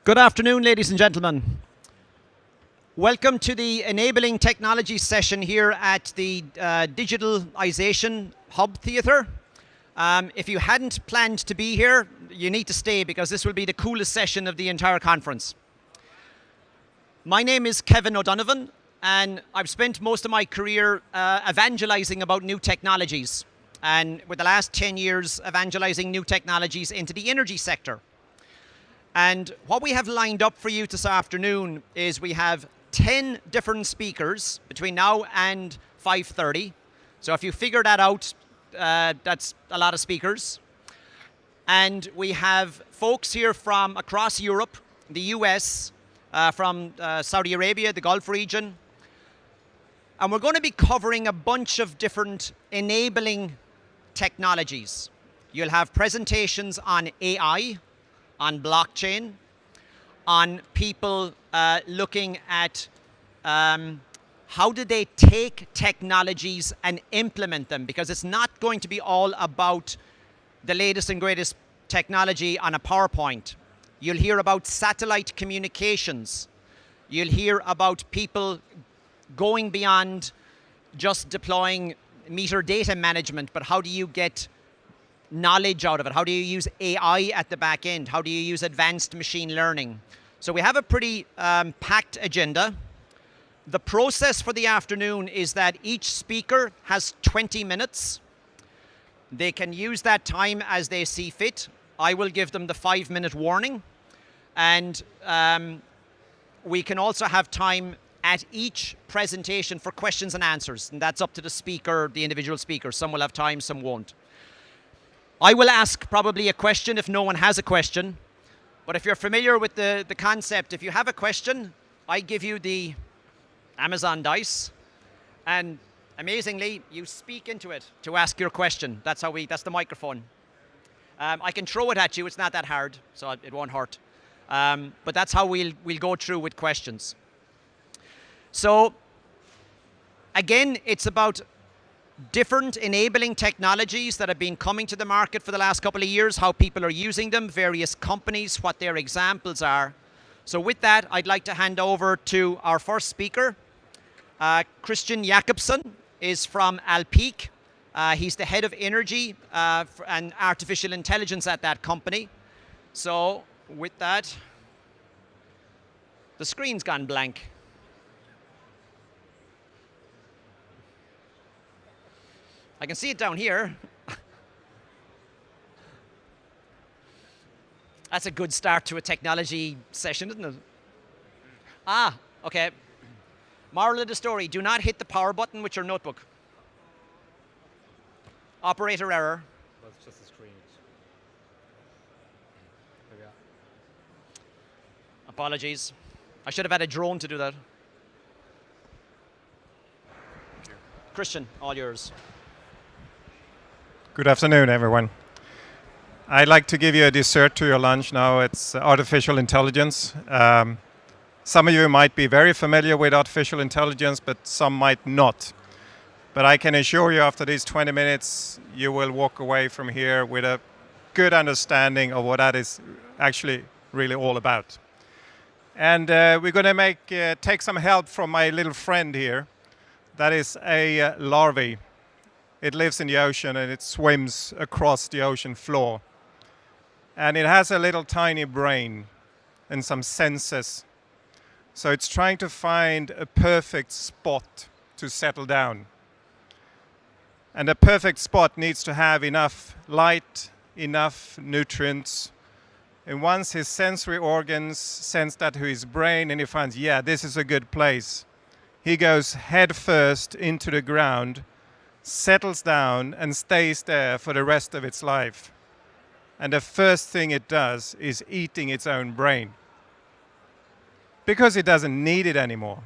Good afternoon, ladies and gentlemen. Welcome to the Enabling Technology session here at the Digitalization Hub Theatre. If you hadn't planned to be here, you need to stay because this will be the coolest session of the entire conference. My name is Kevin O'Donovan, and I've spent most of my career evangelizing about new technologies, and with the last 10 years evangelizing new technologies into the energy sector. And what we have lined up for you this afternoon is we have 10 different speakers between now and 5:30. So if you figure that out, that's a lot of speakers. And we have folks here from across Europe, the US, from Saudi Arabia, the Gulf region. And we're going to be covering a bunch of different enabling technologies. You'll have presentations on AI, on blockchain, on people looking at how do they take technologies and implement them, because it's not going to be all about the latest and greatest technology on a PowerPoint. You'll hear about satellite communications. You'll hear about people going beyond just deploying meter data management, but how do you get knowledge out of it? How do you use AI at the back end? How do you use advanced machine learning? So we have a pretty packed agenda. The process for the afternoon is that each speaker has 20 minutes. They can use that time as they see fit. I will give them the 5-minute warning. And we can also have time at each presentation for questions and answers. And that's up to the speaker, the individual speaker. Some will have time, some won't. I will ask probably a question if no one has a question. But if you're familiar with the concept, if you have a question, I give you the Amazon dice. And amazingly, you speak into it to ask your question. That's the microphone. I can throw it at you. It's not that hard, so it won't hurt. But that's how we'll go through with questions. So again, it's about different enabling technologies that have been coming to the market for the last couple of years, how people are using them, various companies, what their examples are. So with that, I'd like to hand over to our first speaker. Christian Jakobsen is from Alpiq. He's the head of energy and artificial intelligence at that company. So with that, the screen's gone blank. I can see it down here. That's a good start to a technology session, isn't it? Ah, okay. Moral of the story, do not hit the power button with your notebook. Operator error. That's just the screen. There we are. Apologies. I should have had a drone to do that. Thank you. Christian, all yours. Good afternoon, everyone. I'd like to give you a dessert to your lunch now. It's artificial intelligence. Some of you might be very familiar with artificial intelligence, but some might not. But I can assure you after these 20 minutes, you will walk away from here with a good understanding of what that is actually really all about. And we're going to take some help from my little friend here. That is a larvae. It lives in the ocean and it swims across the ocean floor. And it has a little tiny brain and some senses. So it's trying to find a perfect spot to settle down. And a perfect spot needs to have enough light, enough nutrients. And once his sensory organs sense that to his brain and he finds, yeah, this is a good place, he goes head first into the ground, settles down and stays there for the rest of its life. And the first thing it does is eating its own brain. Because it doesn't need it anymore.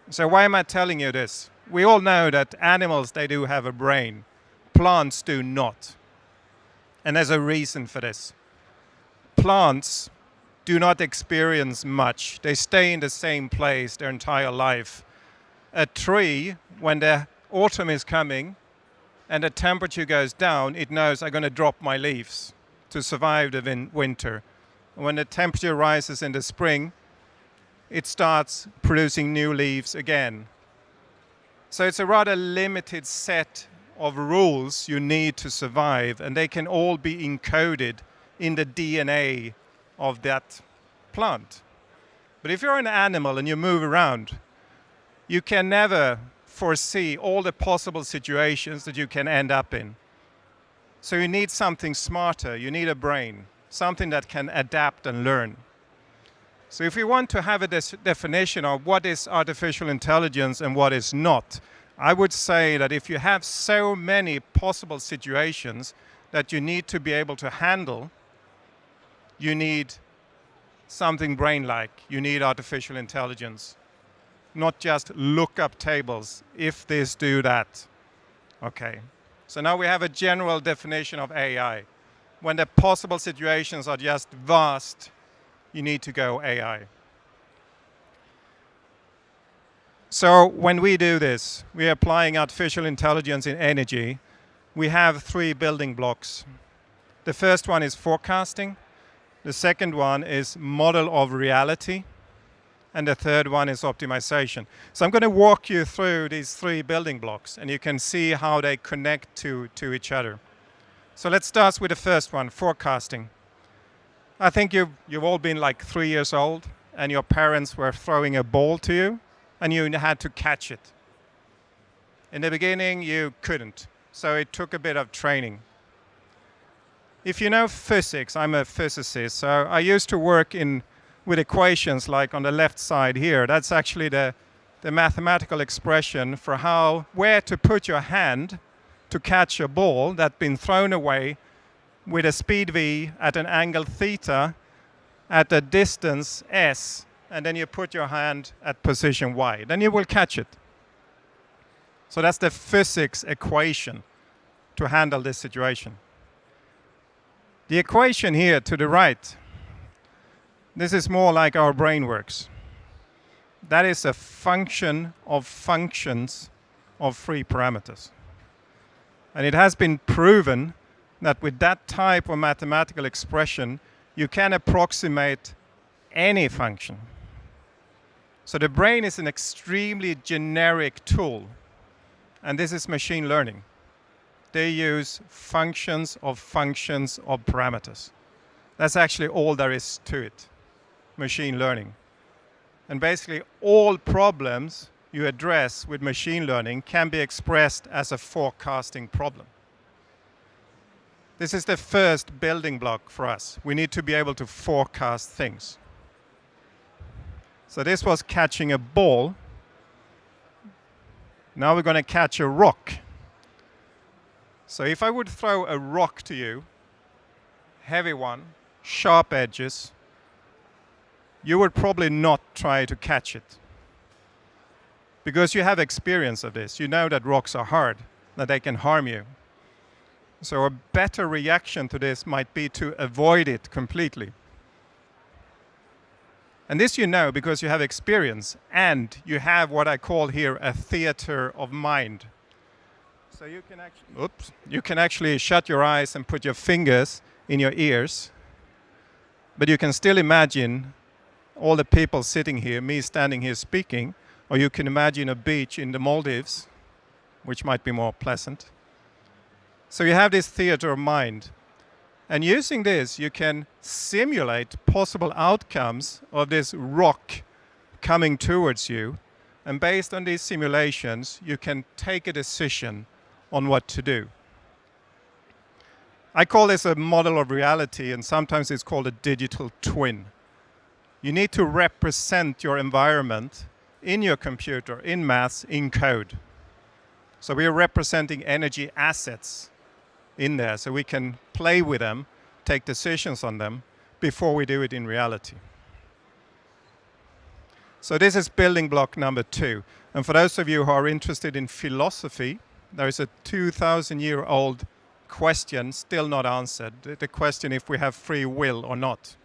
So why am I telling you this? We all know that animals, they do have a brain. Plants do not. And there's a reason for this. Plants do not experience much. They stay in the same place their entire life. A tree, when the autumn is coming and the temperature goes down, it knows I'm going to drop my leaves to survive the winter. When the temperature rises in the spring, it starts producing new leaves again. So it's a rather limited set of rules you need to survive, and they can all be encoded in the DNA of that plant. But if you're an animal and you move around, you can never foresee all the possible situations that you can end up in. So you need something smarter, you need a brain, something that can adapt and learn. So if we want to have a definition of what is artificial intelligence and what is not, I would say that if you have so many possible situations that you need to be able to handle, you need something brain-like. You need artificial intelligence. Not just look up tables, if this, do that. Okay. So now we have a general definition of AI. When the possible situations are just vast, you need to go AI. So when we do this, we are applying artificial intelligence in energy. We have 3 building blocks. The first one is forecasting. The second one is model of reality. And the third one is optimization. So I'm going to walk you through these 3 building blocks, and you can see how they connect to each other. So let's start with the first one, forecasting. I think you've all been like 3 years old, and your parents were throwing a ball to you, and you had to catch it. In the beginning, you couldn't, so it took a bit of training. If you know physics, I'm a physicist, so I used to work with equations like on the left side here. That's actually the mathematical expression for where to put your hand to catch a ball that's been thrown away with a speed v at an angle theta at a distance s, and then you put your hand at position y. Then you will catch it. So that's the physics equation to handle this situation. The equation here to the right, this is more like our brain works. That is a function of functions of 3 parameters. And it has been proven that with that type of mathematical expression, you can approximate any function. So the brain is an extremely generic tool, and this is machine learning. They use functions of parameters. That's actually all there is to it, machine learning. And basically all problems you address with machine learning can be expressed as a forecasting problem. This is the first building block for us. We need to be able to forecast things. So this was catching a ball. Now we're going to catch a rock. So if I would throw a rock to you, heavy one, sharp edges, you would probably not try to catch it. Because you have experience of this. You know that rocks are hard, that they can harm you. So a better reaction to this might be to avoid it completely. And this you know because you have experience, and you have what I call here a theater of mind. So you can actually shut your eyes and put your fingers in your ears, but you can still imagine all the people sitting here, me standing here speaking, or you can imagine a beach in the Maldives, which might be more pleasant. So you have this theater of mind. And using this, you can simulate possible outcomes of this rock coming towards you. And based on these simulations, you can take a decision on what to do. I call this a model of reality, and sometimes it's called a digital twin. You need to represent your environment in your computer, in maths, in code. So we are representing energy assets in there, so we can play with them, take decisions on them before we do it in reality. So this is building block number 2. And for those of you who are interested in philosophy, there is a 2,000-year-old question still not answered. The question if we have free will or not.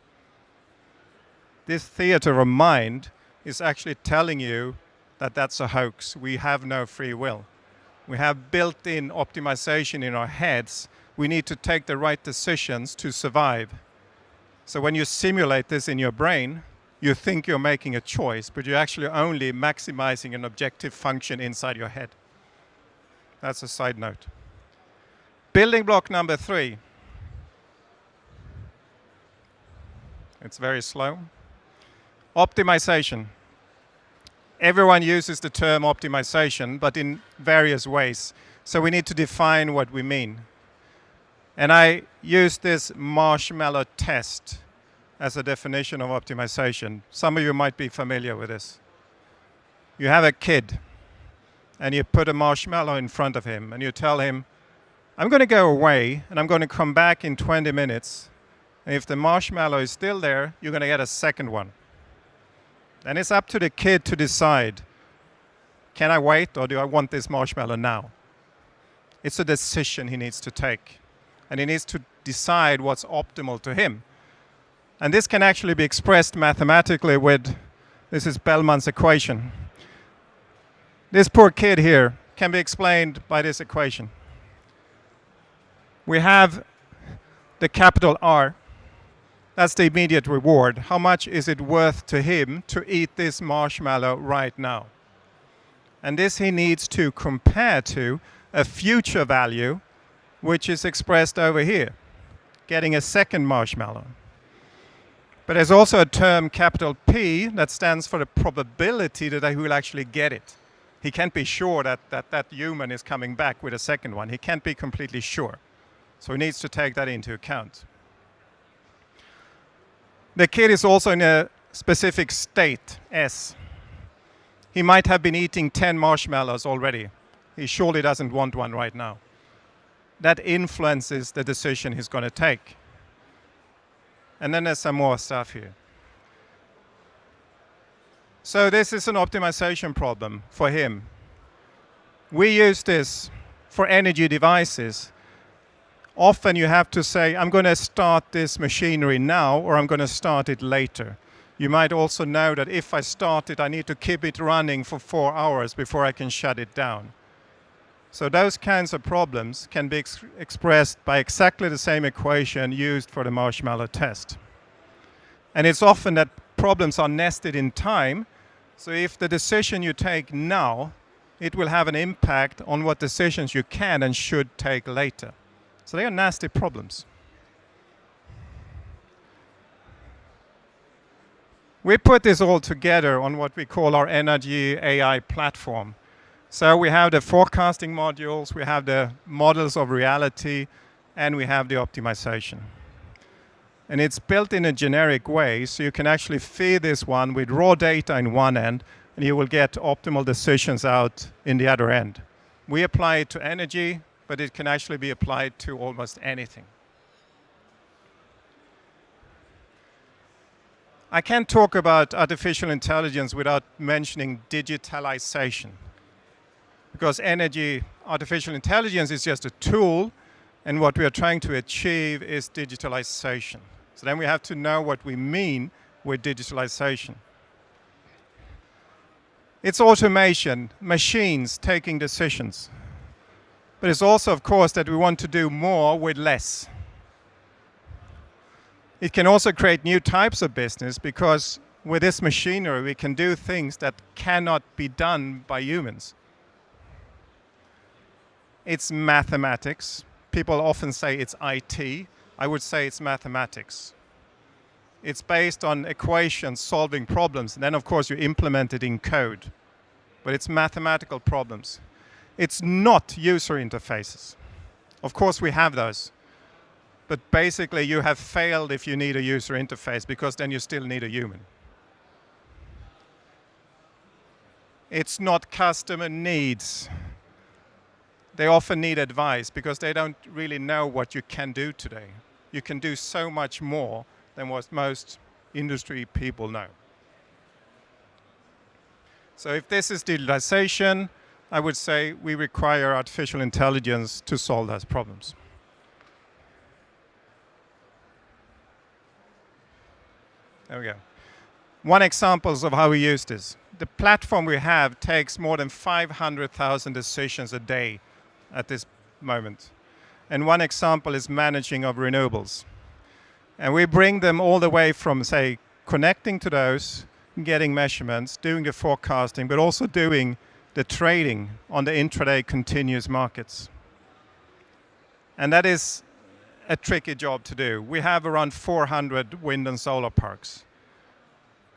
This theater of mind is actually telling you that that's a hoax. We have no free will. We have built-in optimization in our heads. We need to take the right decisions to survive. So when you simulate this in your brain, you think you're making a choice, but you're actually only maximizing an objective function inside your head. That's a side note. Building block number 3. It's very slow. Optimization. Everyone uses the term optimization, but in various ways. So we need to define what we mean. And I use this marshmallow test as a definition of optimization. Some of you might be familiar with this. You have a kid, and you put a marshmallow in front of him, and you tell him, I'm going to go away, and I'm going to come back in 20 minutes. And if the marshmallow is still there, you're going to get a second one. And it's up to the kid to decide, can I wait, or do I want this marshmallow now? It's a decision he needs to take. And he needs to decide what's optimal to him. And this can actually be expressed mathematically with, this is Bellman's equation. This poor kid here can be explained by this equation. We have the capital R. That's the immediate reward. How much is it worth to him to eat this marshmallow right now? And this he needs to compare to a future value, which is expressed over here, getting a second marshmallow. But there's also a term, capital P, that stands for the probability that he will actually get it. He can't be sure that human is coming back with a second one. He can't be completely sure. So he needs to take that into account. The kid is also in a specific state, S. He might have been eating 10 marshmallows already. He surely doesn't want one right now. That influences the decision he's going to take. And then there's some more stuff here. So this is an optimization problem for him. We use this for energy devices. Often you have to say, I'm going to start this machinery now, or I'm going to start it later. You might also know that if I start it, I need to keep it running for 4 hours before I can shut it down. So those kinds of problems can be expressed by exactly the same equation used for the marshmallow test. And it's often that problems are nested in time. So if the decision you take now, it will have an impact on what decisions you can and should take later. So they are nasty problems. We put this all together on what we call our energy AI platform. So we have the forecasting modules, we have the models of reality, and we have the optimization. And it's built in a generic way, so you can actually feed this one with raw data in one end, and you will get optimal decisions out in the other end. We apply it to energy, but it can actually be applied to almost anything. I can't talk about artificial intelligence without mentioning digitalization. Because artificial intelligence is just a tool, and what we are trying to achieve is digitalization. So then we have to know what we mean with digitalization. It's automation, machines taking decisions. But it's also, of course, that we want to do more with less. It can also create new types of business, because with this machinery we can do things that cannot be done by humans. It's mathematics. People often say it's IT. I would say it's mathematics. It's based on equations, solving problems, and then of course you implement it in code. But it's mathematical problems. It's not user interfaces. Of course we have those. But basically you have failed if you need a user interface, because then you still need a human. It's not customer needs. They often need advice because they don't really know what you can do today. You can do so much more than what most industry people know. So if this is digitalization, I would say we require artificial intelligence to solve those problems. There we go. One example of how we use this. The platform we have takes more than 500,000 decisions a day at this moment. And one example is managing of renewables. And we bring them all the way from, say, connecting to those, getting measurements, doing the forecasting, but also doing the trading on the intraday continuous markets. And that is a tricky job to do. We have around 400 wind and solar parks.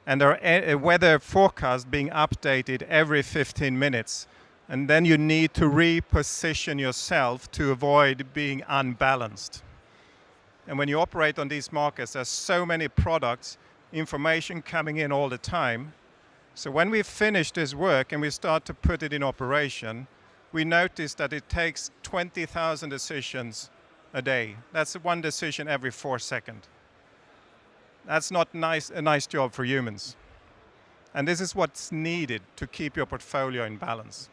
And there are weather forecasts being updated every 15 minutes. And then you need to reposition yourself to avoid being unbalanced. And when you operate on these markets, there's so many products, information coming in all the time. So when we finish this work and we start to put it in operation, we notice that it takes 20,000 decisions a day. That's one decision every 4 seconds. That's not a nice job for humans. And this is what's needed to keep your portfolio in balance.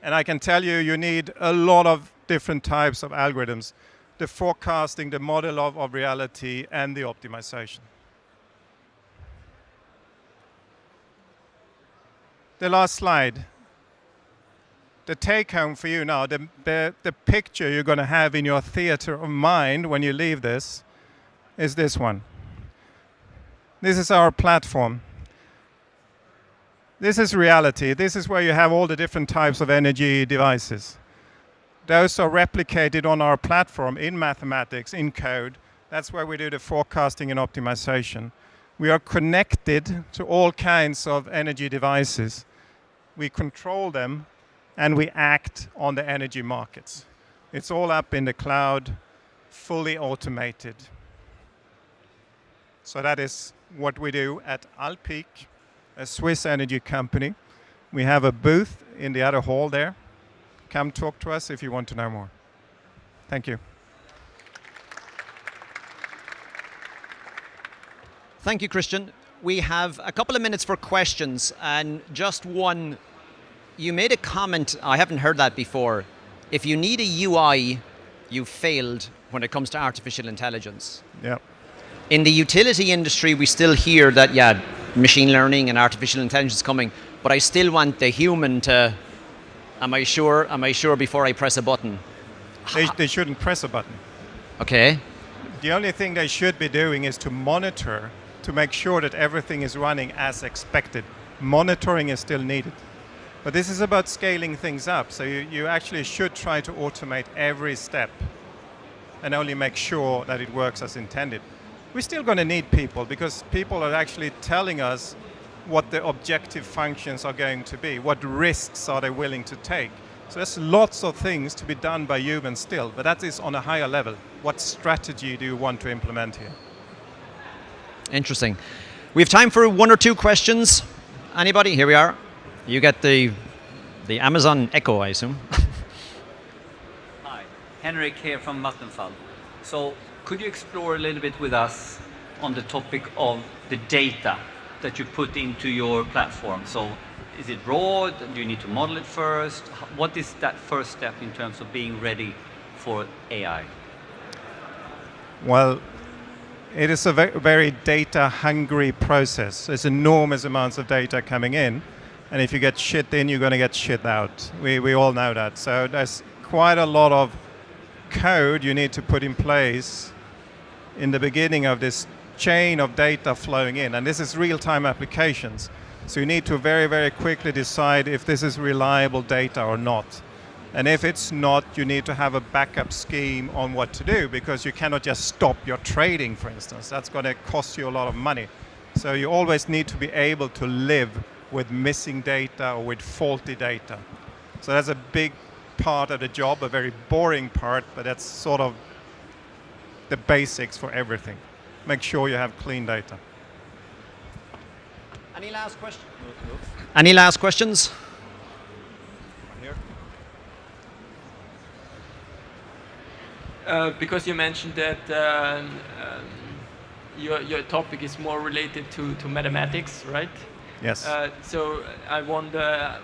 And I can tell you, you need a lot of different types of algorithms: the forecasting, the model of reality, and the optimization. The last slide. The take home for you now, the picture you're going to have in your theater of mind when you leave this is this one. This is our platform. This is reality. This is where you have all the different types of energy devices. Those are replicated on our platform in mathematics, in code. That's where we do the forecasting and optimization. We are connected to all kinds of energy devices. We control them, and we act on the energy markets. It's all up in the cloud, fully automated. So that is what we do at Alpiq, a Swiss energy company. We have a booth in the other hall there. Come talk to us if you want to know more. Thank you. Thank you, Christian. We have a couple of minutes for questions, and just one. You made a comment, I haven't heard that before. If you need a UI, you've failed when it comes to artificial intelligence. Yeah. In the utility industry, we still hear that, yeah, machine learning and artificial intelligence is coming, but I still want the human to, am I sure before I press a button? They shouldn't press a button. Okay. The only thing they should be doing is to monitor, to make sure that everything is running as expected. Monitoring is still needed. But this is about scaling things up. So you actually should try to automate every step and only make sure that it works as intended. We're still going to need people, because people are actually telling us what the objective functions are going to be, what risks are they willing to take. So there's lots of things to be done by humans still, but that is on a higher level. What strategy do you want to implement here? Interesting. We have time for one or two questions. Anybody? Here we are. You get the Amazon Echo, I assume. Hi, Henrik here from Vattenfall. So could you explore a little bit with us on the topic of the data that you put into your platform? So is it raw? Do you need to model it first? What is that first step in terms of being ready for AI? Well, it is a very data-hungry process. There's enormous amounts of data coming in. And if you get shit in, you're going to get shit out. We all know that. So there's quite a lot of code you need to put in place in the beginning of this chain of data flowing in. And this is real-time applications. So you need to very, very quickly decide if this is reliable data or not. And if it's not, you need to have a backup scheme on what to do, because you cannot just stop your trading, for instance. That's going to cost you a lot of money. So you always need to be able to live with missing data or with faulty data. So that's a big part of the job, a very boring part, but that's sort of the basics for everything. Make sure you have clean data. Any last questions? Any last questions? Because you mentioned that your topic is more related to mathematics, right? Yes. So I wonder,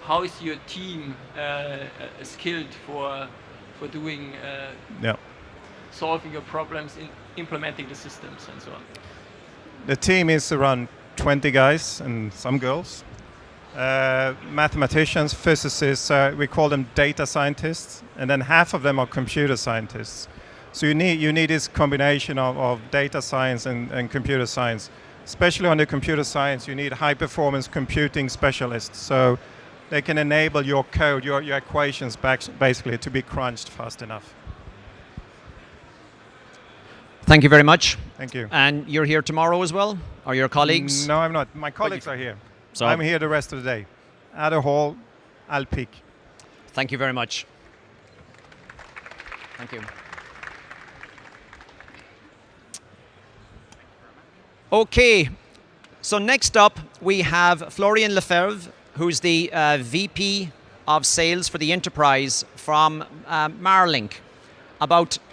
how is your team skilled for doing solving your problems, in implementing the systems and so on? The team is around 20 guys and some girls. Mathematicians, physicists, we call them data scientists, and then half of them are computer scientists. So you need this combination of data science and computer science. Especially on the computer science, you need high-performance computing specialists. So they can enable your code, your equations basically to be crunched fast enough. Thank you very much. Thank you. And you're here tomorrow as well? Or your colleagues? No, I'm not. My colleagues are here. So I'm here the rest of the day. At a hall, I'll peek. Thank you very much. Thank you. Okay, so next up we have Florian Lefebvre, who's the VP of Sales for the Enterprise from Marlink,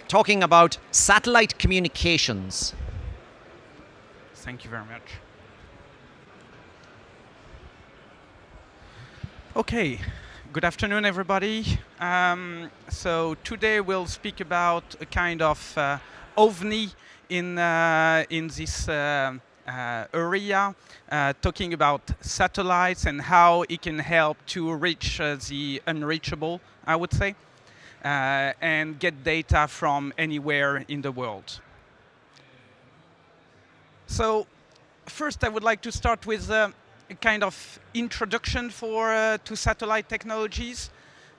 talking about satellite communications. Thank you very much. Okay, good afternoon, everybody. So today we'll speak about a kind of OVNI in this area, talking about satellites and how it can help to reach the unreachable, I would say, and get data from anywhere in the world. So first I would like to start with a kind of introduction to satellite technologies.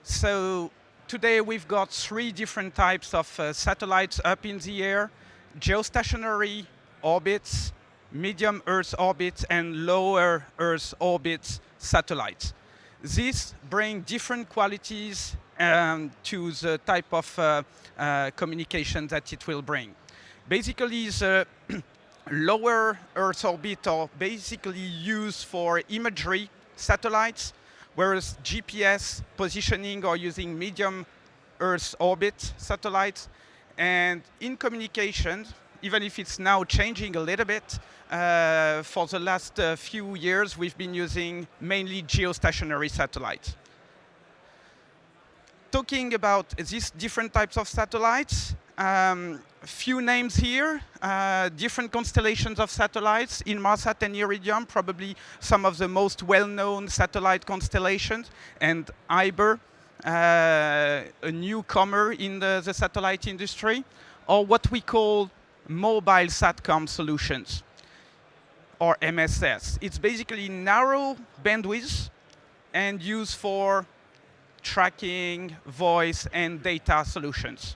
So today we've got 3 different types of satellites up in the air: geostationary orbits, medium Earth orbits, and lower Earth orbits satellites. These bring different qualities to the type of communication that it will bring. Basically, the lower Earth orbit are basically used for imagery satellites, whereas GPS positioning are using medium Earth orbit satellites. And in communications, even if it's now changing a little bit, for the last few years we've been using mainly geostationary satellites. Talking about these different types of satellites, few names here, different constellations of satellites: Inmarsat and Iridium, probably some of the most well-known satellite constellations, and IBER, a newcomer in the satellite industry, or what we call mobile SATCOM solutions, or MSS. It's basically narrow bandwidth and used for tracking, voice, and data solutions.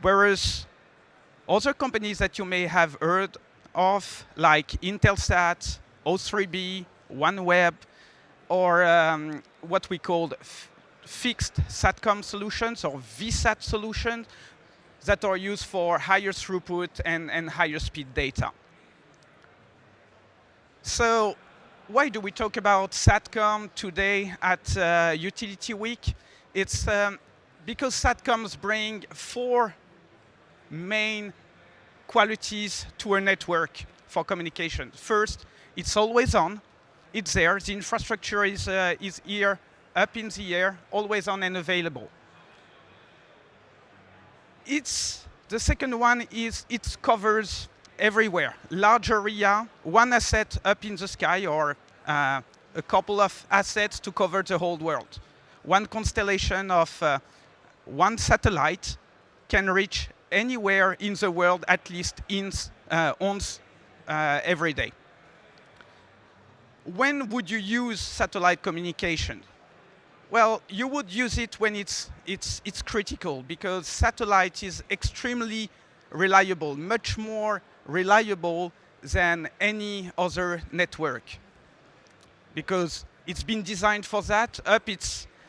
Whereas other companies that you may have heard of, like Intelsat, O3b, OneWeb, or what we call fixed SATCOM solutions, or VSAT solutions, that are used for higher throughput and higher speed data. So why do we talk about SATCOM today at Utility Week? It's because SATCOMs bring 4 main qualities to a network for communication. First, it's always on. It's there. The infrastructure is here, up in the air, always on and available. The second one is it covers everywhere. Large area, one asset up in the sky, or a couple of assets to cover the whole world. One constellation of one satellite can reach anywhere in the world, at least once every day. When would you use satellite communication? Well, you would use it when it's critical, because satellite is extremely reliable, much more reliable than any other network, because it's been designed for that.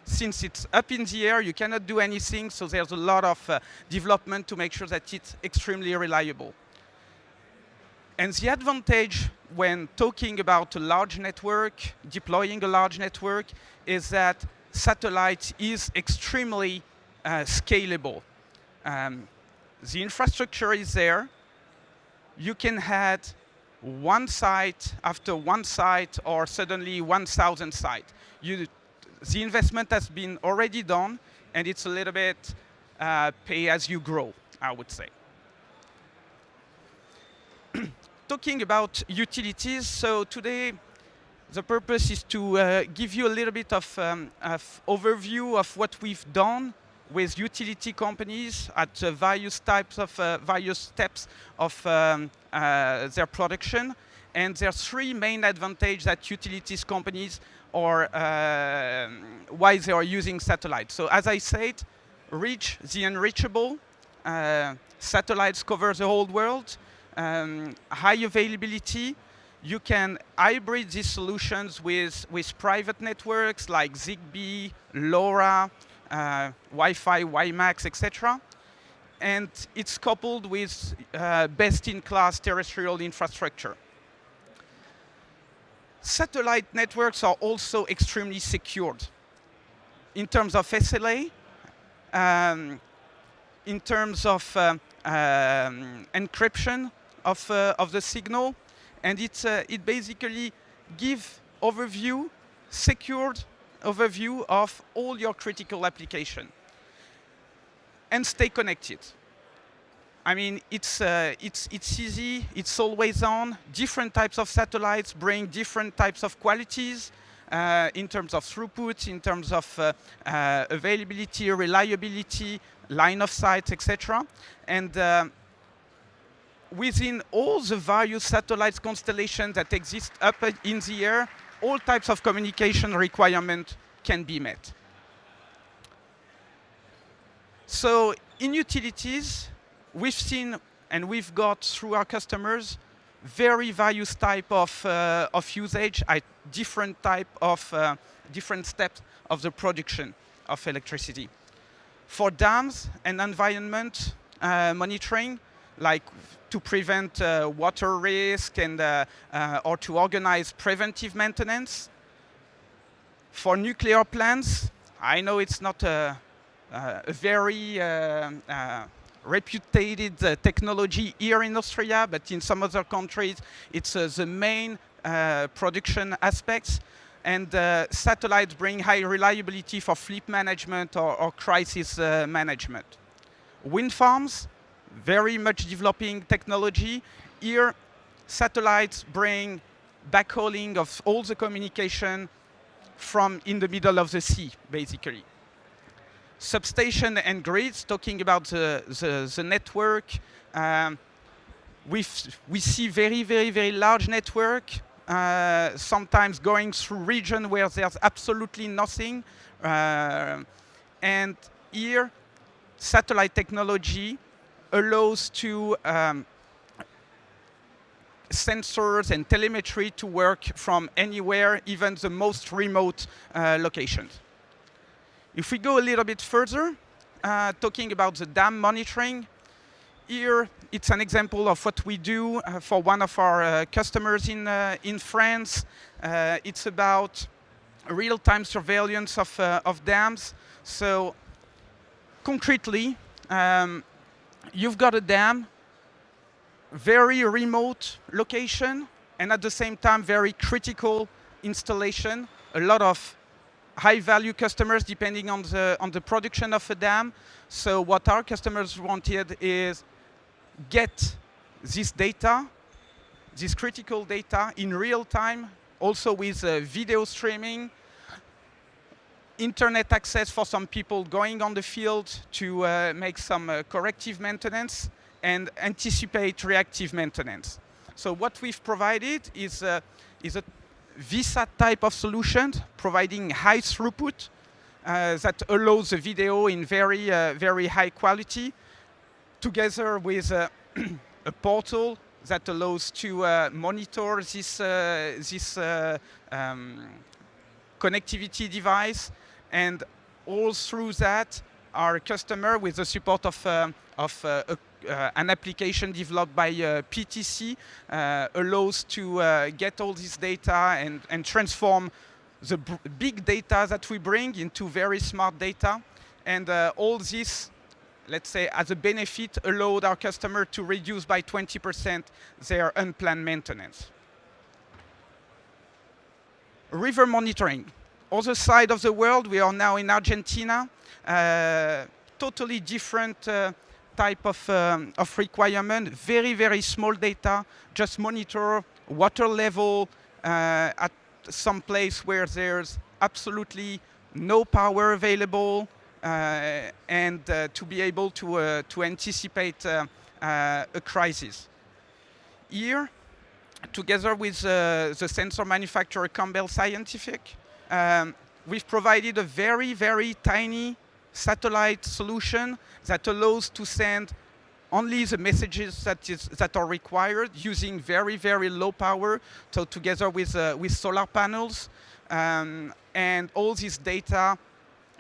Since it's up in the air, you cannot do anything, so there's a lot of development to make sure that it's extremely reliable. And the advantage when talking about a large network, deploying a large network, is that satellite is extremely scalable. The infrastructure is there. You can add one site after one site, or suddenly 1,000 sites. The investment has been already done, and it's a little bit pay as you grow, I would say. Talking about utilities, so today the purpose is to give you a little bit of overview of what we've done, with utility companies at various types of various steps of their production. And there are three main advantages that utilities companies are why they are using satellites. So as I said, reach the unreachable. Satellites cover the whole world. High availability. You can hybrid these solutions with private networks like Zigbee, LoRa, Wi-Fi, WiMAX, etc. And it's coupled with best-in-class terrestrial infrastructure. Satellite networks are also extremely secured in terms of SLA, in terms of encryption of the signal, and it basically gives secured overview of all your critical application, and stay connected. I mean, it's easy, it's always on. Different types of satellites bring different types of qualities in terms of throughput, in terms of availability, reliability, line of sight, etc. And within all the various satellites constellations that exist up in the air, all types of communication requirements can be met. So in utilities, we've seen and we've got through our customers very various type of usage at different type of different steps of the production of electricity. For dams and environment monitoring, like to prevent water risk and or to organize preventive maintenance. For nuclear plants, I know it's not a very reputed technology here in Austria, but in some other countries, it's the main production aspects. And satellites bring high reliability for fleet management or crisis management. Wind farms, very much developing technology. Here, satellites bring backhauling of all the communication from in the middle of the sea, basically. Substation and grids, talking about the network. We see very large network, sometimes going through region where there's absolutely nothing. And here, satellite technology allows to sensors and telemetry to work from anywhere, even the most remote locations. If we go a little bit further, talking about the dam monitoring, here it's an example of what we do for one of our customers in France. It's about real-time surveillance of dams. So concretely, you've got a dam, very remote location, and at the same time very critical installation. A lot of high-value customers depending on the production of a dam. So what our customers wanted is get this data, this critical data in real time, also with video streaming, internet access for some people going on the field to make some corrective maintenance and anticipate reactive maintenance. So what we've provided is a VSAT type of solution, providing high throughput that allows the video in very high quality, together with a portal that allows to monitor this connectivity device, and all through that, our customer, with the support of an application developed by PTC, allows to get all this data and transform the big data that we bring into very smart data. And all this, let's say, as a benefit, allowed our customer to reduce by 20% their unplanned maintenance. River monitoring. Other side of the world, we are now in Argentina. Totally different type of requirement, very small data, just monitor water level at some place where there's absolutely no power available, and to be able to anticipate a crisis. Here, together with the sensor manufacturer Campbell Scientific, we've provided a very, very tiny satellite solution that allows to send only the messages that are required using very, very low power, so together with solar panels, and all this data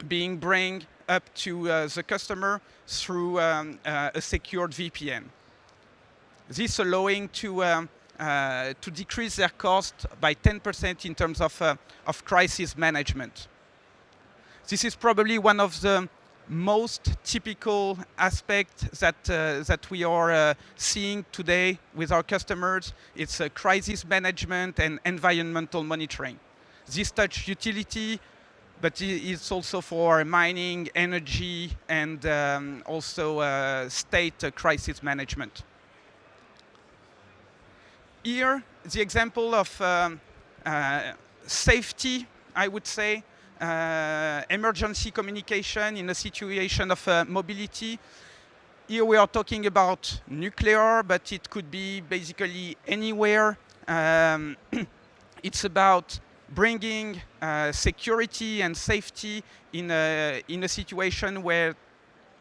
being brought up to the customer through a secured VPN. This allowing to decrease their cost by 10% in terms of crisis management. This is probably one of the most typical aspects that we are seeing today with our customers. It's crisis management and environmental monitoring. This touch utility, but it's also for mining, energy, and also state crisis management. Here, the example of safety, I would say, emergency communication in a situation of mobility. Here we are talking about nuclear, but it could be basically anywhere. It's about bringing security and safety in a situation where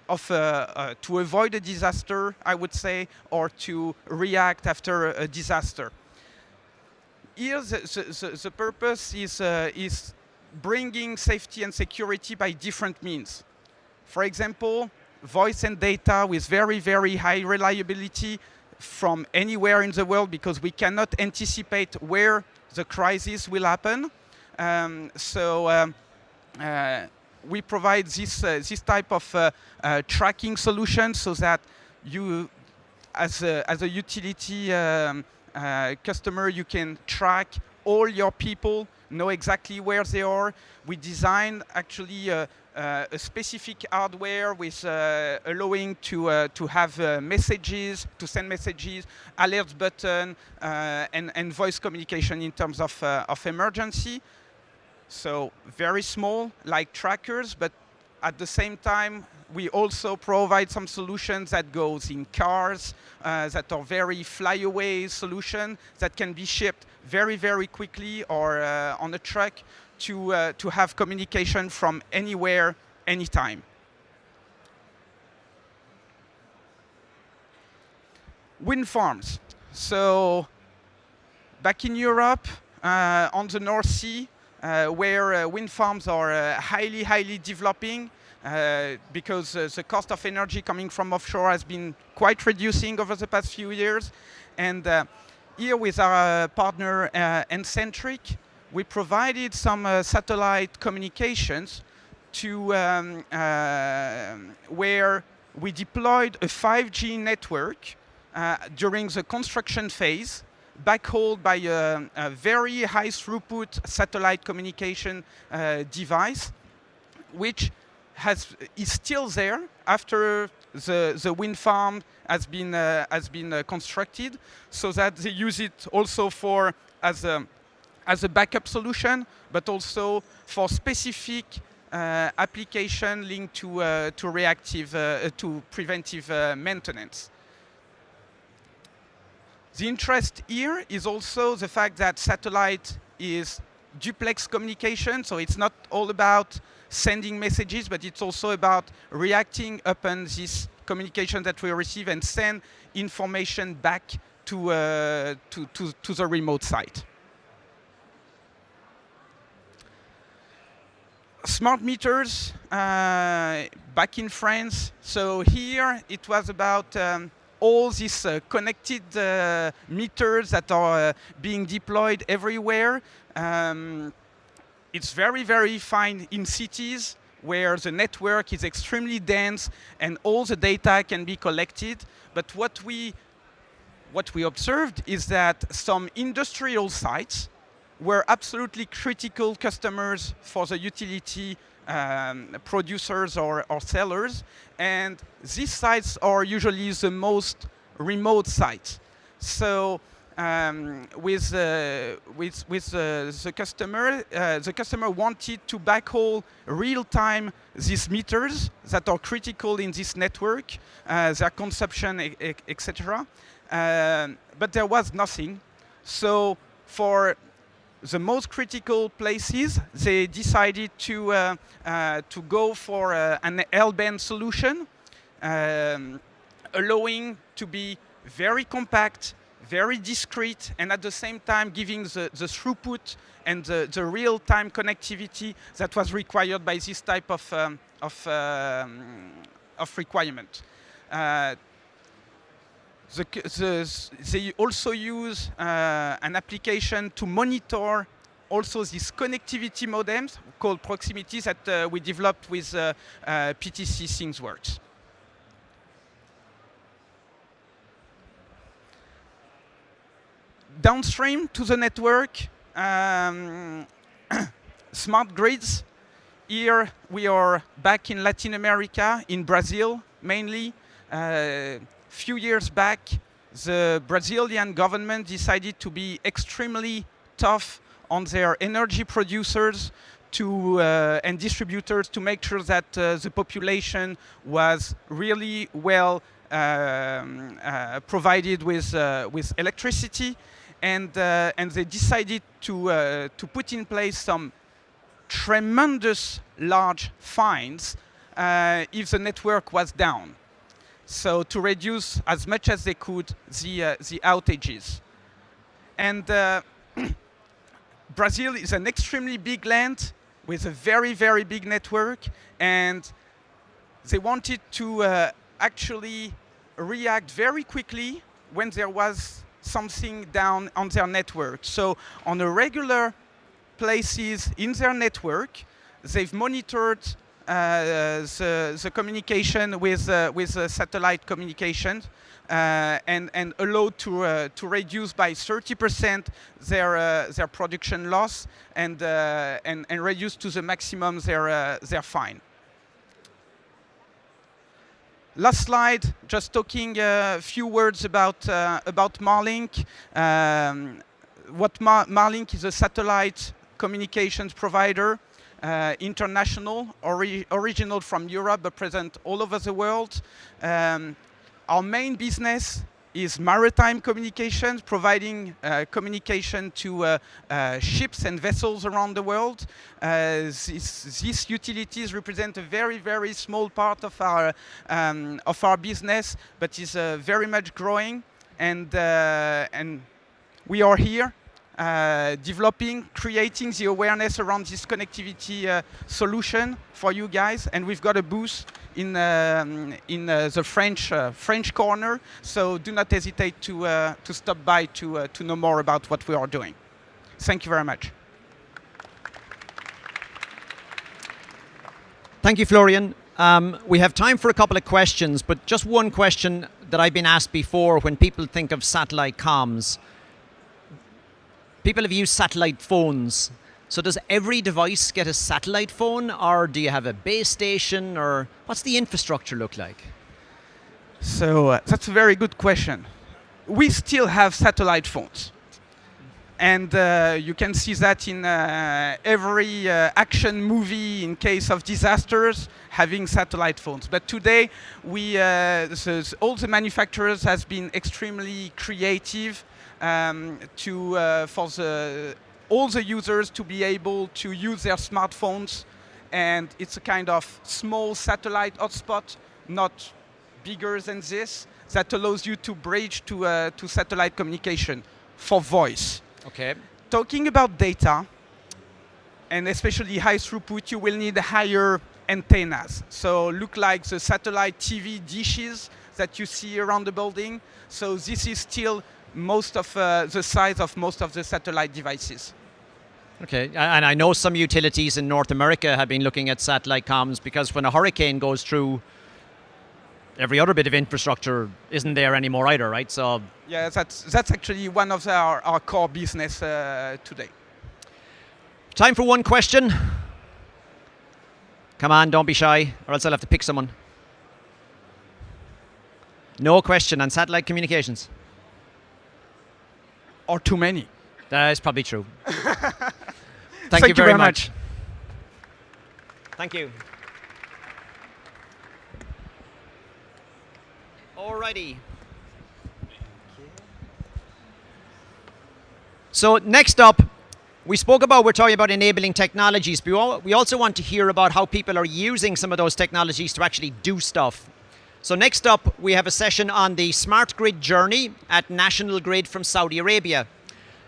to avoid a disaster, I would say, or to react after a disaster. Here, the purpose is bringing safety and security by different means. For example, voice and data with very, very high reliability from anywhere in the world, because we cannot anticipate where the crisis will happen. We provide this type of tracking solution so that you, as a utility customer, you can track all your people, know exactly where they are. We designed actually a specific hardware with allowing to have messages, to send messages, alerts button, and voice communication in terms of emergency. So very small, like trackers, but at the same time, we also provide some solutions that goes in cars, that are very flyaway solution that can be shipped very, very quickly, or on a truck to have communication from anywhere, anytime. Wind farms. So back in Europe, on the North Sea, where wind farms are highly, highly developing, because the cost of energy coming from offshore has been quite reducing over the past few years. And here with our partner Encentric, we provided some satellite communications to where we deployed a 5G network during the construction phase, backhauled by a very high throughput satellite communication device, which is still there after the wind farm has been constructed, so that they use it also for as a backup solution, but also for specific application linked to reactive to preventive maintenance. The interest here is also the fact that satellite is duplex communication, so it's not all about sending messages, but it's also about reacting upon this communication that we receive and send information back to the remote site. Smart meters back in France. So here it was about all these connected meters that are being deployed everywhere. It's very, very fine in cities where the network is extremely dense and all the data can be collected. But what we observed is that some industrial sites were absolutely critical customers for the utility producers or sellers, and these sites are usually the most remote sites. So with the customer. The customer wanted to backhaul real-time these meters that are critical in this network, their consumption, etc. But there was nothing. So for the most critical places, they decided to go for an L-band solution, allowing to be very compact, very discrete, and at the same time giving the throughput and the real-time connectivity that was required by this type of requirement. They also use an application to monitor also these connectivity modems called proximity that we developed with PTC ThingWorks. Downstream to the network, smart grids. Here we are back in Latin America, in Brazil mainly. Few years back, the Brazilian government decided to be extremely tough on their energy producers and distributors to make sure that the population was really well provided with electricity. And they decided to put in place some tremendous large fines if the network was down. So to reduce as much as they could the outages. And Brazil is an extremely big land with a very, very big network, and they wanted to actually react very quickly when there was something down on their network. So on a regular places in their network, they've monitored the communication with satellite communications and allowed to reduce by 30% their production loss and reduce to the maximum their fine. Last slide, just talking a few words about Marlink. Marlink is a satellite communications provider, international, original from Europe, but present all over the world. Our main business is maritime communications, providing communication to ships and vessels around the world. These utilities represent a very, very small part of our business, but is very much growing. And we are here developing, creating the awareness around this connectivity solution for you guys. And we've got a booth in the French corner, so do not hesitate to stop by to know more about what we are doing. Thank you very much. Thank you, Florian. We have time for a couple of questions, but just one question that I've been asked before when people think of satellite comms. People have used satellite phones. So does every device get a satellite phone, or do you have a base station, or what's the infrastructure look like? So that's a very good question. We still have satellite phones. And you can see that in every action movie in case of disasters, having satellite phones. But today, all the manufacturers has been extremely creative for all the users to be able to use their smartphones, and it's a kind of small satellite hotspot, not bigger than this, that allows you to bridge to satellite communication for voice. Okay. Talking about data, and especially high throughput, you will need higher antennas. So look like the satellite TV dishes that you see around the building. So this is still most of the size of most of the satellite devices. Okay, and I know some utilities in North America have been looking at satellite comms because when a hurricane goes through, every other bit of infrastructure isn't there anymore either, right? So yeah, that's actually one of our core business today. Time for one question. Come on, don't be shy, or else I'll have to pick someone. No question on satellite communications. or too many. That is probably true. Thank you very much. Thank you. Alrighty. So next up, we're talking about enabling technologies, but we also want to hear about how people are using some of those technologies to actually do stuff. So next up, we have a session on the smart grid journey at National Grid from Saudi Arabia.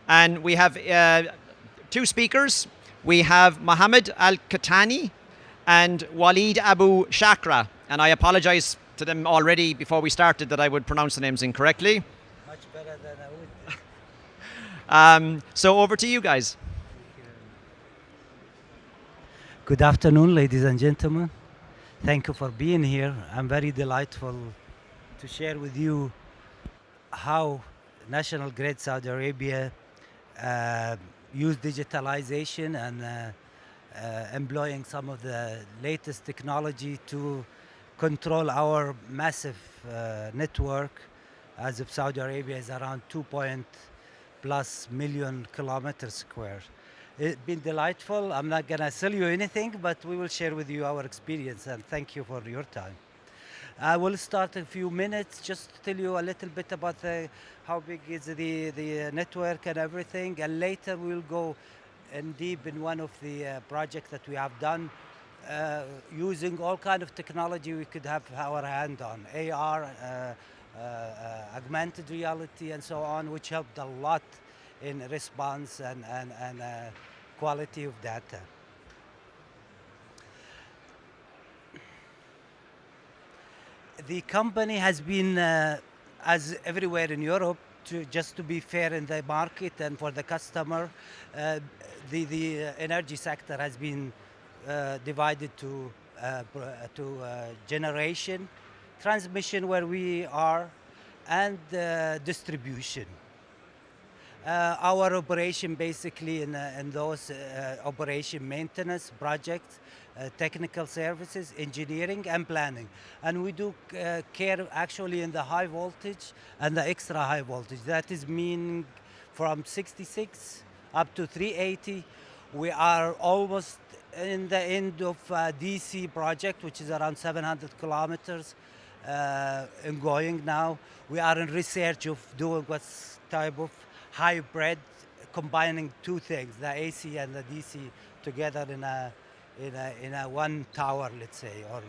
And we have two speakers. We have Mohammed Al-Katani and Walid Abu Shakra. And I apologize to them already before we started that I would pronounce the names incorrectly. Much better than I would. So over to you guys. Good afternoon, ladies and gentlemen. Thank you for being here. I'm very delightful to share with you how National Grid Saudi Arabia use digitalization and employing some of the latest technology to control our massive network. As of Saudi Arabia is around 2+ million kilometers square. It's been delightful. I'm not gonna sell you anything, but we will share with you our experience, and thank you for your time. I will start in a few minutes just to tell you a little bit about how big is the network and everything, and later we'll go in deep in one of the projects that we have done using all kind of technology we could have our hand on, AR, augmented reality and so on, which helped a lot in response and quality of data. The company has been, as everywhere in Europe, just to be fair in the market and for the customer, the energy sector has been divided to generation, transmission where we are, and distribution. Our operation basically in those operation maintenance projects, technical services, engineering and planning. And we do care actually in the high voltage and the extra high voltage. That is meaning from 66 up to 380. We are almost in the end of DC project, which is around 700 kilometers ongoing now. We are in research of doing what type of hybrid, combining two things, the AC and the DC together in a one tower, let's say, or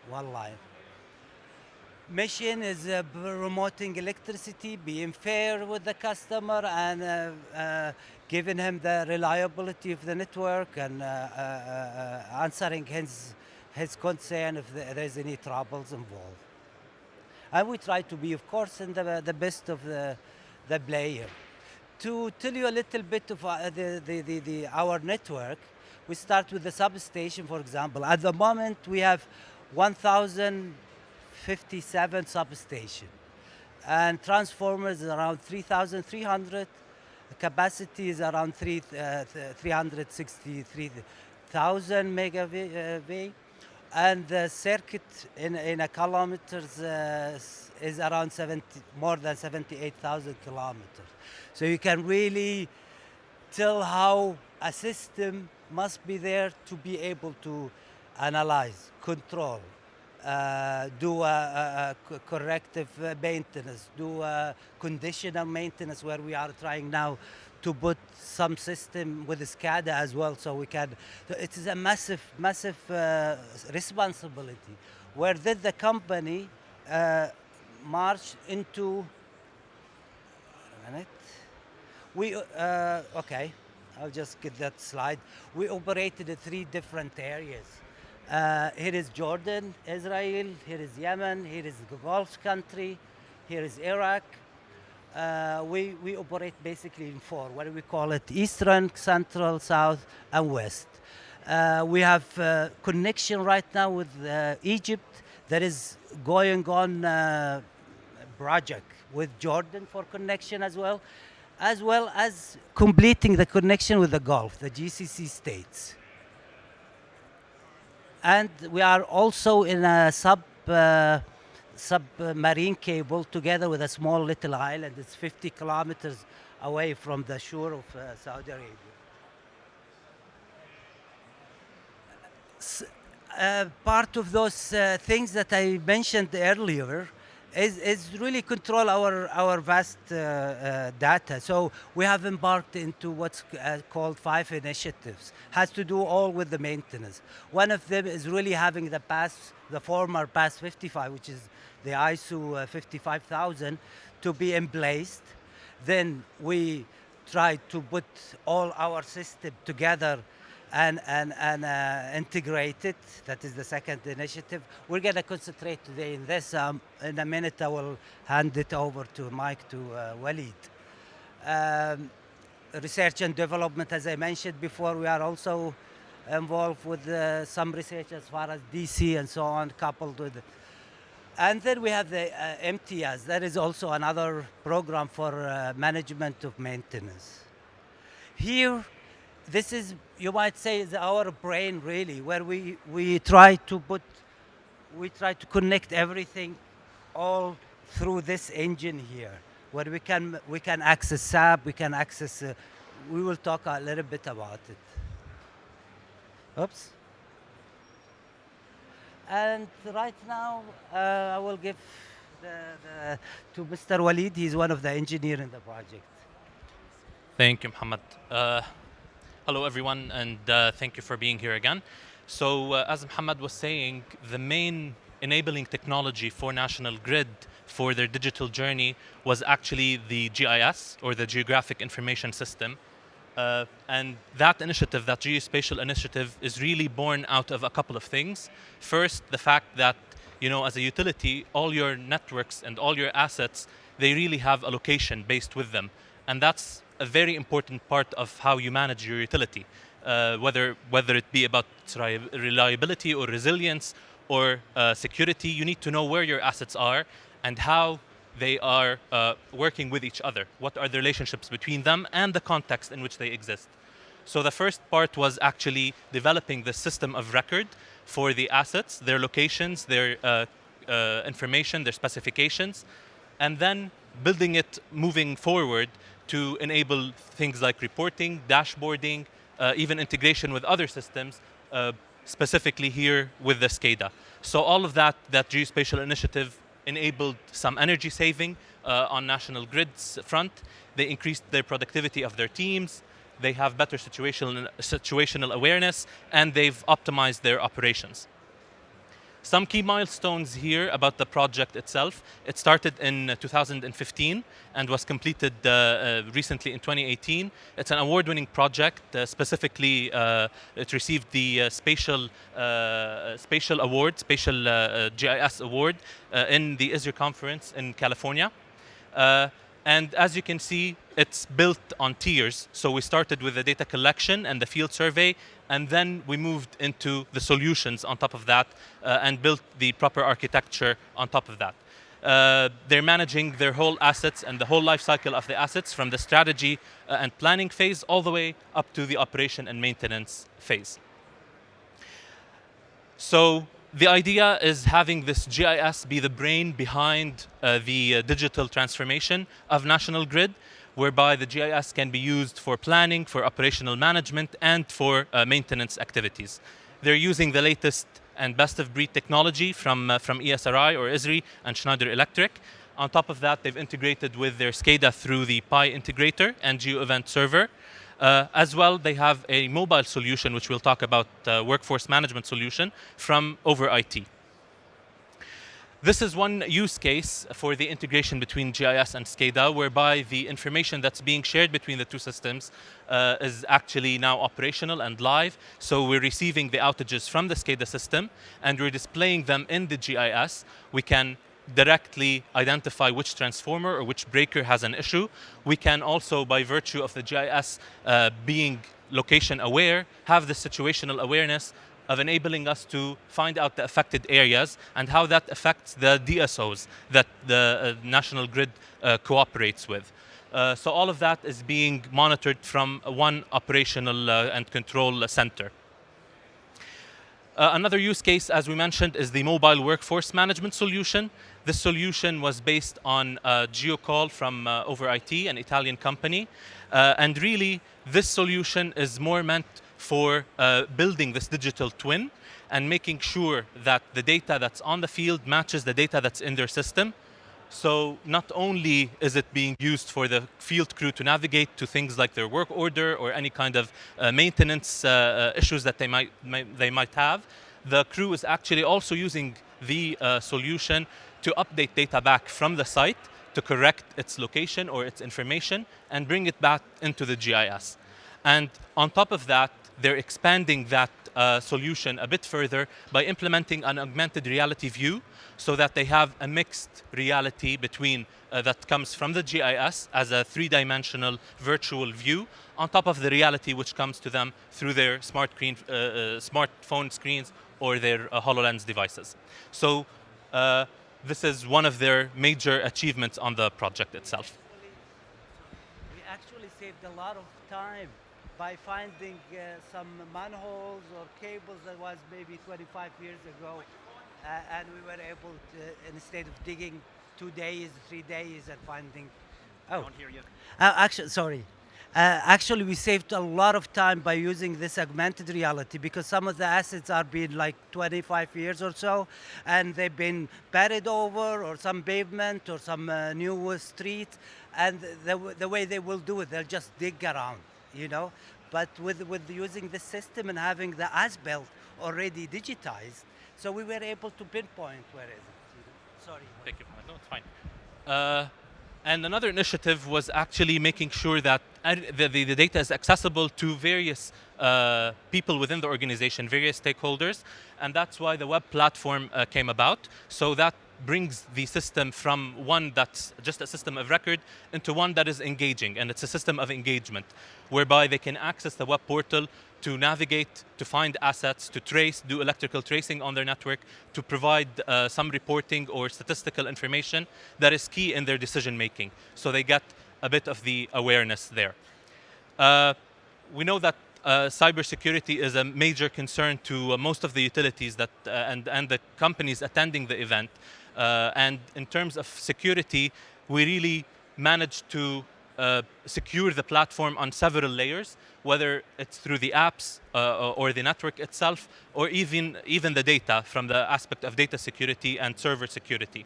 one line. Mission is promoting electricity, being fair with the customer, and giving him the reliability of the network, and answering his concern if there's any troubles involved. And we try to be, of course, in the best of the player. To tell you a little bit of our network, we start with the substation, for example. At the moment, we have 1,057 substations, and transformers is around 3,300. The capacity is around 363,000 megavolt. And the circuit in a kilometers is around more than 78,000 kilometers. So you can really tell how a system must be there to be able to analyze, control, do a corrective maintenance, do a conditional maintenance, where we are trying now to put some system with SCADA as well, so we can. It is a massive responsibility. Where did the company march into? A minute. We okay. I'll just get that slide. We operated in 3 different areas. Here is Jordan, Israel. Here is Yemen. Here is the Gulf country. Here is Iraq. We operate basically in 4, what do we call it? Eastern, Central, South, and West. We have connection right now with Egypt. That is going on project with Jordan for connection as well as completing the connection with the Gulf, the GCC states. And we are also in a submarine cable together with a small little island. It's 50 kilometers away from the shore of Saudi Arabia. Part of those things that I mentioned earlier is really control our vast data. So we have embarked into what's called 5 initiatives. Has to do all with the maintenance. One of them is really having the former PAS 55, which is the ISO 55000, to be emplaced. Then we try to put all our system together and integrate it. That is the second initiative. We're going to concentrate today in this. In a minute, I will hand it over to Mike, to Walid. Research and development, as I mentioned before, we are also involved with some research as far as DC and so on, coupled with. And then we have the MTS. That is also another program for management of maintenance. Here, this is, you might say, is our brain really, where we try to connect everything all through this engine here, where we can access SAP, we can access. We will talk a little bit about it. Oops. And right now, I will give to Mr. Walid. He's one of the engineers in the project. Thank you, Mohammed. Hello, everyone, and thank you for being here again. So, as Mohammed was saying, the main enabling technology for National Grid for their digital journey was actually the GIS, or the Geographic Information System. And that initiative, that Geospatial Initiative, is really born out of a couple of things. First, the fact that, you know, as a utility, all your networks and all your assets, they really have a location based with them. And that's a very important part of how you manage your utility, whether it be about reliability or resilience or security. You need to know where your assets are and how they are working with each other. What are the relationships between them and the context in which they exist? So the first part was actually developing the system of record for the assets, their locations, their information, their specifications, and then building it moving forward to enable things like reporting, dashboarding, even integration with other systems, specifically here with the SCADA. So all of that Geospatial Initiative enabled some energy saving on National Grid's front. They increased their productivity of their teams. They have better situational awareness, and they've optimized their operations. Some key milestones here about the project itself. It started in 2015 and was completed recently in 2018. It's an award-winning project. Specifically, it received the Spatial Award, Spatial GIS Award in the ISRI conference in California. And as you can see, it's built on tiers. So we started with the data collection and the field survey, and then we moved into the solutions on top of that and built the proper architecture on top of that. They're managing their whole assets and the whole life cycle of the assets from the strategy and planning phase all the way up to the operation and maintenance phase. So the idea is having this GIS be the brain behind the digital transformation of National Grid, whereby the GIS can be used for planning, for operational management, and for maintenance activities. They're using the latest and best of breed technology from ESRI or ISRI and Schneider Electric. On top of that, they've integrated with their SCADA through the Pi integrator and GeoEvent server. As well, they have a mobile solution, which we'll talk about, workforce management solution from over IT. This is one use case for the integration between GIS and SCADA, whereby the information that's being shared between the two systems is actually now operational and live. So we're receiving the outages from the SCADA system, and we're displaying them in the GIS. We can directly identify which transformer or which breaker has an issue. We can also, by virtue of the GIS being location aware, have the situational awareness of enabling us to find out the affected areas and how that affects the DSOs that the National Grid cooperates with. So all of that is being monitored from one operational and control center. Another use case, as we mentioned, is the mobile workforce management solution. The solution was based on GeoCall from Over IT, an Italian company. And really, this solution is more meant for building this digital twin and making sure that the data that's on the field matches the data that's in their system. So not only is it being used for the field crew to navigate to things like their work order or any kind of maintenance issues that they might have, the crew is actually also using the solution to update data back from the site to correct its location or its information and bring it back into the GIS. And on top of that, they're expanding that solution a bit further by implementing an augmented reality view so that they have a mixed reality between that comes from the GIS as a three-dimensional virtual view on top of the reality which comes to them through their smartphone screens or their HoloLens devices. So this is one of their major achievements on the project itself. We actually saved a lot of time by finding some manholes or cables that was maybe 25 years ago. And we were able to, instead of digging 2 days, 3 days and finding... I don't hear you. Actually, sorry. Actually, we saved a lot of time by using this augmented reality because some of the assets are being like 25 years or so, and they've been buried over or some pavement or some new street, and the way they will do it, they'll just dig around, you know. But with using the system and having the as-built already digitized, so we were able to pinpoint where is it. You know? Sorry. Thank you. No, it's fine. And another initiative was actually making sure that the data is accessible to various people within the organization, various stakeholders, and that's why the web platform came about. So that brings the system from one that's just a system of record into one that is engaging, and it's a system of engagement, whereby they can access the web portal to navigate, to find assets, to trace, do electrical tracing on their network, to provide some reporting or statistical information that is key in their decision making. So they get a bit of the awareness there. We know that cybersecurity is a major concern to most of the utilities that and the companies attending the event. And in terms of security, we really managed to secure the platform on several layers, whether it's through the apps or the network itself, or even the data from the aspect of data security and server security.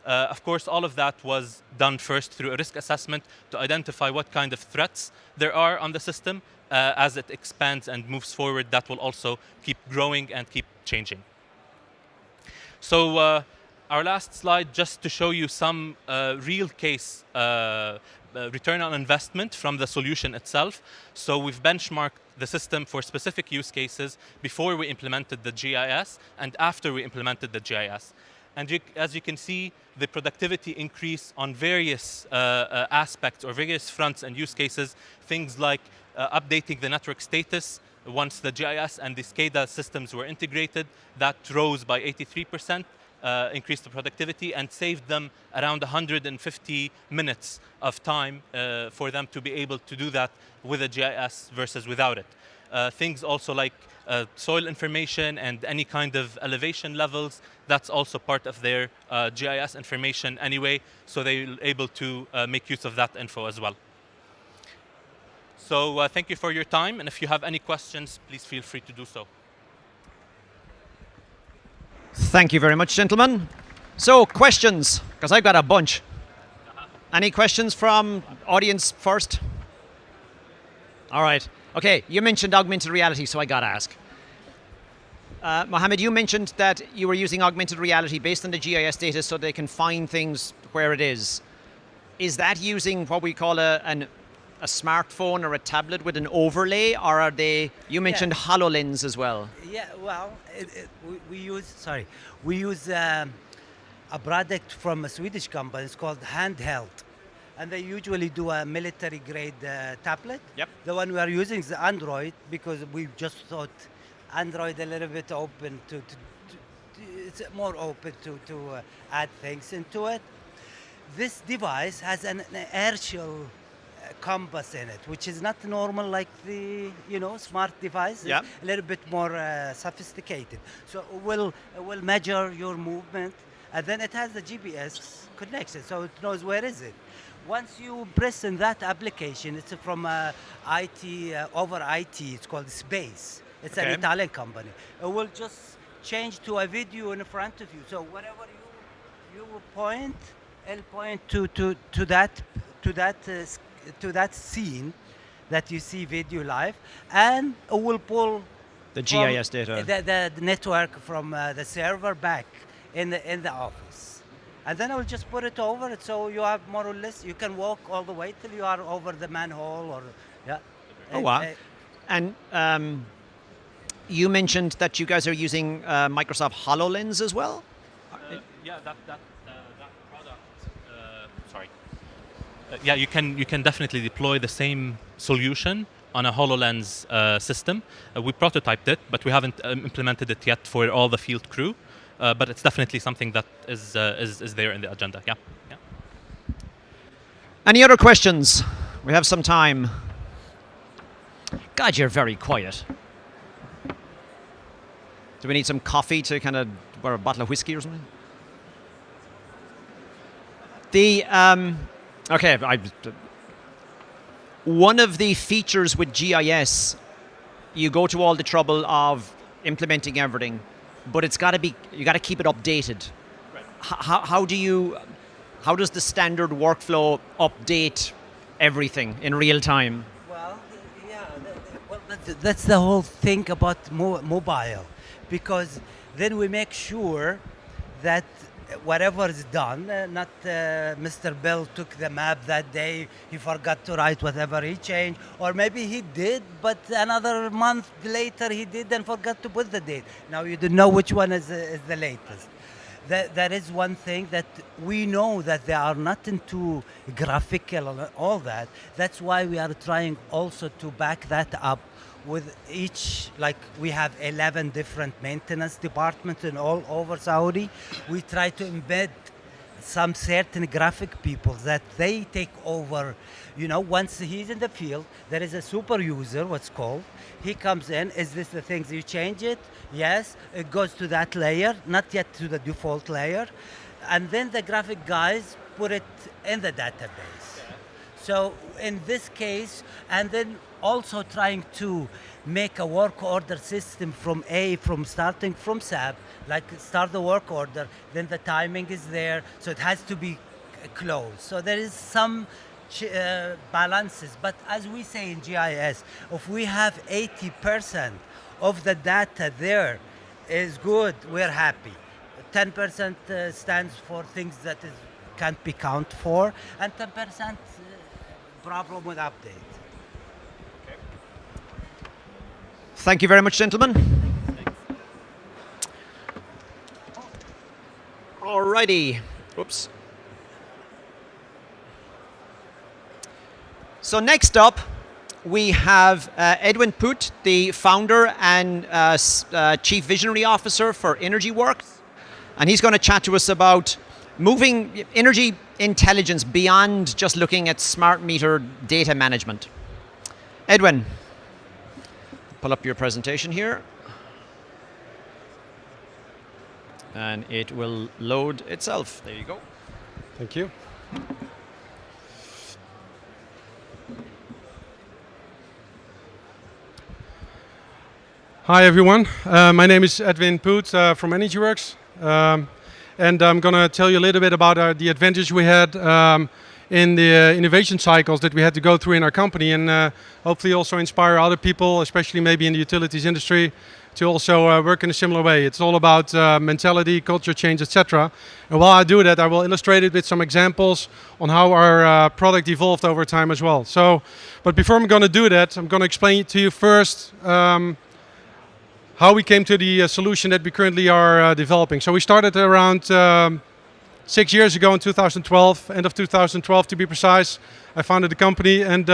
Of course, all of that was done first through a risk assessment to identify what kind of threats there are on the system. As it expands and moves forward, that will also keep growing and keep changing. So our last slide, just to show you some real case return on investment from the solution itself. So we've benchmarked the system for specific use cases before we implemented the GIS and after we implemented the GIS. And as you can see, the productivity increase on various aspects or various fronts and use cases, things like updating the network status. Once the GIS and the SCADA systems were integrated, that rose by 83%, increased the productivity and saved them around 150 minutes of time for them to be able to do that with a GIS versus without it. Things also like soil information and any kind of elevation levels, that's also part of their GIS information anyway, so they're able to make use of that info as well. So thank you for your time, and if you have any questions, please feel free to do so. Thank you very much, gentlemen. So questions, because I've got a bunch. Any questions from audience first? All right. Okay, you mentioned augmented reality, so I got to ask. Mohammed, you mentioned that you were using augmented reality based on the GIS data so they can find things where it is. Is that using what we call a smartphone or a tablet with an overlay, or are they, you mentioned HoloLens as well? Yeah, well, we use a product from a Swedish company. It's called Handheld. And they usually do a military grade tablet. Yep. The one we are using is Android because we just thought Android a little bit open to it's more open to add things into it. This device has an inertial compass in it, which is not normal like the smart device. Yep. It's a little bit more sophisticated. So it will measure your movement and then it has the GPS connection, so it knows where is it. Once you press in that application, it's from IT, over IT, it's called Space. It's an Italian company. It will just change to a video in front of you. So whatever you point, it'll point to that scene that you see video live, and it will pull the GIS data, the network from the server back in the office. And then I will just put it over it, so you have more or less, you can walk all the way till you are over the manhole, or yeah. Oh wow! And you mentioned that you guys are using Microsoft Hololens as well. Yeah, that product. Sorry. Yeah, you can definitely deploy the same solution on a HoloLens system. We prototyped it, but we haven't implemented it yet for all the field crew. But it's definitely something that is there in the agenda. Yeah. Any other questions? We have some time. God, you're very quiet. Do we need some coffee to kind of, or a bottle of whiskey or something? One of the features with GIS, you go to all the trouble of implementing everything, but it's got to be, you got to keep it updated. Right. How does the standard workflow update everything in real time? Well, yeah, that's the whole thing about mobile, because then we make sure that whatever is done, not Mr. Bill took the map that day, he forgot to write whatever he changed, or maybe he did, but another month later he did and forgot to put the date. Now you don't know which one is the latest. That is one thing that we know that they are not into graphical and all that. That's why we are trying also to back that up with each, like we have 11 different maintenance departments in all over Saudi. We try to embed some certain graphic people that they take over. You know, once he's in the field, there is a super user, what's called. He comes in, is this the things you change it? Yes, it goes to that layer, not yet to the default layer. And then the graphic guys put it in the database. So in this case, and then also trying to make a work order system from starting from SAP, like start the work order, then the timing is there, so it has to be closed. So there is some balances, but as we say in GIS, if we have 80% of the data there is good, we're happy. 10% stands for things that can't be counted for, and 10% problem with update. Thank you very much, gentlemen. Alrighty. Oops. So next up, we have Edwin Poot, the founder and Chief Visionary Officer for Energy Works. And he's going to chat to us about moving energy intelligence beyond just looking at smart meter data management. Edwin, pull up your presentation here. And it will load itself. There you go. Thank you. Hi everyone, my name is Edwin Poot from EnergyWorks, and I'm going to tell you a little bit about the advantage we had in the innovation cycles that we had to go through in our company, and hopefully also inspire other people, especially maybe in the utilities industry, to also work in a similar way. It's all about mentality, culture change, etc. And while I do that, I will illustrate it with some examples on how our product evolved over time as well. So, but before I'm going to do that, I'm going to explain to you first how we came to the solution that we currently are developing. So we started around 6 years ago in 2012, end of 2012 to be precise. I founded the company, and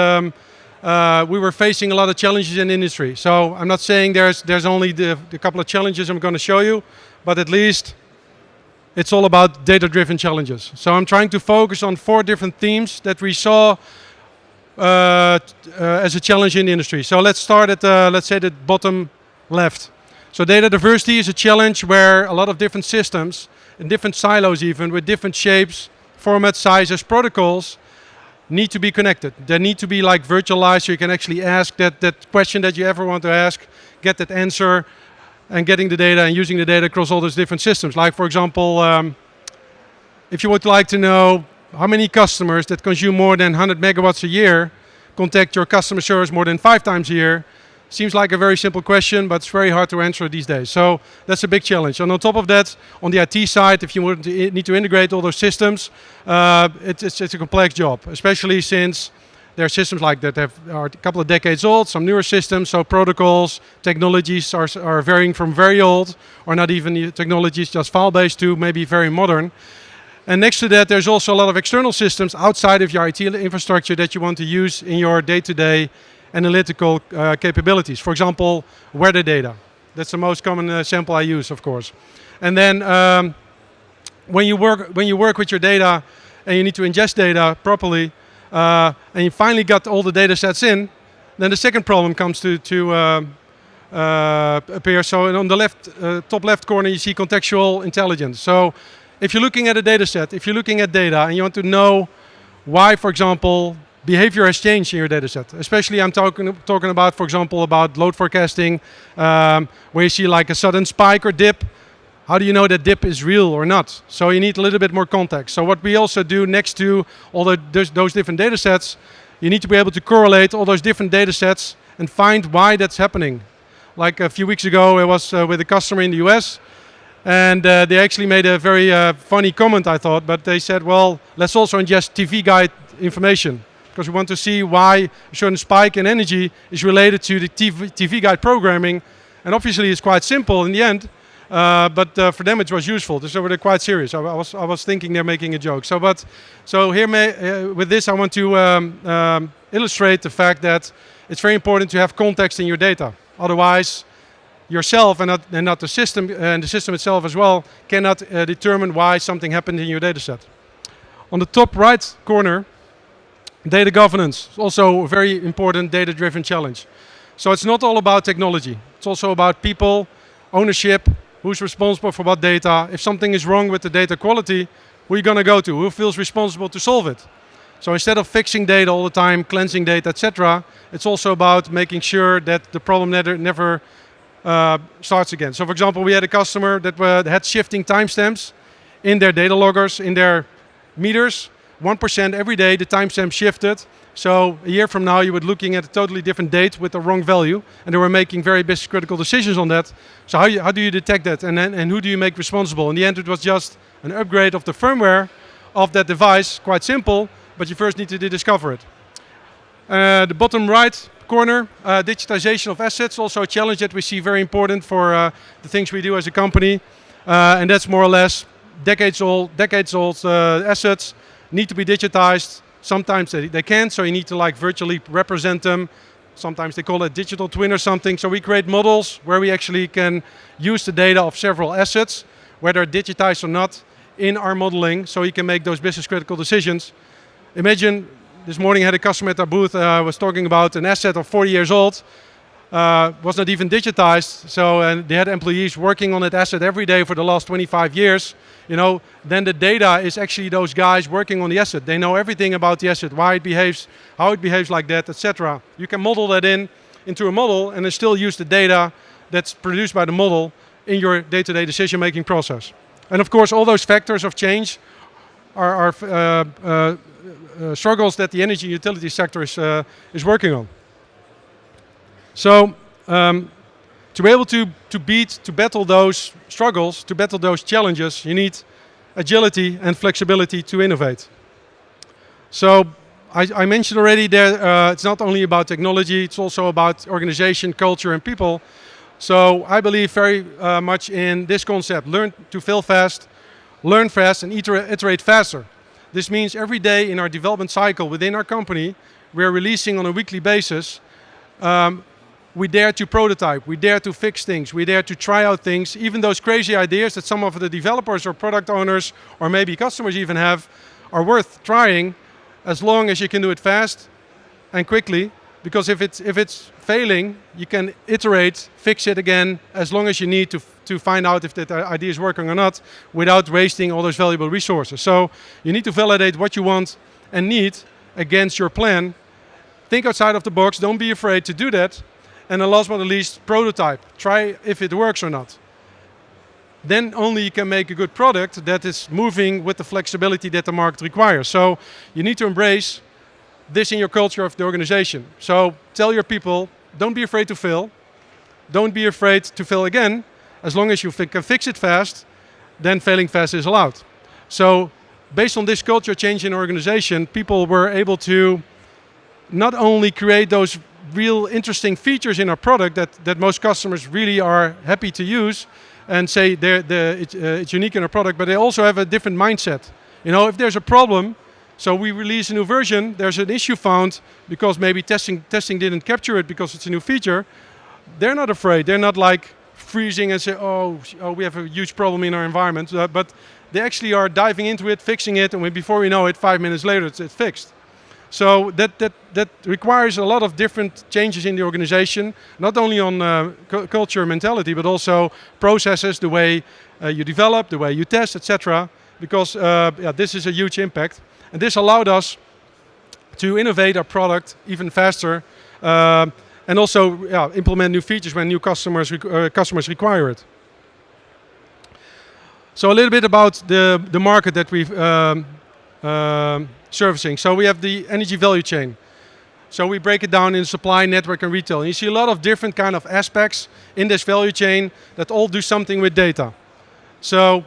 we were facing a lot of challenges in the industry. So I'm not saying there's only the couple of challenges I'm going to show you, but at least it's all about data-driven challenges. So I'm trying to focus on 4 different themes that we saw as a challenge in the industry. So let's start at, let's say, the bottom left. So data diversity is a challenge where a lot of different systems in different silos even, with different shapes, formats, sizes, protocols, need to be connected. They need to be like virtualized, so you can actually ask that question that you ever want to ask, get that answer, and getting the data and using the data across all those different systems. Like for example, if you would like to know how many customers that consume more than 100 megawatts a year contact your customer service more than 5 times a year, seems like a very simple question, but it's very hard to answer these days. So that's a big challenge. And on top of that, on the IT side, if you need to integrate all those systems, it's a complex job, especially since there are systems like that are a couple of decades old, some newer systems, so protocols, technologies are varying from very old, or not even technologies, just file-based, to maybe very modern. And next to that, there's also a lot of external systems outside of your IT infrastructure that you want to use in your day-to-day analytical capabilities. For example, weather data. That's the most common sample I use, of course. And then when you work with your data and you need to ingest data properly, and you finally got all the data sets in, then the second problem comes to appear. So on the top left corner, you see contextual intelligence. So if you're looking at a data set, if you're looking at data and you want to know why, for example, behavior has changed in your data set. Especially I'm talking about, for example, about load forecasting, where you see like a sudden spike or dip. How do you know that dip is real or not? So you need a little bit more context. So what we also do next to all those different data sets, you need to be able to correlate all those different data sets and find why that's happening. Like a few weeks ago, I was with a customer in the US, and they actually made a very funny comment, I thought, but they said, well, let's also ingest TV guide information, because we want to see why a certain spike in energy is related to the TV guide programming. And obviously it's quite simple in the end, but for them it was useful, so they're quite serious. I was thinking they're making a joke. So here with this I want to illustrate the fact that it's very important to have context in your data. Otherwise, yourself and not the system, and the system itself as well, cannot determine why something happened in your data set. On the top right corner, data governance is also a very important data-driven challenge. So it's not all about technology. It's also about people, ownership, who's responsible for what data. If something is wrong with the data quality, who are you going to go to? Who feels responsible to solve it? So instead of fixing data all the time, cleansing data, etc., it's also about making sure that the problem never starts again. So for example, we had a customer that had shifting timestamps in their data loggers, in their meters. 1% every day the timestamp shifted. So a year from now you were looking at a totally different date with the wrong value, and they were making very business critical decisions on that. So how do you detect that, and who do you make responsible? In the end it was just an upgrade of the firmware of that device, quite simple, but you first need to discover it. The bottom right corner, digitization of assets, also a challenge that we see very important for the things we do as a company, and that's more or less decades old assets need to be digitized. Sometimes they can't, so you need to like virtually represent them. Sometimes they call it digital twin or something. So we create models where we actually can use the data of several assets, whether digitized or not, in our modeling, so you can make those business critical decisions. Imagine this morning I had a customer at our booth, was talking about an asset of 40 years old, was not even digitized, so they had employees working on that asset every day for the last 25 years. You know, then the data is actually those guys working on the asset. They know everything about the asset, why it behaves, how it behaves like that, etc. You can model that into a model and then still use the data that's produced by the model in your day-to-day decision-making process. And of course, all those factors of change are struggles that the energy utility sector is working on. So to be able to battle those struggles, to battle those challenges, you need agility and flexibility to innovate. So I mentioned already that it's not only about technology, it's also about organization, culture, and people. So I believe very much in this concept: learn to fail fast, learn fast, and iterate faster. This means every day in our development cycle within our company, we're releasing on a weekly basis. We dare to prototype, we dare to fix things, we dare to try out things. Even those crazy ideas that some of the developers or product owners or maybe customers even have are worth trying, as long as you can do it fast and quickly because if it's failing, you can iterate, fix it again, as long as you need to find out if that idea is working or not, without wasting all those valuable resources. So you need to validate what you want and need against your plan. Think outside of the box, don't be afraid to do that. And then last but not least, prototype. Try if it works or not. Then only you can make a good product that is moving with the flexibility that the market requires. So you need to embrace this in your culture of the organization. So tell your people, don't be afraid to fail. Don't be afraid to fail again. As long as you can fix it fast, then failing fast is allowed. So based on this culture change in organization, people were able to not only create those real interesting features in our product that most customers really are happy to use and say it's unique in our product, but they also have a different mindset. You know, if there's a problem, so we release a new version, there's an issue found because maybe testing didn't capture it because it's a new feature, they're not afraid. They're not like freezing and say, oh we have a huge problem in our environment, but they actually are diving into it, fixing it, and before we know it, 5 minutes later, it's fixed. So that requires a lot of different changes in the organization, not only on culture, mentality, but also processes, the way you develop, the way you test, etc. Because this is a huge impact. And this allowed us to innovate our product even faster and also implement new features when new customers require it. So a little bit about the market that we've servicing. So we have the energy value chain. So we break it down in supply, network, and retail. And you see a lot of different kind of aspects in this value chain that all do something with data. So,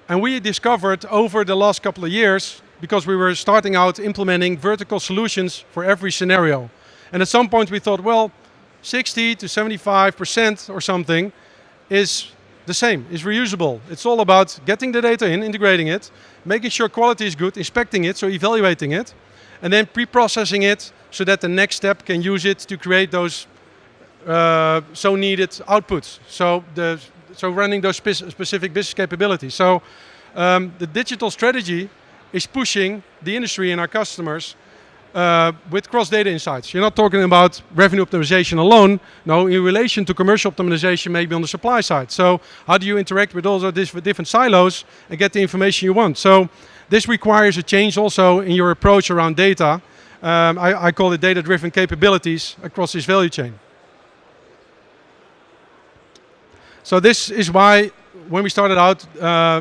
and we discovered over the last couple of years, because we were starting out implementing vertical solutions for every scenario. And at some point we thought, well, 60 to 75% or something is the same, is reusable. It's all about getting the data in, integrating it, making sure quality is good, inspecting it, so evaluating it, and then pre-processing it so that the next step can use it to create those so needed outputs. So running those specific business capabilities. So the digital strategy is pushing the industry and our customers with cross-data insights. You're not talking about revenue optimization alone. No, in relation to commercial optimization, maybe on the supply side. So how do you interact with all of these different silos and get the information you want? So this requires a change also in your approach around data. I call it data-driven capabilities across this value chain. So this is why, when we started out,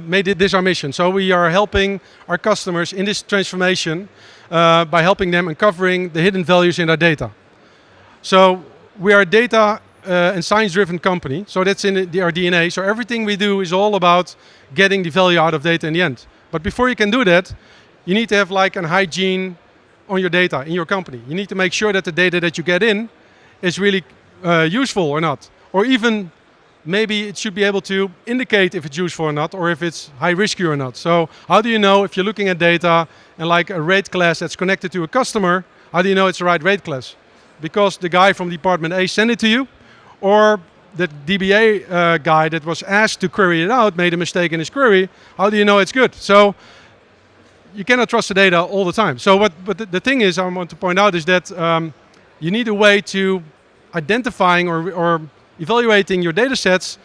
made this our mission. So we are helping our customers in this transformation by helping them uncovering the hidden values in their data. So we are a data and science-driven company. So that's in our DNA. So everything we do is all about getting the value out of data in the end. But before you can do that, you need to have like an hygiene on your data in your company. You need to make sure that the data that you get in is really useful or not. Or even maybe it should be able to indicate if it's useful or not, or if it's high risky or not. So how do you know if you're looking at data and like a rate class that's connected to a customer, how do you know it's the right rate class? Because the guy from department A sent it to you, or the DBA guy that was asked to query it out made a mistake in his query, how do you know it's good? So you cannot trust the data all the time. So but the thing is, I want to point out is that you need a way to identifying or evaluating your data sets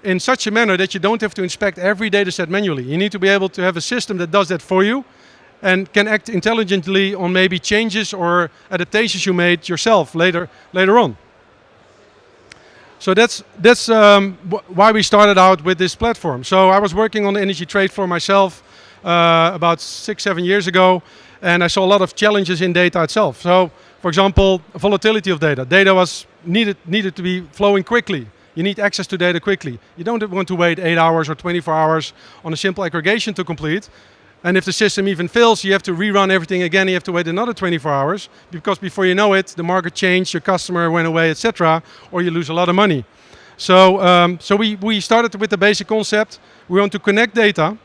in such a manner that you don't have to inspect every data set manually. You need to be able to have a system that does that for you and can act intelligently on maybe changes or adaptations you made yourself later on. So that's why we started out with this platform. So I was working on the energy trade floor myself about 6-7 years ago, and I saw a lot of challenges in data itself. So, for example, volatility of data. Data was needed to be flowing quickly. You need access to data quickly. You don't want to wait 8 hours or 24 hours on a simple aggregation to complete. And if the system even fails, you have to rerun everything again. You have to wait another 24 hours because before you know it, the market changed, your customer went away, etc., or you lose a lot of money. So, we started with the basic concept. We want to connect data.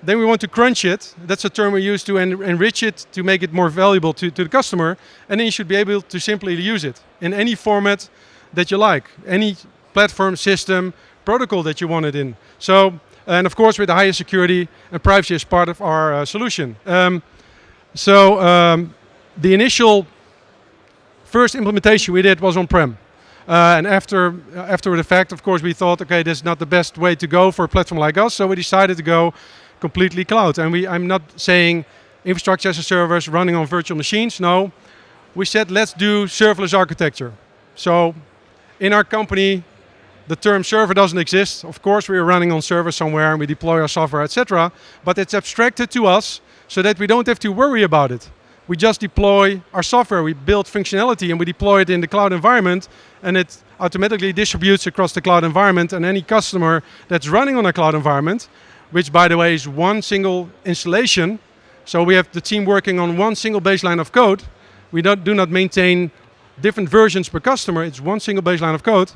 Then we want to crunch it. That's a term we use to enrich it, to make it more valuable to the customer. And then you should be able to simply use it in any format that you like, any platform, system, protocol that you want it in. So, and of course with the highest security and privacy as part of our solution. The initial first implementation we did was on-prem. And after the fact, of course, we thought, okay, this is not the best way to go for a platform like us, so we decided to go completely cloud. And I'm not saying infrastructure as a service running on virtual machines, no. We said, let's do serverless architecture. So in our company, the term server doesn't exist. Of course, we are running on server somewhere and we deploy our software, etc. But it's abstracted to us so that we don't have to worry about it. We just deploy our software, we build functionality and we deploy it in the cloud environment, and it automatically distributes across the cloud environment, and any customer that's running on a cloud environment, which by the way is one single installation, so we have the team working on one single baseline of code. We do not maintain different versions per customer, it's one single baseline of code,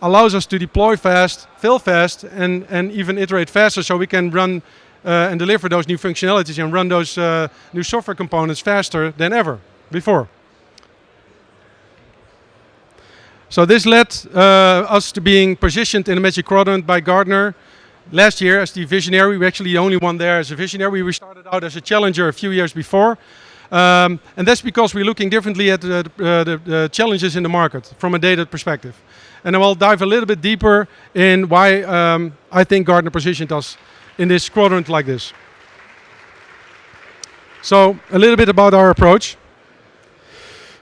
allows us to deploy fast, fail fast, and even iterate faster, so we can run and deliver those new functionalities and run those new software components faster than ever before. So this led us to being positioned in the Magic Quadrant by Gartner last year as the visionary. We're actually the only one there as a visionary. We started out as a challenger a few years before. And that's because we're looking differently at the challenges in the market from a data perspective. And I will dive a little bit deeper in why I think Gartner positioned us in this quadrant like this. So a little bit about our approach.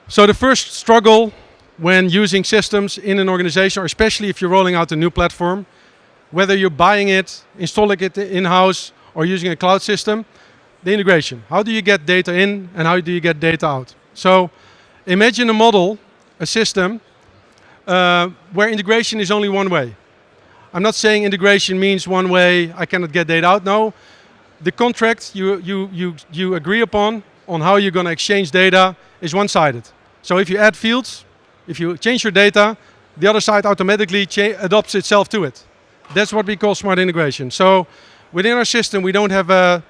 So the first struggle when using systems in an organization, or especially if you're rolling out a new platform, whether you're buying it, installing it in-house, or using a cloud system, the integration. How do you get data in and how do you get data out? So imagine a model, a system, where integration is only one way. I'm not saying integration means one way, I cannot get data out. No, the contract you agree upon on how you're going to exchange data is one-sided. So if you add fields, if you change your data, the other side automatically adopts itself to it. That's what we call smart integration. So within our system, we don't have a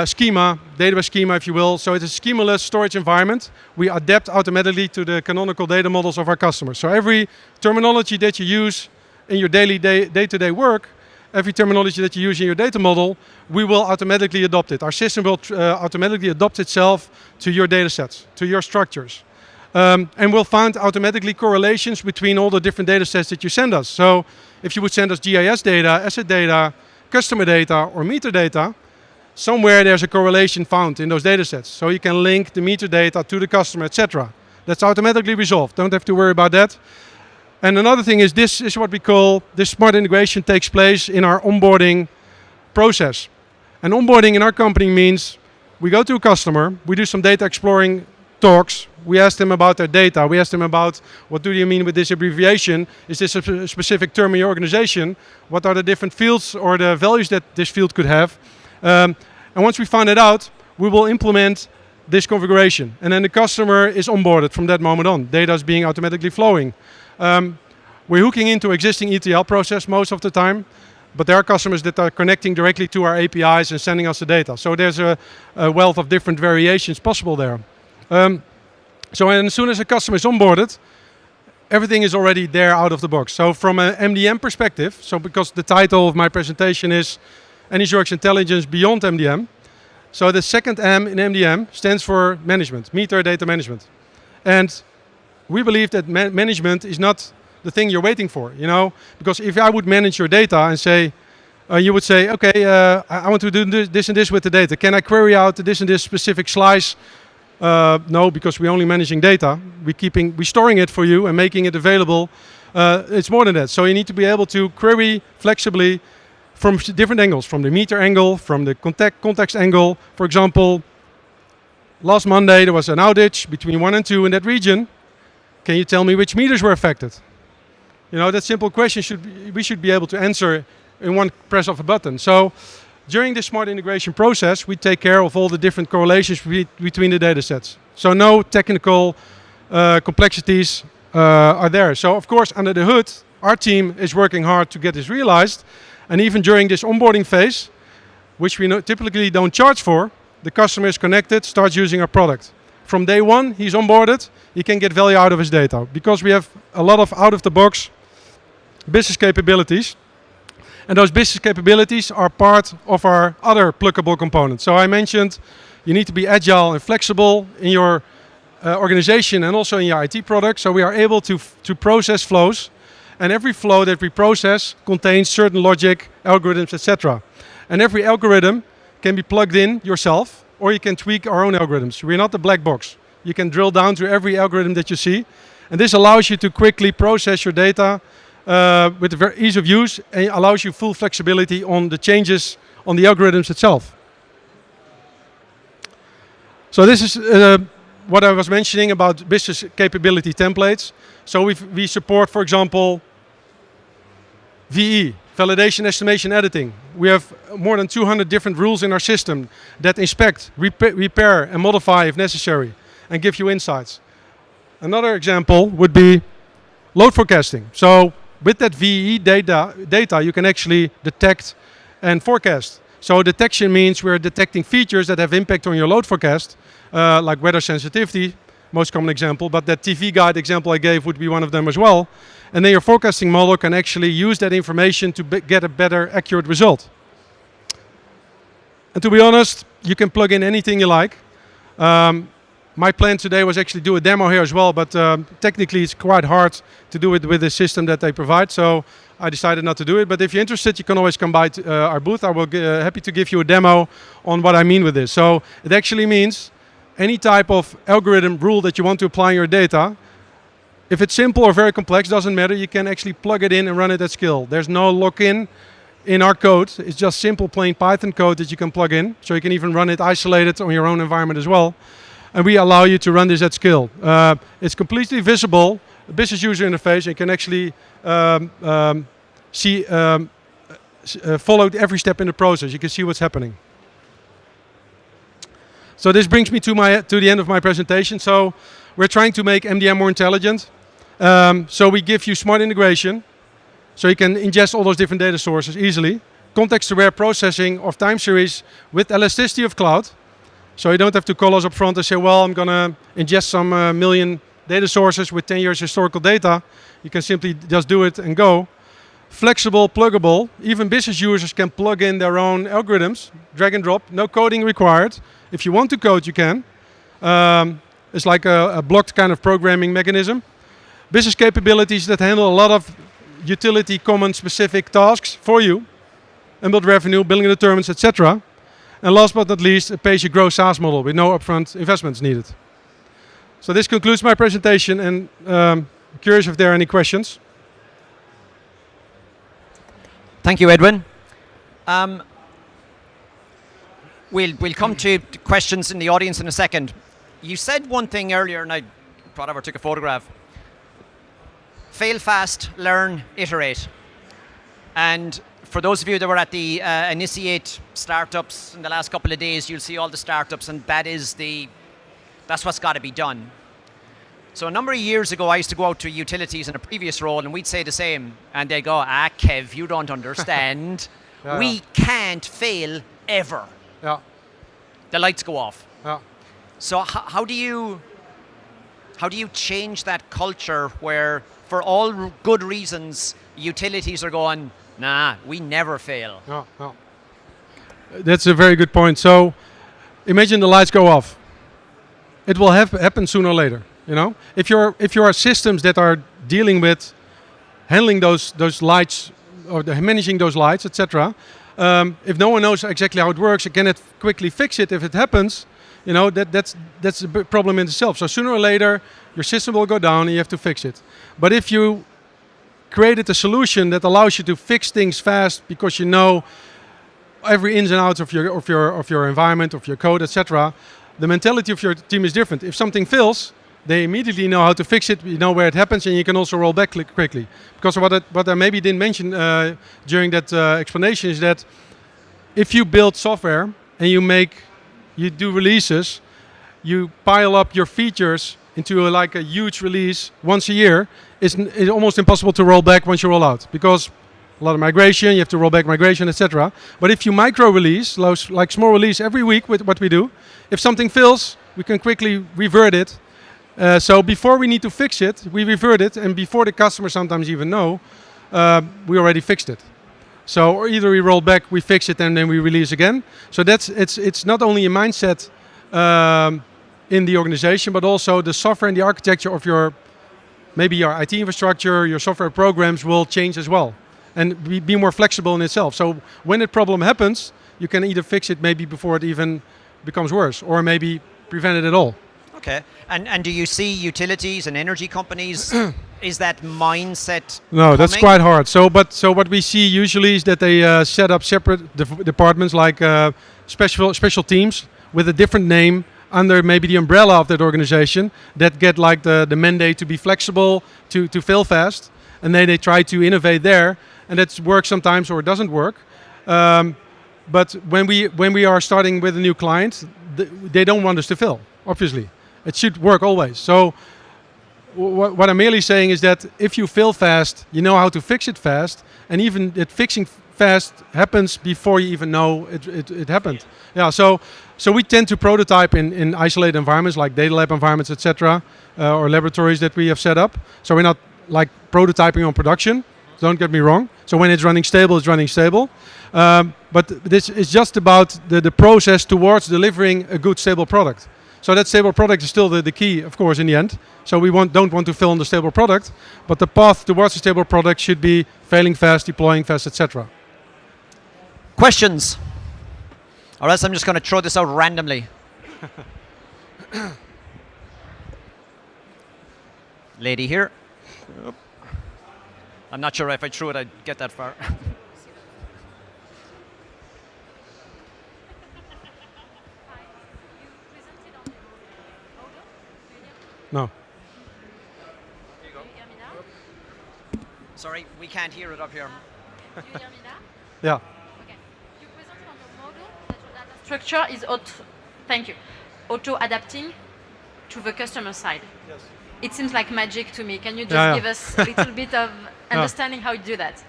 schema, database schema, if you will. So it's a schemaless storage environment. We adapt automatically to the canonical data models of our customers. So every terminology that you use in your daily day-to-day work, every terminology that you use in your data model, we will automatically adopt it. Our system will automatically adopt itself to your data sets, to your structures. And we'll find automatically correlations between all the different data sets that you send us. So if you would send us GIS data, asset data, customer data, or meter data, somewhere there's a correlation found in those data sets. So you can link the meter data to the customer, etc. That's automatically resolved. Don't have to worry about that. And another thing is, this is what we call, this smart integration takes place in our onboarding process. And onboarding in our company means we go to a customer, we do some data exploring talks, we ask them about their data, we ask them about what do you mean with this abbreviation, is this a specific term in your organization, what are the different fields or the values that this field could have. And once we find it out, we will implement this configuration. And then the customer is onboarded from that moment on. Data is being automatically flowing. We're hooking into existing ETL process most of the time, but there are customers that are connecting directly to our APIs and sending us the data. So there's a wealth of different variations possible there. So as soon as a customer is onboarded, everything is already there out of the box. So from an MDM perspective, so because the title of my presentation is AnySurx Intelligence Beyond MDM, so the second M in MDM stands for management, meter data management. And we believe that management is not the thing you're waiting for, you know, because if I would manage your data and say, you would say, okay, I want to do this and this with the data. Can I query out this and this specific slice? No, because we're only managing data. We're storing it for you and making it available. It's more than that. So you need to be able to query flexibly from different angles, from the meter angle, from the context angle. For example, last Monday there was an outage between 1 and 2 in that region. Can you tell me which meters were affected? You know, that simple question we should be able to answer in one press of a button. So during this smart integration process, we take care of all the different correlations between the data sets. So no technical complexities are there. So of course, under the hood, our team is working hard to get this realized. And even during this onboarding phase, which we typically don't charge for, the customer is connected, starts using our product. From day one, he's onboarded, he can get value out of his data because we have a lot of out-of-the-box business capabilities. And those business capabilities are part of our other pluggable components. So I mentioned you need to be agile and flexible in your organization and also in your IT product. So we are able to process flows, and every flow that we process contains certain logic, algorithms, etc. And every algorithm can be plugged in yourself, or you can tweak our own algorithms. We're not a black box. You can drill down to every algorithm that you see, and this allows you to quickly process your data with very ease of use, and allows you full flexibility on the changes on the algorithms itself. So this is what I was mentioning about business capability templates. So we support, for example, VE, validation, estimation, editing. We have more than 200 different rules in our system that inspect, repair, and modify if necessary, and give you insights. Another example would be load forecasting. So with that VE data, you can actually detect and forecast. So detection means we're detecting features that have impact on your load forecast, like weather sensitivity, most common example, but that TV guide example I gave would be one of them as well. And then your forecasting model can actually use that information to get a better accurate result. And to be honest, you can plug in anything you like. My plan today was actually do a demo here as well, but technically it's quite hard to do it with the system that they provide, so I decided not to do it. But if you're interested, you can always come by to, our booth. I will be happy to give you a demo on what I mean with this. So it actually means any type of algorithm rule that you want to apply in your data, if it's simple or very complex, doesn't matter, you can actually plug it in and run it at scale. There's no lock-in in our code. It's just simple plain Python code that you can plug in, so you can even run it isolated on your own environment as well. And we allow you to run this at scale. It's completely visible, business user interface, and you can actually follow every step in the process. You can see what's happening. So this brings me to the end of my presentation. So we're trying to make MDM more intelligent. So we give you smart integration, so you can ingest all those different data sources easily. Context-aware processing of time series with elasticity of cloud. So you don't have to call us up front and say, well, I'm going to ingest some million data sources with 10 years historical data. You can simply just do it and go. Flexible, pluggable. Even business users can plug in their own algorithms, drag and drop, no coding required. If you want to code, you can. It's like a blocked kind of programming mechanism. Business capabilities that handle a lot of utility common specific tasks for you. And build revenue, billing determinants, etc. And last but not least, a pay-as-you-grow SaaS model with no upfront investments needed. So this concludes my presentation, and I'm curious if there are any questions. Thank you, Edwin. We'll come to questions in the audience in a second. You said one thing earlier, and I brought over, took a photograph. Fail fast, learn, iterate. And for those of you that were at the Initiate startups in the last couple of days, you'll see all the startups, and that's what's got to be done. So a number of years ago, I used to go out to utilities in a previous role, and we'd say the same. And they'd go, Kev, you don't understand. Yeah. We can't fail ever. Yeah. The lights go off. Yeah. So how do you change that culture where, for all good reasons, utilities are going, nah, we never fail? Yeah, yeah. That's a very good point. So imagine the lights go off. It will happen sooner or later. You know, if you are systems that are dealing with handling those lights or managing those lights, etc. If no one knows exactly how it works, you cannot quickly fix it. If it happens, you know, that's a big problem in itself. So sooner or later, your system will go down and you have to fix it. But if you created a solution that allows you to fix things fast because you know every ins and outs of your environment, of your code, etc., the mentality of your team is different. If something fails, they immediately know how to fix it, you know where it happens, and you can also roll back quickly. Because what I maybe didn't mention during that explanation is that if you build software and you do releases, you pile up your features into like a huge release once a year, it's almost impossible to roll back once you roll out, because a lot of migration, you have to roll back migration, etc. But if you micro-release, like small release every week with what we do, if something fails, we can quickly revert it. So before we need to fix it, we revert it, and before the customer sometimes even know, we already fixed it. So or either we roll back, we fix it, and then we release again. So it's not only a mindset in the organization, but also the software and the architecture of maybe your IT infrastructure, your software programs will change as well, and be more flexible in itself. So when a problem happens, you can either fix it maybe before it even becomes worse, or maybe prevent it at all. Okay. And do you see utilities and energy companies, is that mindset No, that's coming? quite hard. So what we see usually is that they set up separate departments, like special teams with a different name under maybe the umbrella of that organization, that get like the mandate to be flexible, to fail fast, and then they try to innovate there, and that works sometimes or it doesn't work. But when we are starting with a new client, they don't want us to fail. Obviously, it should work always. So what I'm merely saying is that if you fail fast, you know how to fix it fast, and even that fixing fast happens before you even know it happened. Yeah. So we tend to prototype in isolated environments like data lab environments, etc., or laboratories that we have set up. So we're not like prototyping on production. Don't get me wrong. So when it's running stable, it's running stable. But this is just about the process towards delivering a good stable product. So that stable product is still the key, of course, in the end. So we don't want to fail on the stable product, but the path towards the stable product should be failing fast, deploying fast, etc. Questions? Or else I'm just going to throw this out randomly. Lady here. I'm not sure if I threw it, I'd get that far. No. Sorry, we can't hear it up here. Do you hear me now? Yeah. Okay. You presented on the model that your data structure is auto-adapting to the customer side. Yes. It seems like magic to me. Can you just give us a little bit of understanding how you do that?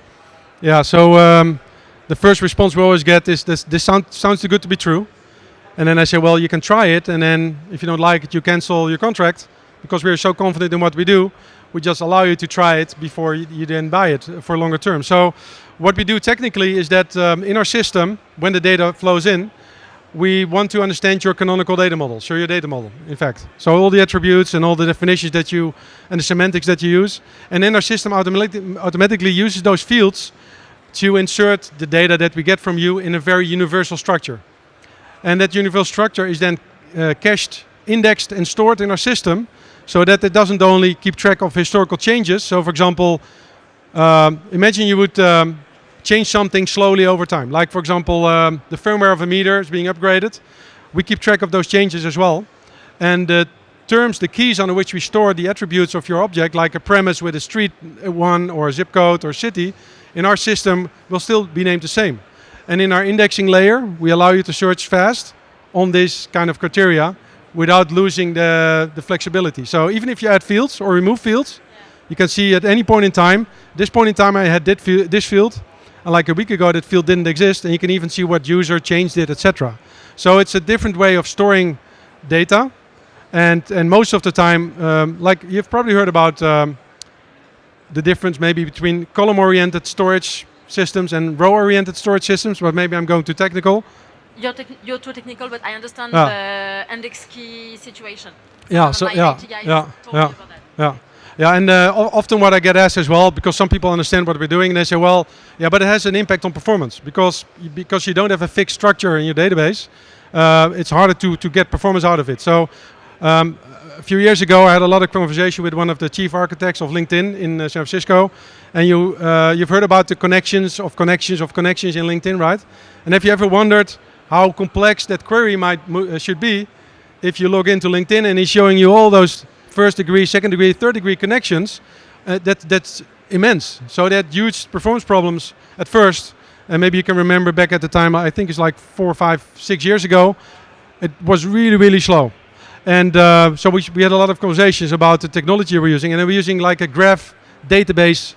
Yeah. So the first response we always get is this sounds too good to be true, and then I say, well, you can try it, and then if you don't like it, you cancel your contract, because we're so confident in what we do. We just allow you to try it before you then buy it for longer term. So what we do technically is that in our system, when the data flows in, we want to understand your canonical data model, so your data model, in fact. So all the attributes and all the definitions that and the semantics that you use. And then our system automatically uses those fields to insert the data that we get from you in a very universal structure. And that universal structure is then cached, indexed, and stored in our system, so that it doesn't only keep track of historical changes. So for example, imagine you would change something slowly over time. Like for example, the firmware of a meter is being upgraded. We keep track of those changes as well. And the keys under which we store the attributes of your object, like a premise with a street one or a zip code or city, in our system will still be named the same. And in our indexing layer, we allow you to search fast on this kind of criteria without losing the flexibility. So even if you add fields or remove fields, you can see at any point in time, this point in time I had this field, and like a week ago that field didn't exist, and you can even see what user changed it, etc. So it's a different way of storing data, and most of the time, like you've probably heard about the difference maybe between column-oriented storage systems and row-oriented storage systems, but maybe I'm going too technical. You're too technical, but I understand the index key situation. Yeah, and often what I get asked as well, because some people understand what we're doing, and they say, well, yeah, but it has an impact on performance, because you don't have a fixed structure in your database, it's harder to get performance out of it. So a few years ago, I had a lot of conversation with one of the chief architects of LinkedIn in San Francisco, and you've heard about the connections in LinkedIn, right? And have you ever wondered how complex that query should be if you log into LinkedIn and he's showing you all those first degree, second degree, third degree connections? That's immense. So they had huge performance problems at first, and maybe you can remember back at the time, I think it's like 4, 5, 6 years ago, it was really, really slow. And so we had a lot of conversations about the technology we're using, and then we're using like a graph database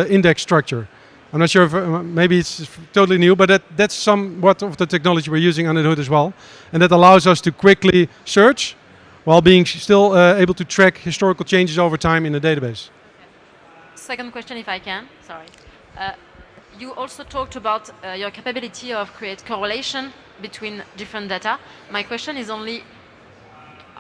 index structure. I'm not sure if maybe it's totally new, but that's somewhat of the technology we're using under the hood as well. And that allows us to quickly search while being still able to track historical changes over time in the database. Second question, if I can, sorry. You also talked about your capability of create correlation between different data. My question is only,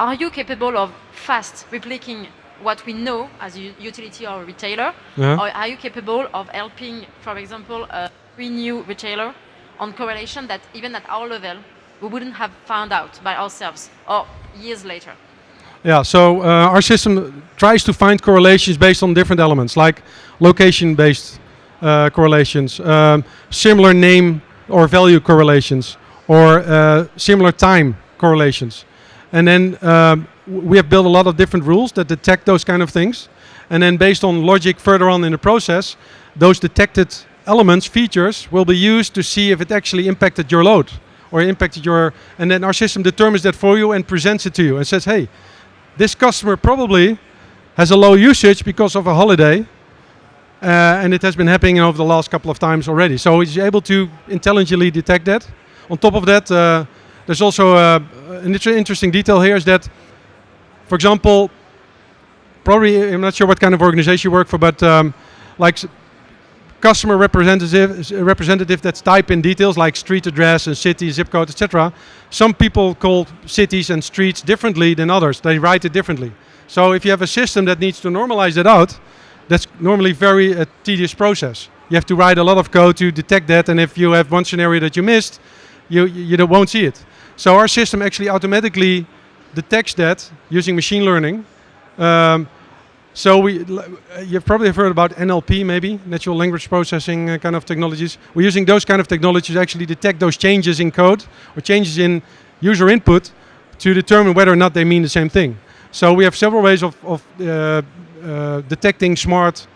are you capable of fast replicating what we know as a utility or a retailer? Or are you capable of helping, for example, a new retailer on correlation that even at our level, we wouldn't have found out by ourselves or years later? Yeah, so our system tries to find correlations based on different elements, like location-based correlations, similar name or value correlations, or similar time correlations. And then we have built a lot of different rules that detect those kind of things. And then based on logic further on in the process, those detected elements, features, will be used to see if it actually impacted your load or impacted your... And then our system determines that for you and presents it to you and says, hey, this customer probably has a low usage because of a holiday. And it has been happening over the last couple of times already. So it's able to intelligently detect that. On top of that, there's also an interesting detail here is that, for example, probably, I'm not sure what kind of organization you work for, but like customer representative that's type in details like street address and city, zip code, etc. Some people call cities and streets differently than others. They write it differently. So if you have a system that needs to normalize that out, that's normally very tedious process. You have to write a lot of code to detect that, and if you have one scenario that you missed, you won't see it. So our system actually automatically detects that using machine learning. So you've probably heard about NLP, maybe natural language processing kind of technologies. We're using those kind of technologies to actually detect those changes in code or changes in user input to determine whether or not they mean the same thing. So we have several ways of detecting smart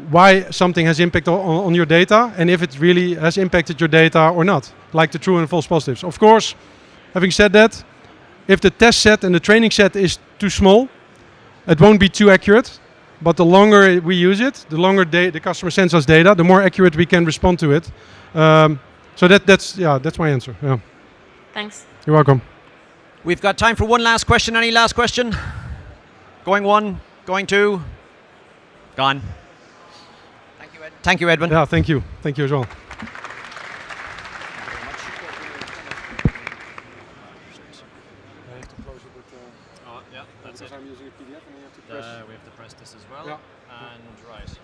why something has impact on your data and if it really has impacted your data or not, like the true and false positives. Of course, having said that, if the test set and the training set is too small, it won't be too accurate, but the longer we use it, the longer the customer sends us data, the more accurate we can respond to it. So that's my answer. Yeah. Thanks. You're welcome. We've got time for one last question. Any last question? Going one, going two, gone. Thank you, Ed. Thank you, Edwin. Yeah, thank you. Thank you as well. Because I'm using a PDF and you have to press. We have to press this as well. Yeah. And right.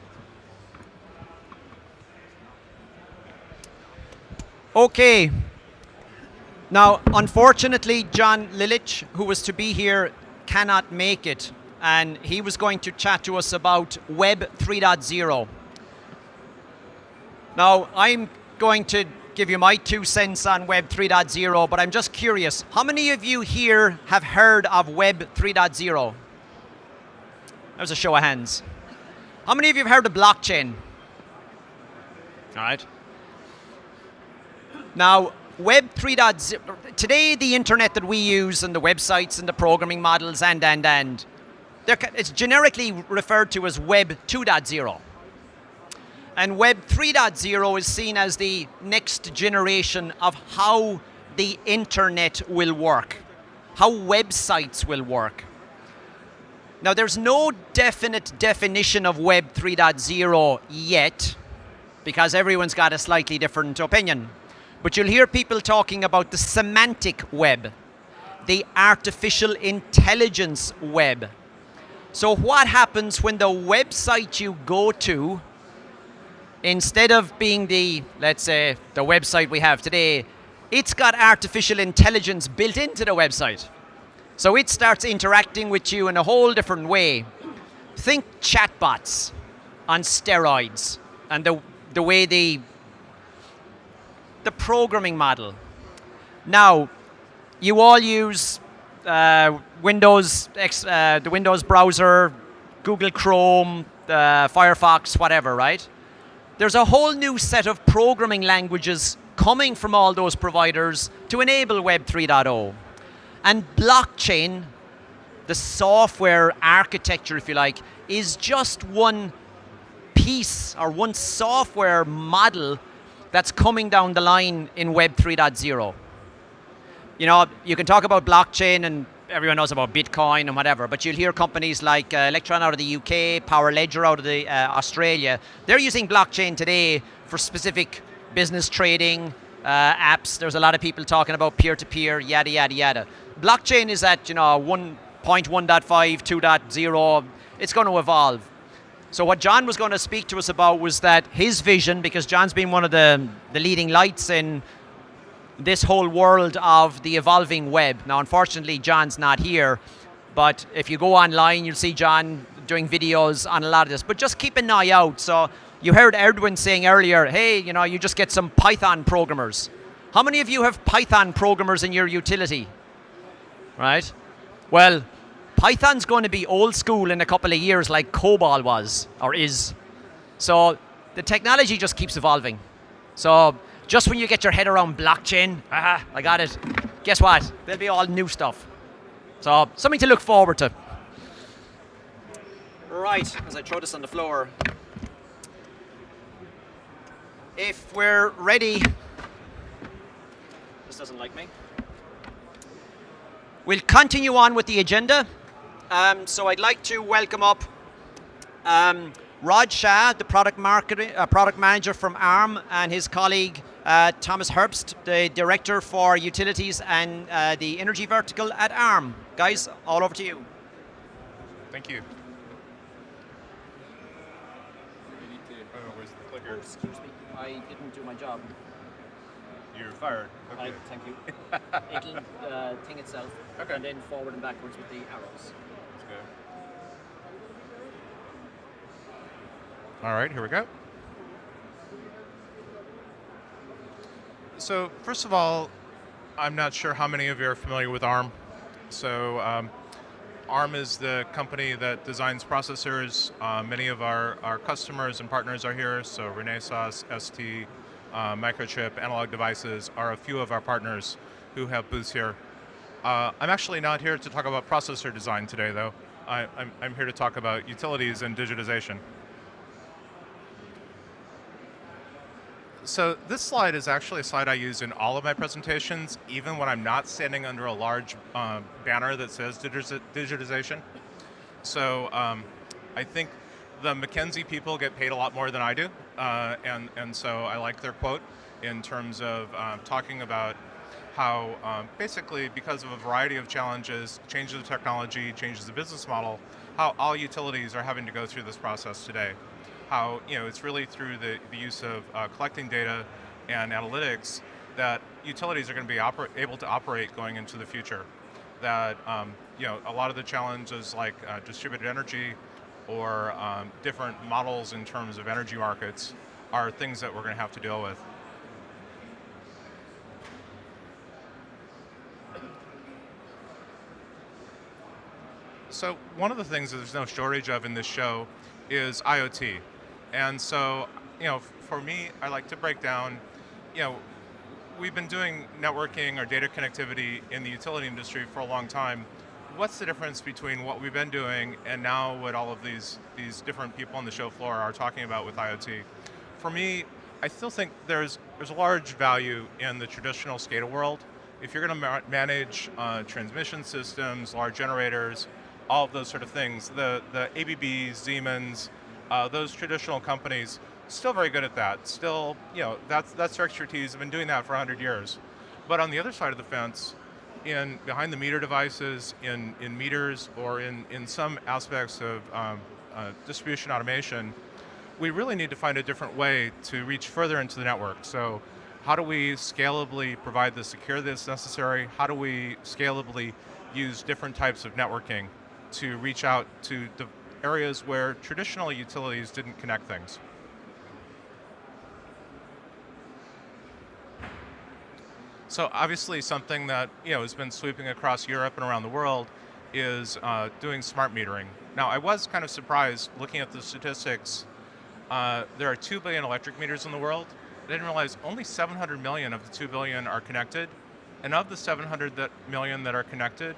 Okay. Now, unfortunately, John Lilich, who was to be here, cannot make it. And he was going to chat to us about Web 3.0. Now, I'm going to give you my 2 cents on Web 3.0, but I'm just curious, how many of you here have heard of Web 3.0? There's a show of hands. How many of you have heard of blockchain? All right. Now, Web 3.0, today the internet that we use and the websites and the programming models and it's generically referred to as Web 2.0. And Web 3.0 is seen as the next generation of how the internet will work, how websites will work. Now, there's no definite definition of Web 3.0 yet, because everyone's got a slightly different opinion. But you'll hear people talking about the semantic web, the artificial intelligence web. So what happens when the website you go to, instead of being let's say, the website we have today, it's got artificial intelligence built into the website. So it starts interacting with you in a whole different way. Think chatbots on steroids and the way the programming model. Now, you all use Windows, the Windows browser, Google Chrome, Firefox, whatever, right? There's a whole new set of programming languages coming from all those providers to enable Web 3.0. And blockchain, the software architecture, if you like, is just one piece or one software model that's coming down the line in Web 3.0. You know, you can talk about blockchain and everyone knows about Bitcoin and whatever, but you'll hear companies like Electron out of the UK, Power Ledger out of the Australia. They're using blockchain today for specific business trading apps. There's a lot of people talking about peer-to-peer, yada, yada, yada. blockchain is at 1.1.5, 2.0. It's going to evolve. So what John was going to speak to us about was that his vision, because John's been one of the leading lights in this whole world of the evolving web. Now, unfortunately, John's not here, but if you go online, you'll see John doing videos on a lot of this. But just keep an eye out. So you heard Edwin saying earlier, hey, you just get some Python programmers. How many of you have Python programmers in your utility? Right? Well, Python's going to be old school in a couple of years like COBOL was, or is. So the technology just keeps evolving. So just when you get your head around blockchain, I got it. Guess what? There'll be all new stuff. So something to look forward to. Right, as I throw this on the floor. If we're ready, this doesn't like me. We'll continue on with the agenda. So I'd like to welcome up Raj Shah, the product manager from ARM, and his colleague Thomas Herbst, the director for utilities and the energy vertical at ARM. Guys, all over to you. Thank you. Where's the clicker? Oh, excuse me, I didn't do my job. You're fired. Okay. Thank you. It'll thing itself, okay. And then forward and backwards with the arrows. Let's go. All right, here we go. So first of all, I'm not sure how many of you are familiar with ARM. So ARM is the company that designs processors. Many of our customers and partners are here. So Renesas, ST, Microchip, Analog Devices are a few of our partners who have booths here. I'm actually not here to talk about processor design today, though. I'm here to talk about utilities and digitization. So this slide is actually a slide I use in all of my presentations, even when I'm not standing under a large banner that says digitization. So I think the McKinsey people get paid a lot more than I do, and so I like their quote in terms of talking about how basically because of a variety of challenges, changes of technology, changes of business model, how all utilities are having to go through this process today. How it's really through the use of collecting data and analytics that utilities are going to be able to operate going into the future. That a lot of the challenges like distributed energy or different models in terms of energy markets are things that we're going to have to deal with. So one of the things that there's no shortage of in this show is IoT. And so, for me, I like to break down, we've been doing networking or data connectivity in the utility industry for a long time. What's the difference between what we've been doing and now what all of these different people on the show floor are talking about with IoT? For me, I still think there's a large value in the traditional SCADA world. If you're going to manage transmission systems, large generators, all of those sort of things, the ABBs, Siemens, those traditional companies, still very good at that. Still, that's their expertise. They've been doing that for 100 years. But on the other side of the fence, in behind the meter devices, in meters, or in some aspects of distribution automation, we really need to find a different way to reach further into the network. So how do we scalably provide the security that's necessary? How do we scalably use different types of networking to reach out to the areas where traditional utilities didn't connect things? So obviously something that has been sweeping across Europe and around the world is doing smart metering. Now I was kind of surprised looking at the statistics. There are 2 billion electric meters in the world. I didn't realize only 700 million of the 2 billion are connected. And of the 700 million that are connected,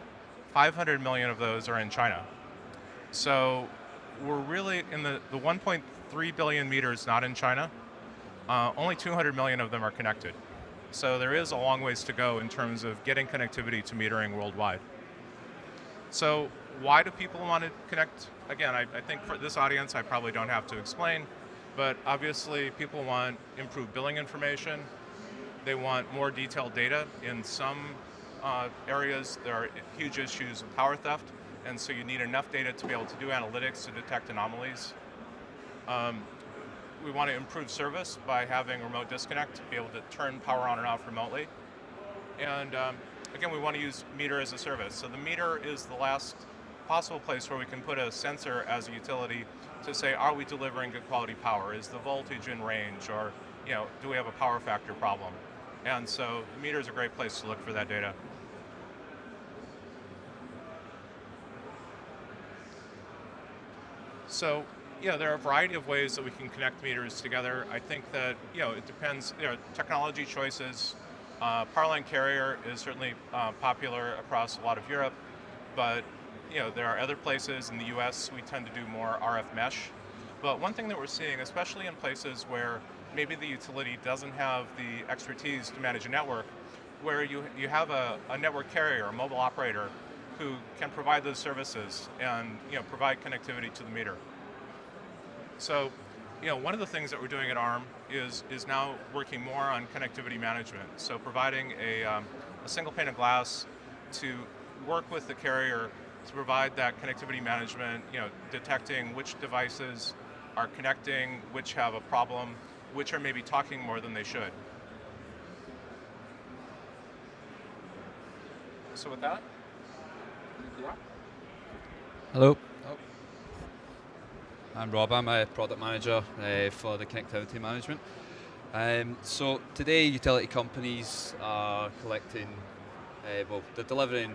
500 million of those are in China. So we're really in the 1.3 billion meters not in China. Only 200 million of them are connected. So there is a long ways to go in terms of getting connectivity to metering worldwide. So why do people want to connect? Again, I think for this audience, I probably don't have to explain, but obviously people want improved billing information. They want more detailed data in some areas, there are huge issues of power theft, and so you need enough data to be able to do analytics to detect anomalies. We want to improve service by having remote disconnect to be able to turn power on and off remotely. And again, we want to use meter as a service. So the meter is the last possible place where we can put a sensor as a utility to say, are we delivering good quality power? Is the voltage in range? Or do we have a power factor problem? And so the meter is a great place to look for that data. So there are a variety of ways that we can connect meters together. I think that it depends. Technology choices. Powerline carrier is certainly popular across a lot of Europe, but there are other places in the US we tend to do more RF mesh. But one thing that we're seeing, especially in places where maybe the utility doesn't have the expertise to manage a network, where you have a network carrier, a mobile operator, who can provide those services and provide connectivity to the meter. So one of the things that we're doing at ARM is now working more on connectivity management. So providing a single pane of glass to work with the carrier to provide that connectivity management, detecting which devices are connecting, which have a problem, which are maybe talking more than they should. So with that, Hello. I'm Rob. I'm a product manager for the connectivity management. So today, utility companies are collecting, they're delivering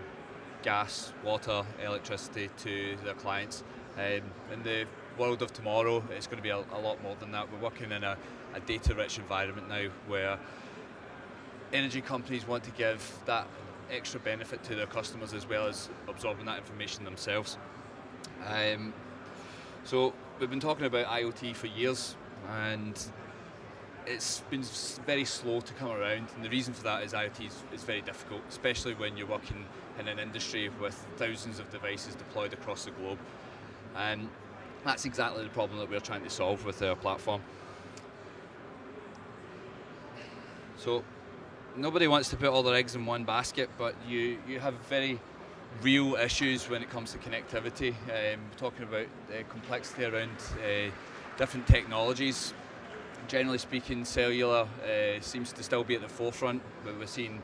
gas, water, electricity to their clients. In the world of tomorrow, it's going to be a lot more than that. We're working in a data-rich environment now where energy companies want to give that extra benefit to their customers as well as absorbing that information themselves. So we've been talking about IoT for years, and it's been very slow to come around, and the reason for that is IoT is very difficult, especially when you're working in an industry with thousands of devices deployed across the globe. And that's exactly the problem that we're trying to solve with our platform. So nobody wants to put all their eggs in one basket, but you have very real issues when it comes to connectivity. We're talking about complexity around different technologies. Generally speaking, cellular seems to still be at the forefront, but we're seeing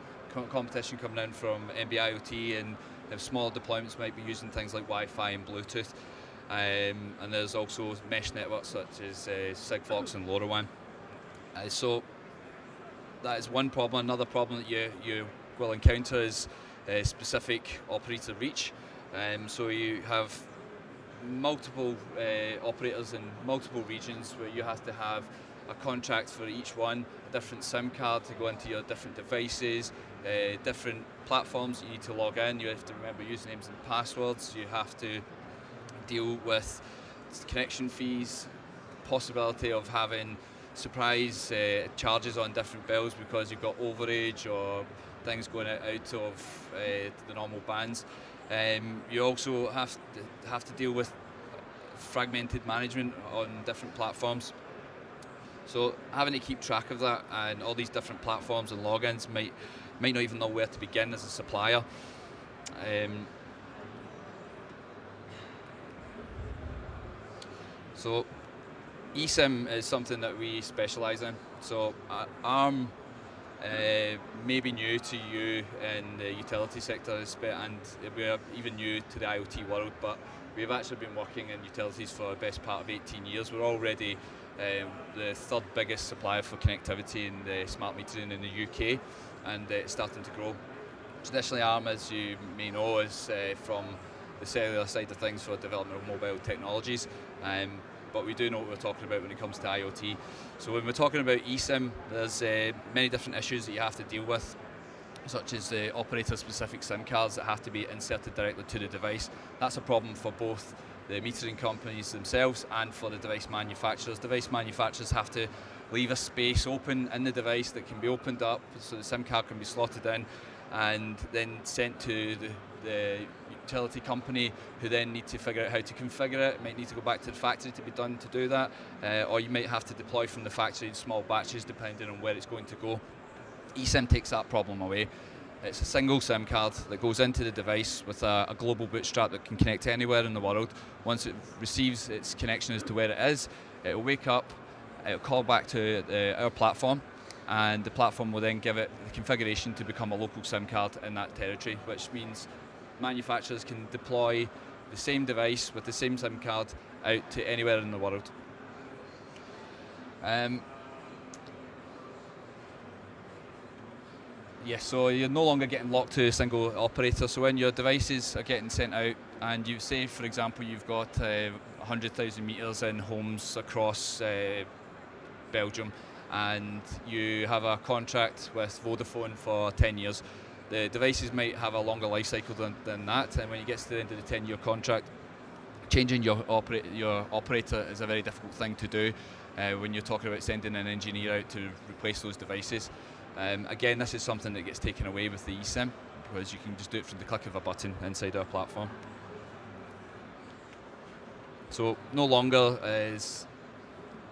competition coming in from NB-IoT, and smaller deployments might be using things like Wi-Fi and Bluetooth. And there's also mesh networks such as Sigfox and LoRaWAN. So that is one problem. Another problem that you will encounter is specific operator reach. So you have multiple operators in multiple regions where you have to have a contract for each one, a different SIM card to go into your different devices, different platforms you need to log in. You have to remember usernames and passwords. You have to deal with connection fees, possibility of having surprise charges on different bills because you've got overage or things going out of the normal bands. You also have to deal with fragmented management on different platforms. So having to keep track of that and all these different platforms and logins might not even know where to begin as a supplier. So eSIM is something that we specialize in. So ARM may be new to you in the utility sector, and we're even new to the IoT world, but we've actually been working in utilities for the best part of 18 years. We're already the third biggest supplier for connectivity in the smart metering in the UK, and it's starting to grow. Traditionally, ARM, as you may know, is from the cellular side of things for development of mobile technologies. But we do know what we're talking about when it comes to IoT. So when we're talking about eSIM, there's many different issues that you have to deal with, such as the operator-specific SIM cards that have to be inserted directly to the device. That's a problem for both the metering companies themselves and for the device manufacturers. Device manufacturers have to leave a space open in the device that can be opened up so the SIM card can be slotted in and then sent to the utility company, who then need to figure out how to configure it. Might need to go back to the factory to be done to do that, or you might have to deploy from the factory in small batches depending on where it's going to go. eSIM takes that problem away. It's a single SIM card that goes into the device with a global bootstrap that can connect anywhere in the world. Once it receives its connection as to where it is, it will wake up, it will call back to our platform, and the platform will then give it the configuration to become a local SIM card in that territory, which means manufacturers can deploy the same device with the same SIM card out to anywhere in the world. Yes, so you're no longer getting locked to a single operator. So when your devices are getting sent out, and you say, for example, you've got 100,000 meters in homes across Belgium, and you have a contract with Vodafone for 10 years, the devices might have a longer life cycle than that. And when you get to the end of the 10-year contract, changing your operator is a very difficult thing to do when you're talking about sending an engineer out to replace those devices. Again, this is something that gets taken away with the eSIM, because you can just do it from the click of a button inside our platform. So no longer is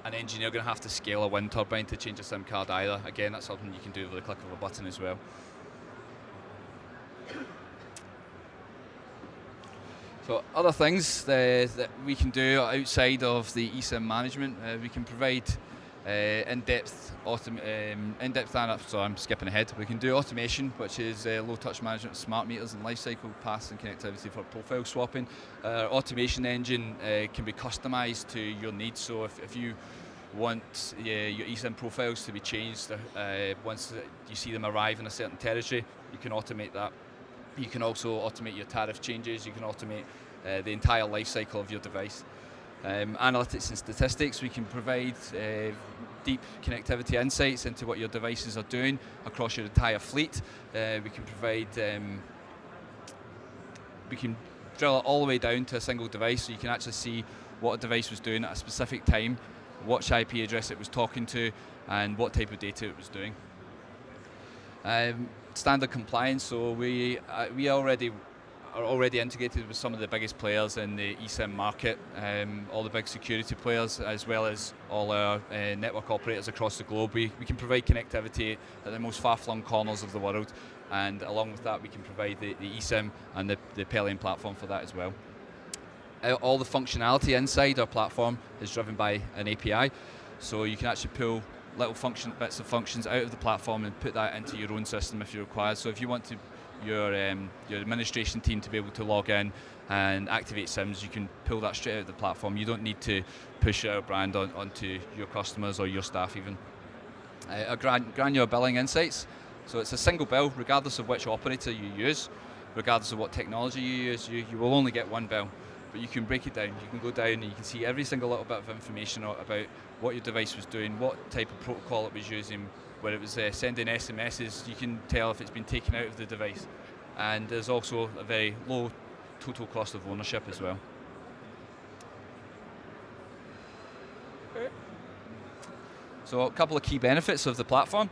an engineer going to have to scale a wind turbine to change a SIM card either. Again, that's something you can do with the click of a button as well. So other things that we can do outside of the eSIM management, we can provide in-depth so I'm skipping ahead. We can do automation, which is low-touch management of smart meters and lifecycle paths and connectivity for profile swapping. Automation engine can be customized to your needs. So if you want your eSIM profiles to be changed once you see them arrive in a certain territory, you can automate that. You can also automate your tariff changes. You can automate the entire life cycle of your device. Analytics and statistics, we can provide deep connectivity insights into what your devices are doing across your entire fleet. We can provide, we can drill it all the way down to a single device, so you can actually see what a device was doing at a specific time, which IP address it was talking to, and what type of data it was doing. Standard compliance, so we are already integrated with some of the biggest players in the eSIM market, all the big security players, as well as all our network operators across the globe. We can provide connectivity at the most far-flung corners of the world, and along with that we can provide the eSIM and the Pelion platform for that as well. All the functionality inside our platform is driven by an API, so you can actually pull little bits of functions out of the platform and put that into your own system if you require. So if you want your administration team to be able to log in and activate SIMs, you can pull that straight out of the platform. You don't need to push our brand onto your customers or your staff even. Our granular billing insights, so it's a single bill regardless of which operator you use, regardless of what technology you use. You will only get one bill, but you can break it down. You can go down and you can see every single little bit of information about what your device was doing, what type of protocol it was using, where it was sending SMSs. You can tell if it's been taken out of the device. And there's also a very low total cost of ownership as well. Okay. So a couple of key benefits of the platform.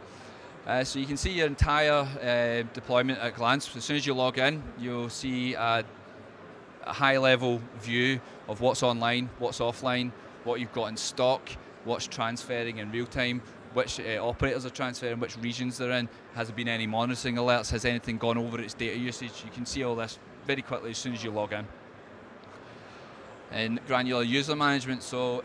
So you can see your entire deployment at a glance. As soon as you log in, you'll see a high-level view of what's online, what's offline, what you've got in stock, what's transferring in real time, which operators are transferring, which regions they're in, has there been any monitoring alerts, has anything gone over its data usage. You can see all this very quickly as soon as you log in. And granular user management, so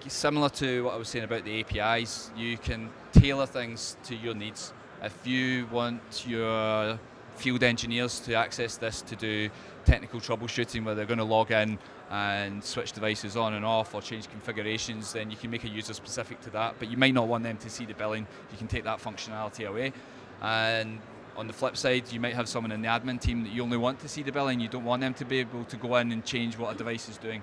similar to what I was saying about the APIs, you can tailor things to your needs. If you want your field engineers to access this to do technical troubleshooting where they're going to log in and switch devices on and off or change configurations, then you can make a user specific to that, but you might not want them to see the billing. You can take that functionality away. And on the flip side, you might have someone in the admin team that you only want to see the billing. You don't want them to be able to go in and change what a device is doing.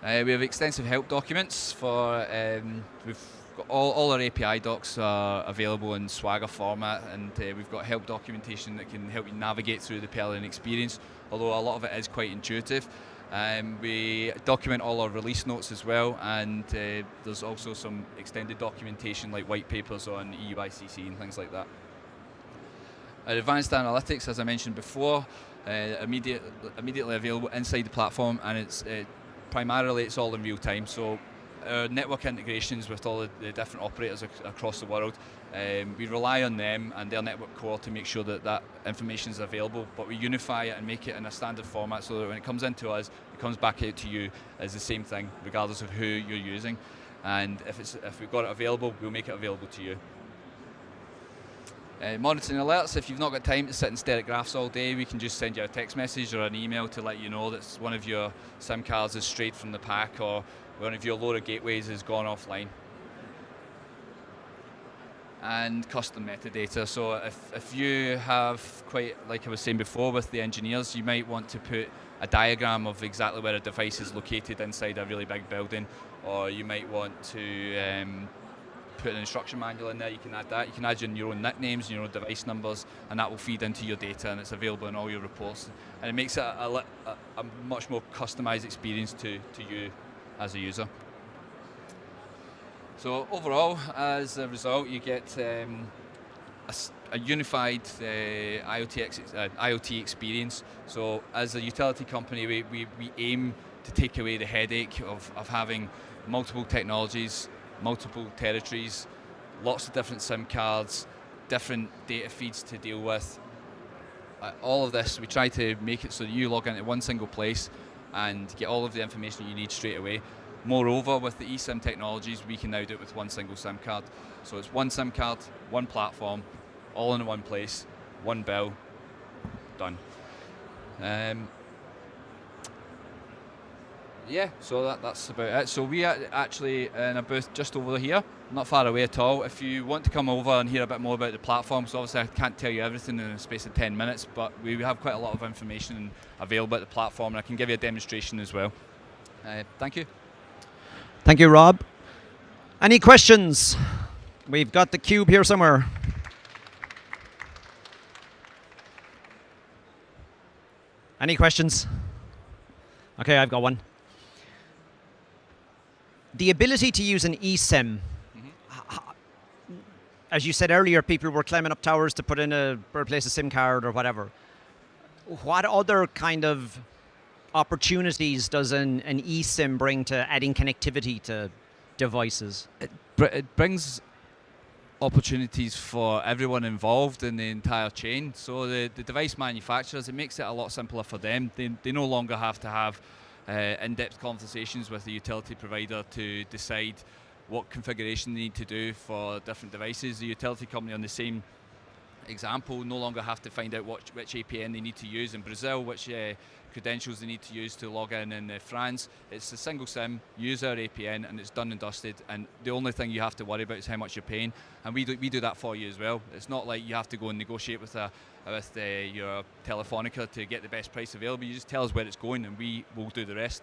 We have extensive help documents for, we've got all our API docs are available in Swagger format, and we've got help documentation that can help you navigate through the Pelion experience, although a lot of it is quite intuitive. We document all our release notes as well, and there's also some extended documentation like white papers on EUICC and things like that. Our advanced analytics, as I mentioned before, immediately available inside the platform, and it's primarily it's all in real time. So our network integrations with all the different operators across the world. We rely on them and their network core to make sure that that information is available, but we unify it and make it in a standard format so that when it comes into us, it comes back out to you as the same thing, regardless of who you're using. And if we've got it available, we'll make it available to you. Monitoring alerts, if you've not got time to sit and stare at graphs all day, we can just send you a text message or an email to let you know that one of your SIM cards is strayed from the pack or one of your LoRa gateways has gone offline. And custom metadata, so if you have quite, like I was saying before with the engineers, you might want to put a diagram of exactly where a device is located inside a really big building, or you might want to put an instruction manual in there. You can add that. You can add your own nicknames and your own device numbers, and that will feed into your data, and it's available in all your reports. And it makes it a much more customized experience to you as a user. So overall, as a result, you get a unified IoT experience. So as a utility company, we aim to take away the headache of having multiple technologies, multiple territories, lots of different SIM cards, different data feeds to deal with. All of this, we try to make it so that you log into one single place and get all of the information you need straight away. Moreover, with the eSIM technologies, we can now do it with one single SIM card. So it's one SIM card, one platform, all in one place, one bill, done. Yeah, so that's about it. So we are actually in a booth just over here, not far away at all. If you want to come over and hear a bit more about the platform, so obviously I can't tell you everything in the space of 10 minutes, but we have quite a lot of information available at the platform, and I can give you a demonstration as well. Thank you. Thank you, Rob. Any questions? We've got the cube here somewhere. Any questions? Okay, I've got one. The ability to use an eSIM, as you said earlier, people were climbing up towers to put in replace a SIM card or whatever. What other kind of opportunities does an eSIM bring to adding connectivity to devices? It brings opportunities for everyone involved in the entire chain. So the device manufacturers, it makes it a lot simpler for them. They no longer have to have in-depth conversations with the utility provider to decide what configuration they need to do for different devices. The utility company, on the same example, no longer have to find out which APN they need to use in Brazil, which credentials they need to use to log in France. It's a single SIM, use our APN, and it's done and dusted, and the only thing you have to worry about is how much you're paying, and we do that for you as well. It's not like you have to go and negotiate with your Telefonica to get the best price available. You just tell us where it's going and we will do the rest.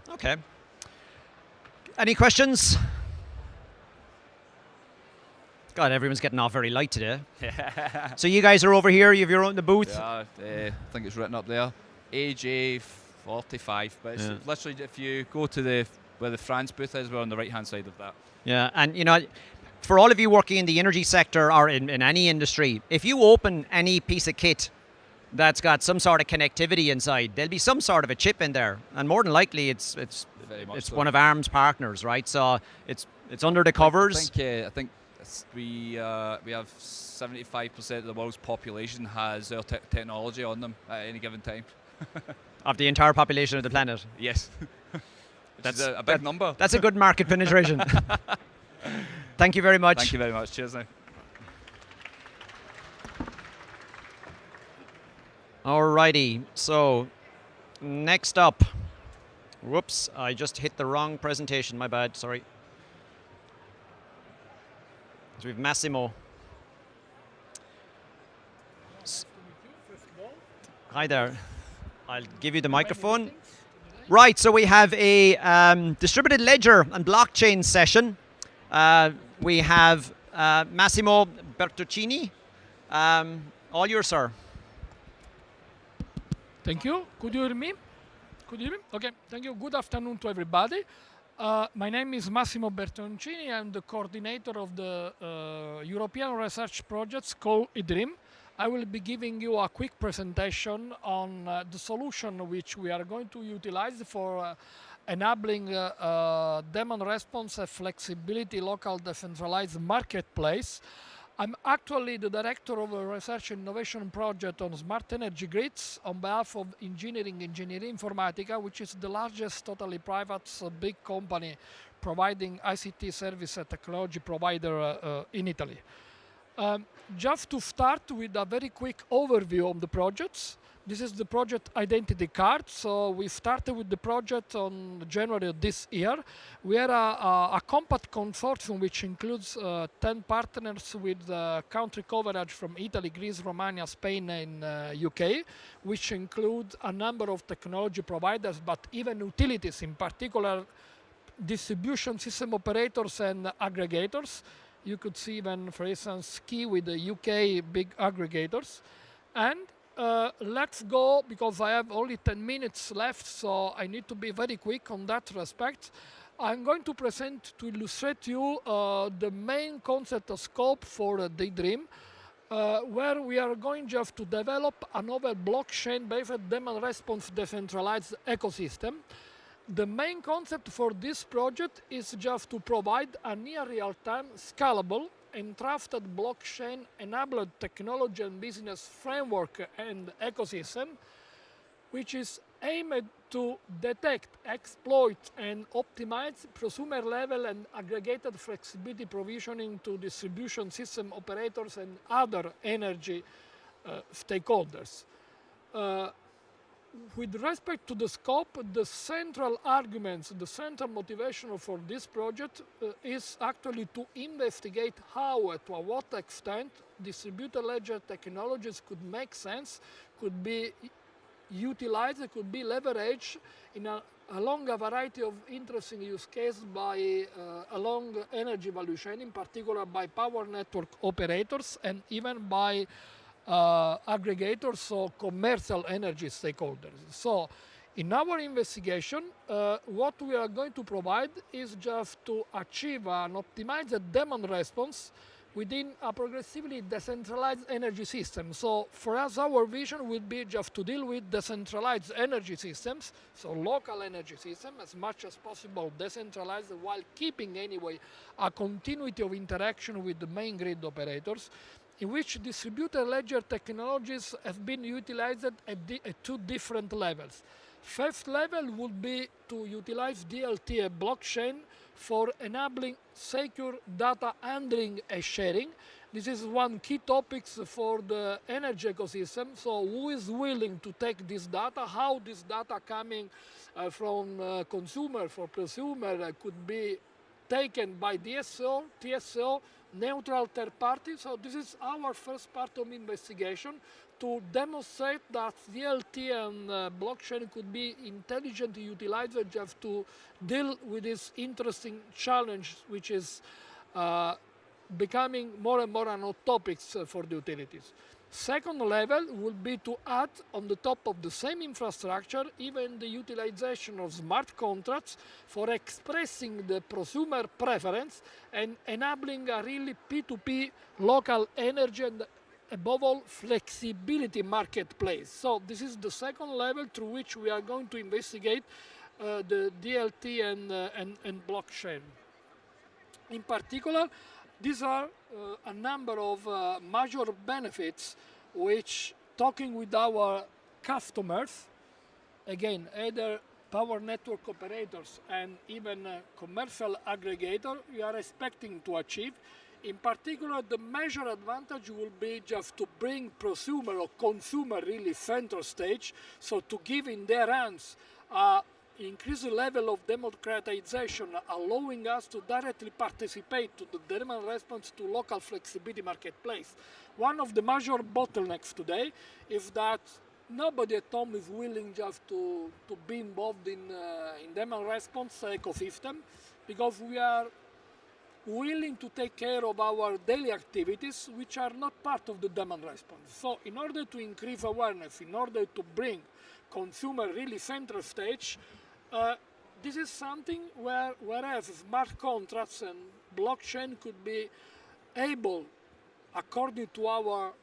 Okay. Any questions? God, everyone's getting off very light today. So you guys are over here, you have your own the booth? Yeah, I think it's written up there. AJ 45, but it's literally, if you go to where the France booth is, we're on the right-hand side of that. Yeah, and you know, for all of you working in the energy sector or in any industry, if you open any piece of kit that's got some sort of connectivity inside, there'll be some sort of a chip in there, and more than likely it's one of ARM's partners, right? So it's under the covers. I think we have 75% of the world's population has our technology on them at any given time. Of the entire population of the planet? Yes. That's a big number. That's a good market penetration. Thank you very much. Thank you very much. Cheers now. Alrighty, so next up. Whoops, I just hit the wrong presentation, my bad, sorry. So we have Massimo. Hi there. I'll give you the microphone. Right, so we have a distributed ledger and blockchain session. We have Massimo Bertuccini. All yours, sir. Thank you. Could you hear me? Could you hear me? Okay, thank you. Good afternoon to everybody. My name is Massimo Bertoncini. I'm the coordinator of the European research projects called eDream. I will be giving you a quick presentation on the solution which we are going to utilize for enabling demand response and flexibility local decentralized marketplace. I'm actually the director of a research and innovation project on smart energy grids on behalf of Engineering Informatica, which is the largest totally private big company providing ICT service and technology provider in Italy. Just to start with a very quick overview of the projects. This is the project identity card. So we started with the project on January of this year. We are a compact consortium which includes 10 partners with country coverage from Italy, Greece, Romania, Spain, and UK, which include a number of technology providers, but even utilities, in particular distribution system operators and aggregators. You could see even, for instance, Key with the UK big aggregators. And let's go, because I have only 10 minutes left, so I need to be very quick on that respect. I'm going to present, to illustrate you, the main concept of scope for Daydream, where we are going just to develop a novel blockchain-based demand response decentralized ecosystem. The main concept for this project is just to provide a near real-time, scalable, and trusted blockchain-enabled technology and business framework and ecosystem, which is aimed to detect, exploit, and optimize prosumer-level and aggregated flexibility provisioning to distribution system operators and other energy stakeholders. With respect to the scope, the central arguments, the central motivation for this project is actually to investigate how, to what extent, distributed ledger technologies could make sense, could be utilized, could be leveraged along a variety of interesting use cases along energy value chain, in particular by power network operators and even by aggregators or commercial energy stakeholders. So in our investigation, what we are going to provide is just to achieve an optimized demand response within a progressively decentralized energy system. So for us, our vision would be just to deal with decentralized energy systems, so local energy system as much as possible decentralized while keeping anyway a continuity of interaction with the main grid operators, in which distributed ledger technologies have been utilized at two different levels. First level would be to utilize DLT blockchain for enabling secure data handling and sharing. This is one key topic for the energy ecosystem. So who is willing to take this data, how this data coming from consumer for prosumer could be taken by DSO, TSO, neutral third party. So this is our first part of investigation, to demonstrate that DLT and blockchain could be intelligently utilized just to deal with this interesting challenge, which is becoming more and more an hot topics for the utilities. Second level would be to add on the top of the same infrastructure even the utilization of smart contracts for expressing the prosumer preference and enabling a really P2P local energy and above all flexibility marketplace. So this is the second level through which we are going to investigate the DLT and blockchain. In particular, these are a number of major benefits which, talking with our customers, again, either power network operators and even commercial aggregator, we are expecting to achieve. In particular, the major advantage will be just to bring prosumer or consumer really center stage, so to give in their hands increased level of democratization, allowing us to directly participate to the demand response to local flexibility marketplace. One of the major bottlenecks today is that nobody at home is willing just to be involved in demand response ecosystem, because we are willing to take care of our daily activities which are not part of the demand response. So in order to increase awareness, in order to bring consumer really center stage, this is something whereas smart contracts and blockchain could be able, according to our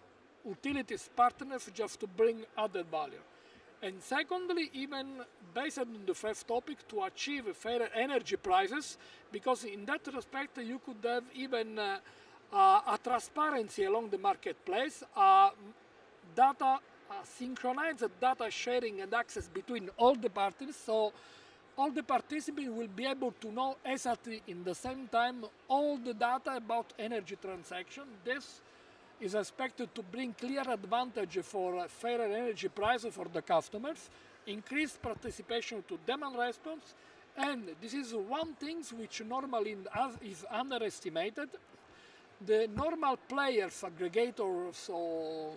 utilities partners just to bring added value. And secondly, even based on the first topic, to achieve fair energy prices, because in that respect you could have even a transparency along the marketplace, synchronized data sharing and access between all the parties, so all the participants will be able to know exactly in the same time all the data about energy transaction. This is expected to bring clear advantage for fairer energy prices for the customers, increased participation to demand response, and this is one thing which normally is underestimated. The normal players, aggregators, or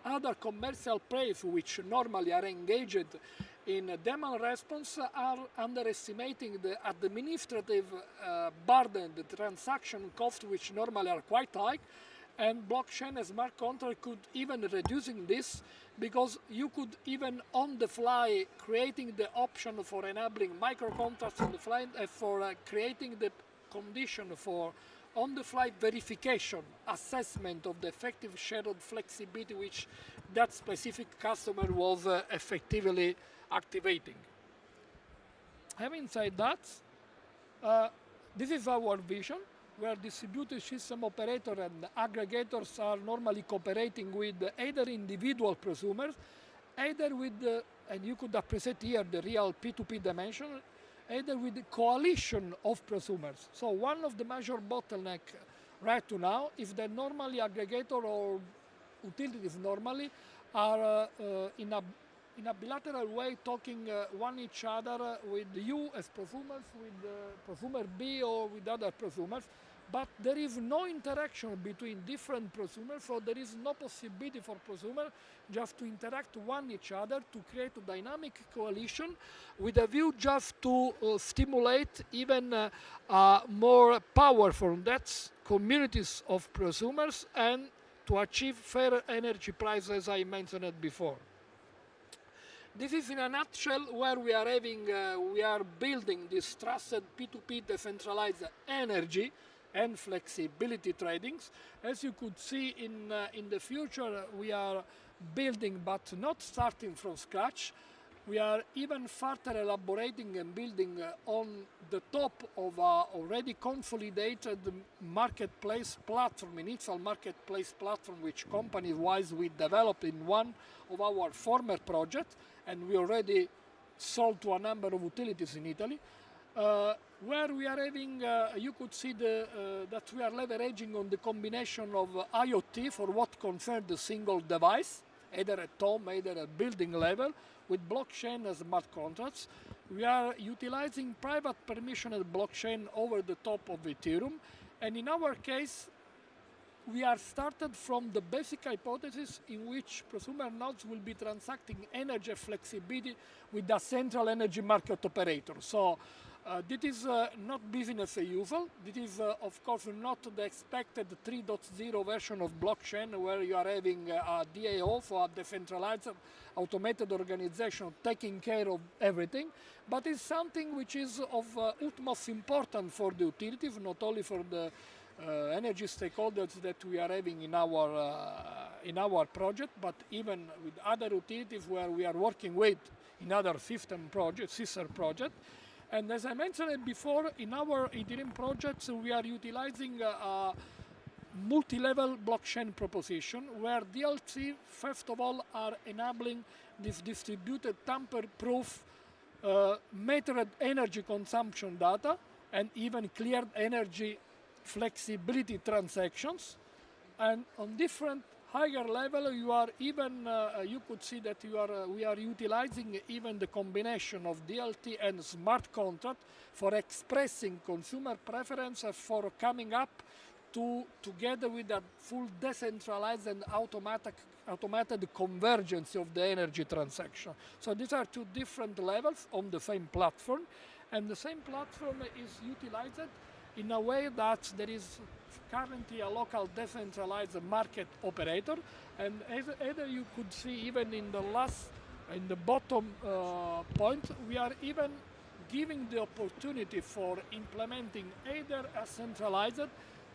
other commercial players which normally are engaged in demand response are underestimating the administrative burden, the transaction cost, which normally are quite high. And blockchain and smart contract could even reducing this, because you could even on the fly creating the option for enabling micro contracts on the fly, for creating the condition for on the fly verification, assessment of the effective shared flexibility which that specific customer was effectively activating. Having said that, this is our vision, where distributed system operator and aggregators are normally cooperating with either individual prosumers, either with, and you could appreciate here the real P2P dimension, either with the coalition of prosumers. So one of the major bottlenecks right to now is that normally aggregator or utilities normally are in a bilateral way talking one each other with you as prosumers, with prosumer B or with other prosumers, but there is no interaction between different prosumers, so there is no possibility for prosumers just to interact one each other to create a dynamic coalition with a view just to stimulate even more powerful that communities of prosumers and to achieve fair energy prices, as I mentioned it before. This is in a nutshell where we are having, we are building this trusted P2P decentralized energy and flexibility tradings. As you could see in the future, we are building, but not starting from scratch. We are even further elaborating and building on the top of a already consolidated marketplace platform, initial marketplace platform, which company-wise we developed in one of our former projects, and we already sold to a number of utilities in Italy. Where we are having, you could see that we are leveraging on the combination of IoT for what concerns the single device, either at home, either at building level, with blockchain and smart contracts. We are utilizing private permissioned blockchain over the top of Ethereum. And in our case, we are started from the basic hypothesis in which prosumer nodes will be transacting energy flexibility with a central energy market operator. So this is not business as usual. This is, of course, not the expected 3.0 version of blockchain where you are having a DAO, for a decentralized automated organization taking care of everything, but it's something which is of utmost importance for the utilities, not only for the energy stakeholders that we are having in our project, but even with other utilities where we are working with in other sister projects. And as I mentioned before, in our Ethereum projects, we are utilizing a multi-level blockchain proposition where DLC, first of all, are enabling this distributed tamper-proof metered energy consumption data and even cleared energy flexibility transactions. And on different higher level, you are even, you could see that we are utilizing even the combination of DLT and smart contract for expressing consumer preferences for coming up together with a full decentralized and automated convergence of the energy transaction. So these are two different levels on the same platform, and the same platform is utilized in a way that there is currently a local decentralized market operator, and either you could see even in the bottom point, we are even giving the opportunity for implementing either a centralized,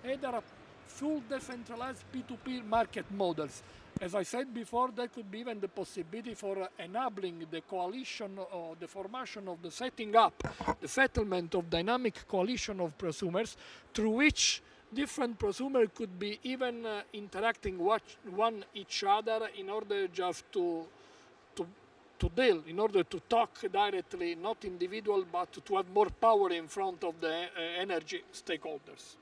either a full decentralized P2P market models. As I said before, there could be even the possibility for enabling the coalition or the formation of the setting up, the settlement of dynamic coalition of prosumers through which different prosumers could be even interacting one each other in order just to deal, in order to talk directly, not individual, but to have more power in front of the energy stakeholders.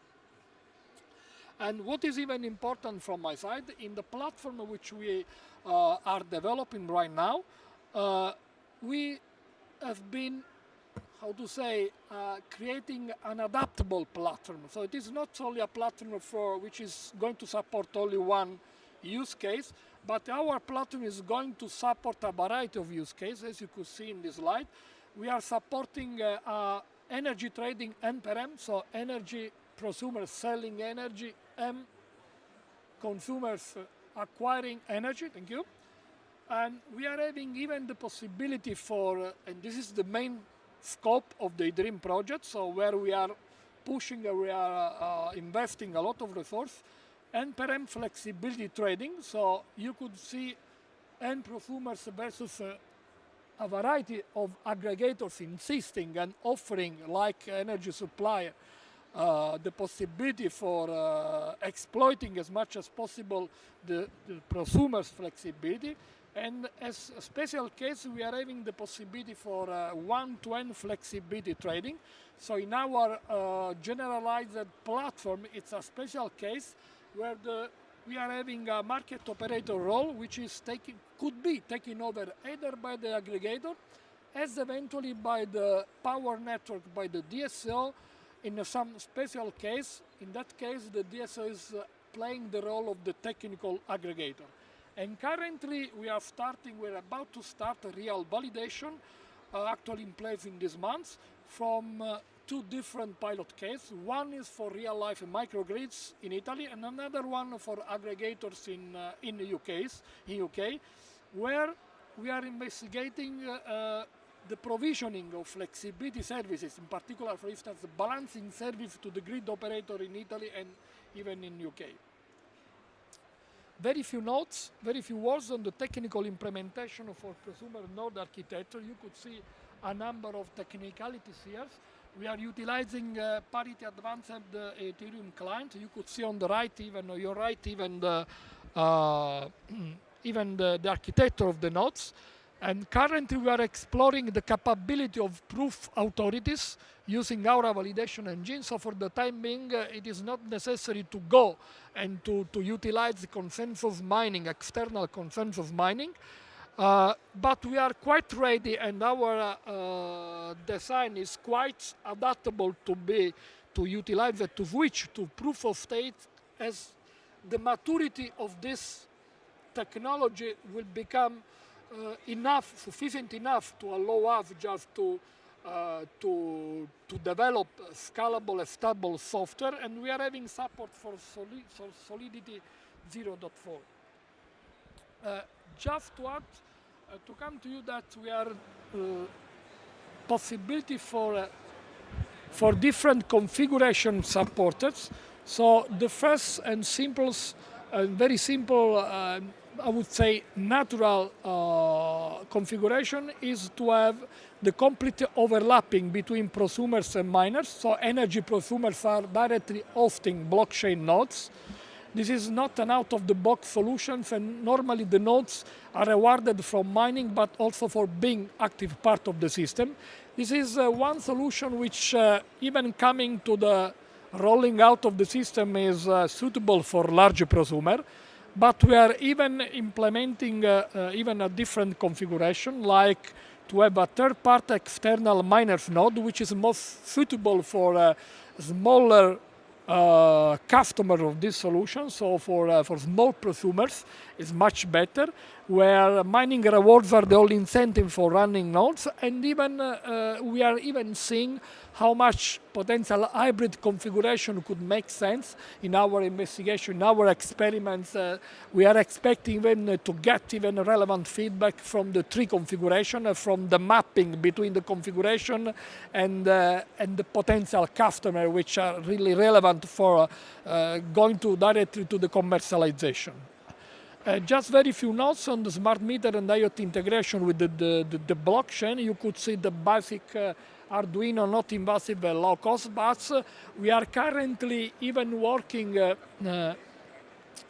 And what is even important from my side, in the platform which we are developing right now, we have been, how to say, creating an adaptable platform. So it is not only a platform for which is going to support only one use case, but our platform is going to support a variety of use cases, as you could see in this slide. We are supporting energy trading end per end, so energy prosumers selling energy and consumers acquiring energy, thank you. And we are having even the possibility for, and this is the main scope of the Dream project, so where we are pushing, we are investing a lot of resource, end per end flexibility trading, so you could see end prosumers versus a variety of aggregators insisting and offering, like energy supplier, the possibility for exploiting as much as possible the prosumer's flexibility. And as a special case, we are having the possibility for one-to-end flexibility trading. So in our generalized platform, it's a special case where we are having a market operator role, which is could be taken over either by the aggregator, as eventually by the power network, by the DSO, in some special case. In that case, the DSO is playing the role of the technical aggregator. And currently, we're about to start a real validation, actually in place in this month, from two different pilot cases. One is for real-life microgrids in Italy, and another one for aggregators in the UK, where we are investigating the provisioning of flexibility services, in particular, for instance, the balancing service to the grid operator in Italy and even in UK. Very few notes, very few words on the technical implementation for prosumer node architecture. You could see a number of technicalities here. We are utilizing parity advanced Ethereum client. You could see on the right, even on your right, even the architecture of the nodes. And currently we are exploring the capability of proof authorities using our validation engine. So for the time being, it is not necessary to go and to utilize the consensus mining, external consensus mining. But we are quite ready, and our design is quite adaptable to utilize it, to switch to proof of stake as the maturity of this technology will become sufficient enough to allow us just to develop scalable, stable software, and we are having support for Solidity 0.4. Just to add, to come to you that we are possibility for different configuration supported. So the first and simplest, very simple, I would say natural configuration is to have the complete overlapping between prosumers and miners. So energy prosumers are directly hosting blockchain nodes. This is not an out-of-the-box solution, and normally the nodes are rewarded from mining, but also for being active part of the system. This is one solution which, even coming to the rolling out of the system, is suitable for large prosumer. But we are even implementing even a different configuration, like to have a third-party external miners node, which is most suitable for a smaller customer of this solution. So for small prosumers, it's much better. where mining rewards are the only incentive for running nodes, and even we are even seeing how much potential hybrid configuration could make sense in our investigation, in our experiments. We are expecting even to get even relevant feedback from the tree configuration, from the mapping between the configuration and the potential customer, which are really relevant for going directly to the commercialization. Just very few notes on the smart meter and IoT integration with the blockchain. You could see the basic Arduino, not invasive, low cost bus. We are currently even working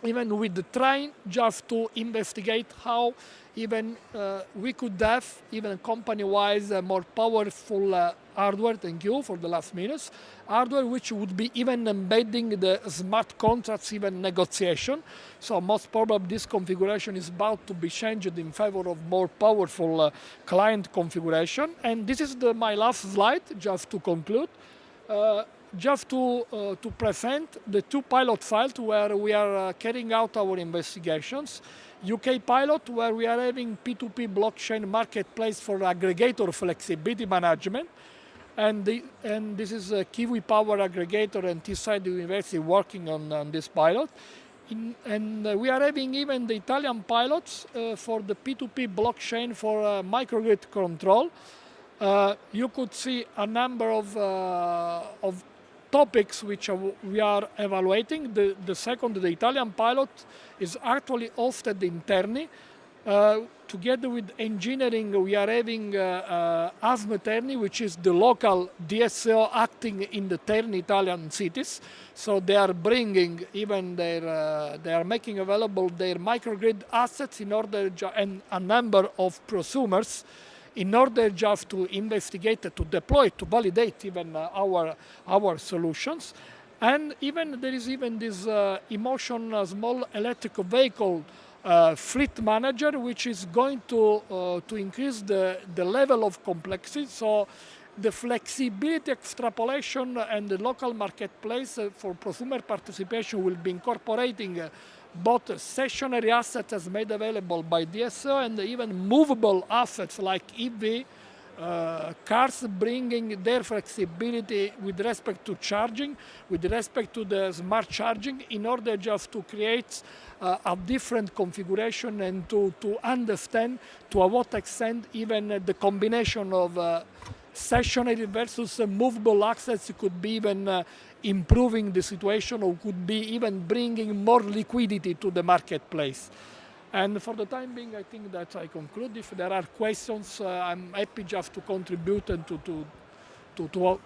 even with the train just to investigate how even we could have even company-wise more powerful hardware, thank you for the last minutes, hardware which would be even embedding the smart contracts even negotiation. So most probably this configuration is about to be changed in favor of more powerful client configuration. And this is my last slide, just to conclude. Just to present the 2 pilot files where we are carrying out our investigations. UK pilot, where we are having P2P blockchain marketplace for aggregator flexibility management. And this is a Kiwi Power aggregator and Teesside University working on this pilot. And we are having even the Italian pilots for the P2P blockchain for microgrid control. You could see a number of topics which we are evaluating. The second, the Italian pilot, is actually hosted in Terni. Together with engineering, we are having ASM Terni, which is the local DSO acting in the Terni Italian cities. So they are bringing even they are making available their microgrid assets in order and a number of prosumers in order just to investigate, to deploy, to validate even our solutions. And even there is even this Emotion small electric vehicle fleet manager, which is going to increase the level of complexity. So the flexibility extrapolation and the local marketplace for prosumer participation will be incorporating both stationary assets as made available by DSO and even movable assets like EV, cars bringing their flexibility with respect to charging, with respect to the smart charging, in order just to create a different configuration and to understand to what extent even the combination of stationary versus movable assets could be even improving the situation or could be even bringing more liquidity to the marketplace. And for the time being, I think that I conclude. If there are questions, I'm happy just to contribute and to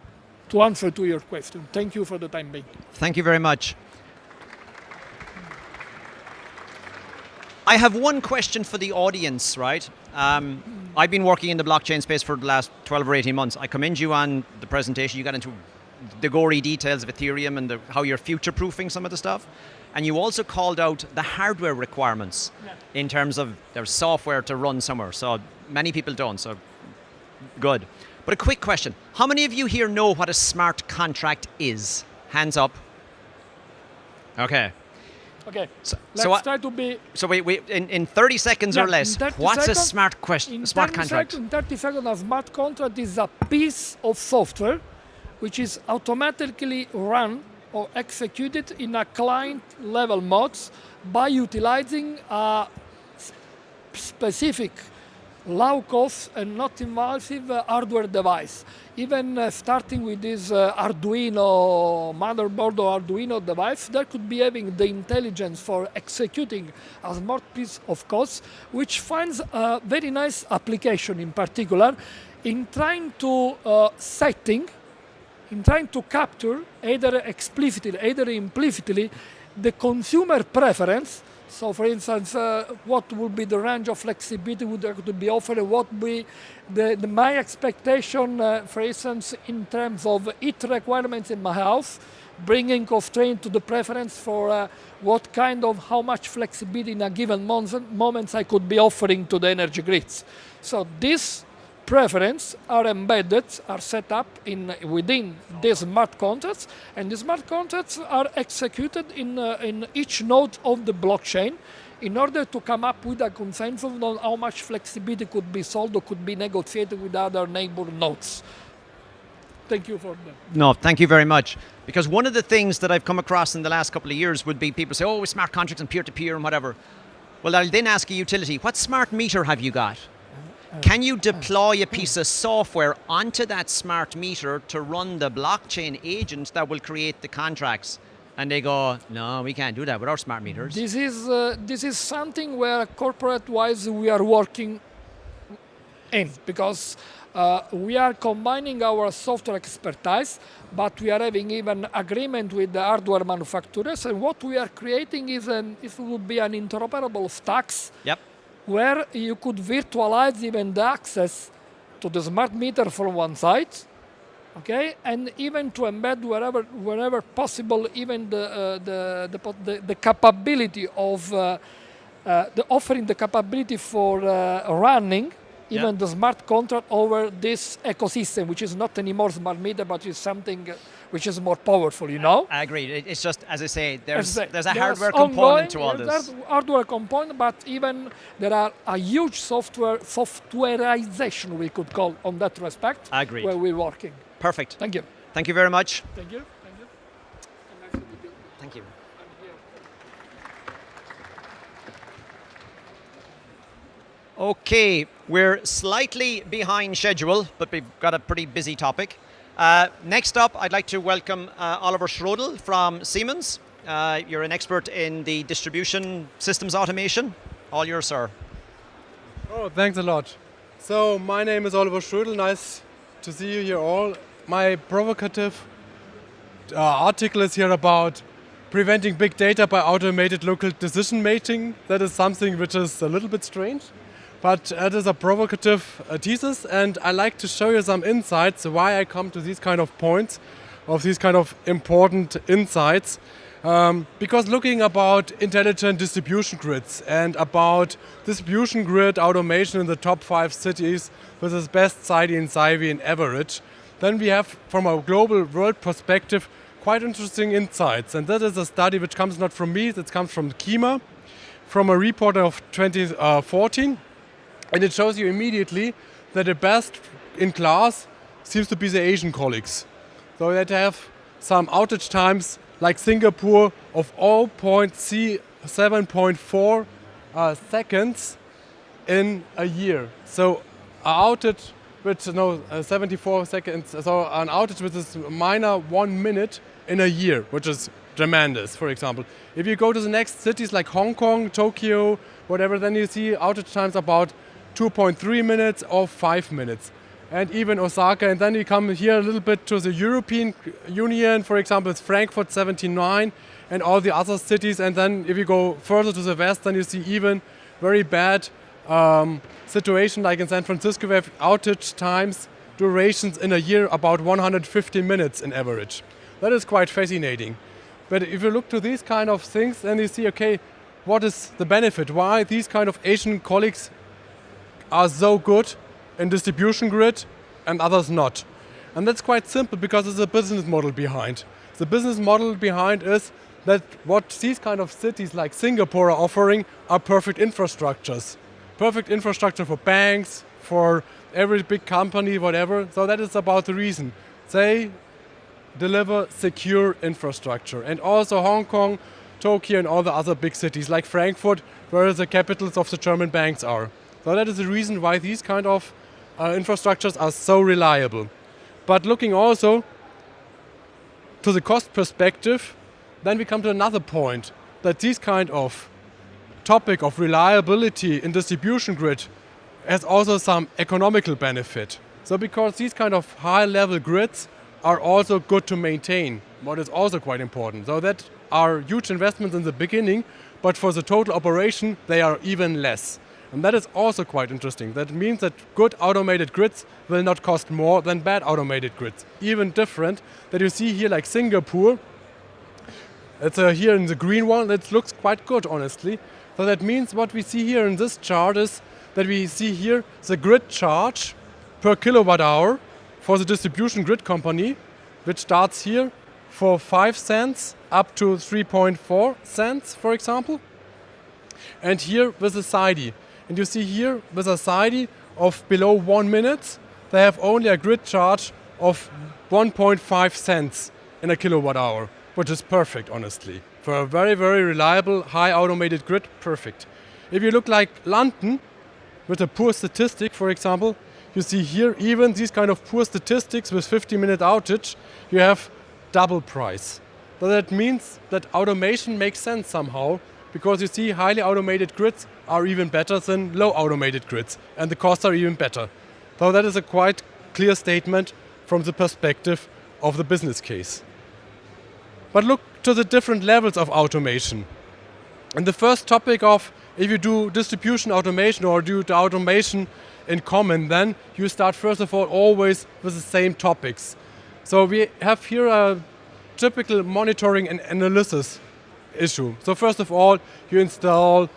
answer to your question. Thank you for the time being. Thank you very much. I have one question for the audience, right? I've been working in the blockchain space for the last 12 or 18 months. I commend you on the presentation. You got into the gory details of Ethereum and how you're future-proofing some of the stuff. And you also called out the hardware requirements in terms of there's software to run somewhere. So many people don't, so good. But a quick question. How many of you here know what a smart contract is? Hands up. Okay. Okay, let's try to be... So in 30 seconds or less, what's a smart contract? In 30 seconds, a smart contract is a piece of software which is automatically run or executed in a client-level modes by utilizing a specific low-cost and not invasive hardware device. Even starting with this Arduino motherboard or Arduino device, there could be having the intelligence for executing a smart piece of code, which finds a very nice application in particular in trying to in trying to capture either explicitly, either implicitly, the consumer preference. So, for instance, what would be the range of flexibility would be offered? What would be my expectation, for instance, in terms of heat requirements in my house, bringing constraint to the preference for what kind of, how much flexibility in a given moment I could be offering to the energy grids. So this preference are embedded, are set up within these smart contracts, and the smart contracts are executed in each node of the blockchain in order to come up with a consensus on how much flexibility could be sold or could be negotiated with other neighbor nodes. Thank you for that. No, thank you very much. Because one of the things that I've come across in the last couple of years would be people say, oh, smart contracts and peer-to-peer and whatever. Well, I'll then ask a utility, what smart meter have you got? Can you deploy a piece of software onto that smart meter to run the blockchain agent that will create the contracts? And they go, no, we can't do that with our smart meters. This is something where corporate-wise we are working in, because we are combining our software expertise, but we are having even agreement with the hardware manufacturers, and what we are creating is it would be an interoperable stacks. Yep. Where you could virtualize even the access to the smart meter from one side, okay, and even to embed wherever possible, even the capability of offering the capability for running even the smart contract over this ecosystem, which is not anymore smart meter, but is something which is more powerful, you know? I agree. It's just, as I say, there's a hardware component to all this. There's hardware component, but even there are a huge softwareization, we could call, on that respect. I agree. Where we're working. Perfect. Thank you. Thank you very much. Thank you. Thank you. Okay, we're slightly behind schedule, but we've got a pretty busy topic. Next up, I'd like to welcome Oliver Schrodel from Siemens. You're an expert in the distribution systems automation. All yours, sir. Oh, thanks a lot. So, my name is Oliver Schrodel. Nice to see you here all. My provocative article is here about preventing big data by automated local decision making. That is something which is a little bit strange. But it is a provocative thesis, and I like to show you some insights why I come to these kind of points, of these kind of important insights. Because looking about intelligent distribution grids and about distribution grid automation in the top 5 cities with the best SAIDI and SAIVI in average, then we have, from a global world perspective, quite interesting insights. And that is a study which comes not from me, it comes from KEMA, from a report of 2014. And it shows you immediately that the best in class seems to be the Asian colleagues. So that have some outage times like Singapore of 7.4 seconds in a year. So an outage with 74 seconds, so an outage which is minor 1 minute in a year, which is tremendous, for example. If you go to the next cities like Hong Kong, Tokyo, whatever, then you see outage times about 2.3 minutes or 5 minutes. And even Osaka, and then you come here a little bit to the European Union, for example, it's Frankfurt 79 and all the other cities. And then if you go further to the west, then you see even very bad situation like in San Francisco, we have outage times, durations in a year about 150 minutes in average. That is quite fascinating. But if you look to these kind of things, then you see, okay, what is the benefit? Why these kind of Asian colleagues are so good in distribution grid and others not? And that's quite simple because there's a business model behind. The business model behind is that what these kind of cities like Singapore are offering are perfect infrastructures. Perfect infrastructure for banks, for every big company, whatever. So that is about the reason. They deliver secure infrastructure. And also Hong Kong, Tokyo and all the other big cities like Frankfurt, where the capitals of the German banks are. So that is the reason why these kind of infrastructures are so reliable. But looking also to the cost perspective, then we come to another point, that this kind of topic of reliability in distribution grid has also some economical benefit. So because these kind of high-level grids are also good to maintain, what is also quite important. So that are huge investments in the beginning, but for the total operation, they are even less. And that is also quite interesting. That means that good automated grids will not cost more than bad automated grids. Even different that you see here like Singapore. It's here in the green one, that looks quite good, honestly. So that means what we see here in this chart is that we see here the grid charge per kilowatt hour for the distribution grid company, which starts here for 5 cents up to 3.4 cents, for example. And here with a SIDE. And you see here with a SIDE of below 1 minute, they have only a grid charge of 1.5 cents in a kilowatt hour, which is perfect, honestly. For a very, very reliable, high automated grid, perfect. If you look like London, with a poor statistic, for example, you see here even these kind of poor statistics with 50-minute outage, you have double price. So that means that automation makes sense somehow, because you see highly automated grids are even better than low automated grids, and the costs are even better. So that is a quite clear statement from the perspective of the business case. But look to the different levels of automation. And the first topic of if you do distribution automation or do the automation in common, then you start first of all always with the same topics. So we have here a typical monitoring and analysis issue. So first of all, you install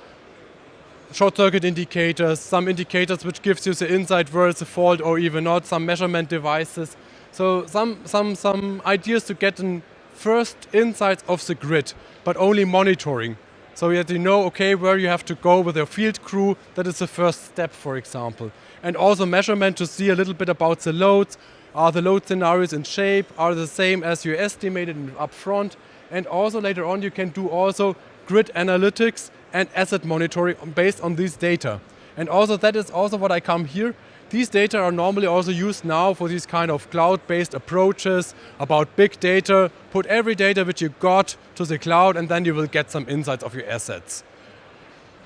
short circuit indicators, some indicators which gives you the insight where it's a fault or even not, some measurement devices. So some ideas to get an first insights of the grid, but only monitoring. So you have to know, okay, where you have to go with your field crew. That is the first step, for example. And also measurement to see a little bit about the loads. Are the load scenarios in shape? Are the same as you estimated up front? And also later on you can do also grid analytics and asset monitoring based on these data. And also that is also what I come here. These data are normally also used now for these kind of cloud-based approaches about big data. Put every data which you got to the cloud and then you will get some insights of your assets.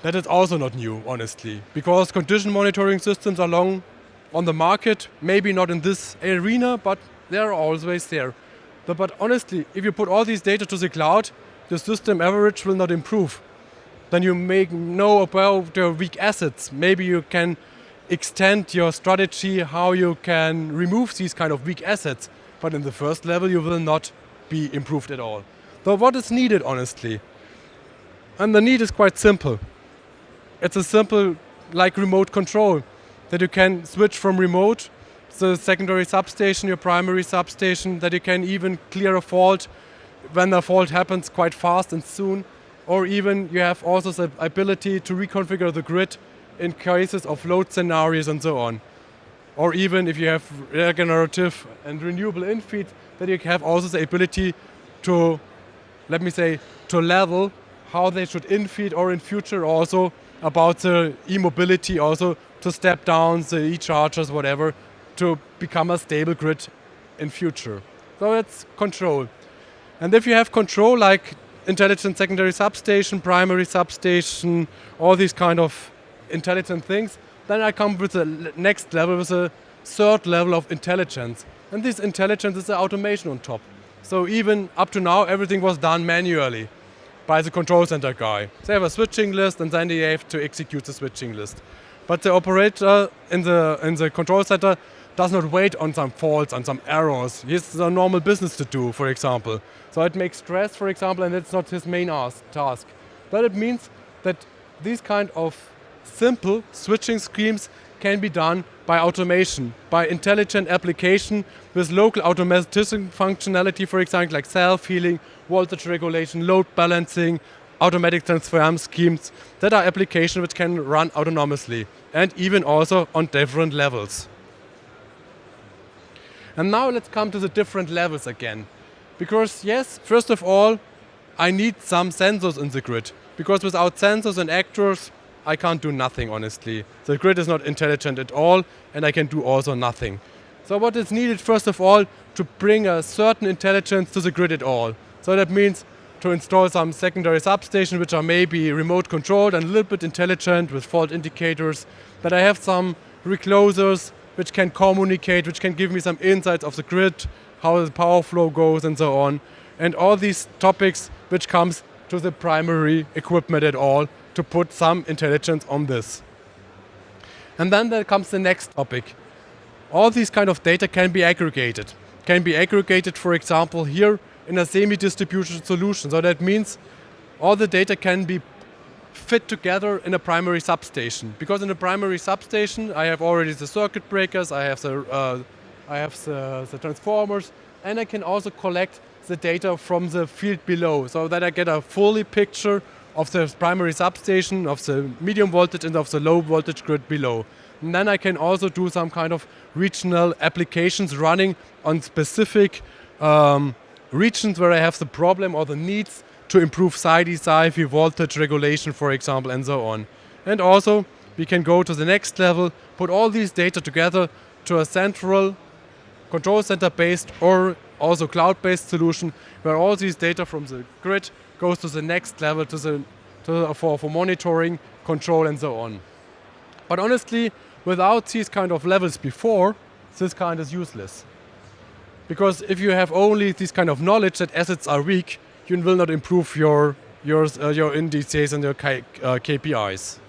That is also not new, honestly, because condition monitoring systems are long on the market, maybe not in this arena, but they're always there. But honestly, if you put all these data to the cloud, the system average will not improve. Then you may know about your weak assets. Maybe you can extend your strategy how you can remove these kind of weak assets. But in the first level, you will not be improved at all. So what is needed, honestly? And the need is quite simple. It's a simple, like remote control, that you can switch from remote, the secondary substation, your primary substation, that you can even clear a fault when the fault happens quite fast and soon. Or even you have also the ability to reconfigure the grid in cases of load scenarios and so on. Or even if you have regenerative and renewable infeed, that you have also the ability to, let me say, to level how they should infeed, or in future also about the e-mobility also to step down the e-chargers, whatever, to become a stable grid in future. So it's control. And if you have control like intelligent secondary substation, primary substation, all these kind of intelligent things, then I come with the next level, with a third level of intelligence. And this intelligence is the automation on top. So even up to now, everything was done manually by the control center guy. They have a switching list and then they have to execute the switching list. But the operator in the control center does not wait on some faults, on some errors. He has a normal business to do, for example. So it makes stress, for example, and it's not his main task. But it means that these kind of simple switching schemes can be done by automation, by intelligent application with local automation functionality, for example, like self-healing, voltage regulation, load balancing, automatic transfer schemes that are applications which can run autonomously and even also on different levels. And now let's come to the different levels again. Because yes, first of all, I need some sensors in the grid. Because without sensors and actors, I can't do nothing, honestly. The grid is not intelligent at all, and I can do also nothing. So what is needed, first of all, to bring a certain intelligence to the grid at all. So that means to install some secondary substations which are maybe remote controlled and a little bit intelligent with fault indicators. That I have some reclosers which can communicate, which can give me some insights of the grid, how the power flow goes and so on. And all these topics which comes to the primary equipment at all to put some intelligence on this. And then there comes the next topic. All these kind of data can be aggregated. Can be aggregated, for example, here in a semi-distributed solution. So that means all the data can be fit together in a primary substation. Because in a primary substation, I have already the circuit breakers, I have the transformers, and I can also collect the data from the field below, so that I get a fully picture of the primary substation, of the medium voltage and of the low voltage grid below. And then I can also do some kind of regional applications running on specific regions where I have the problem or the needs to improve SAIDI, voltage regulation, for example, and so on. And also, we can go to the next level, put all these data together to a central control center-based or also cloud-based solution where all these data from the grid goes to the next level for monitoring, control, and so on. But honestly, without these kind of levels before, this kind is useless. Because if you have only this kind of knowledge that assets are weak, you will not improve your indices and your KPIs.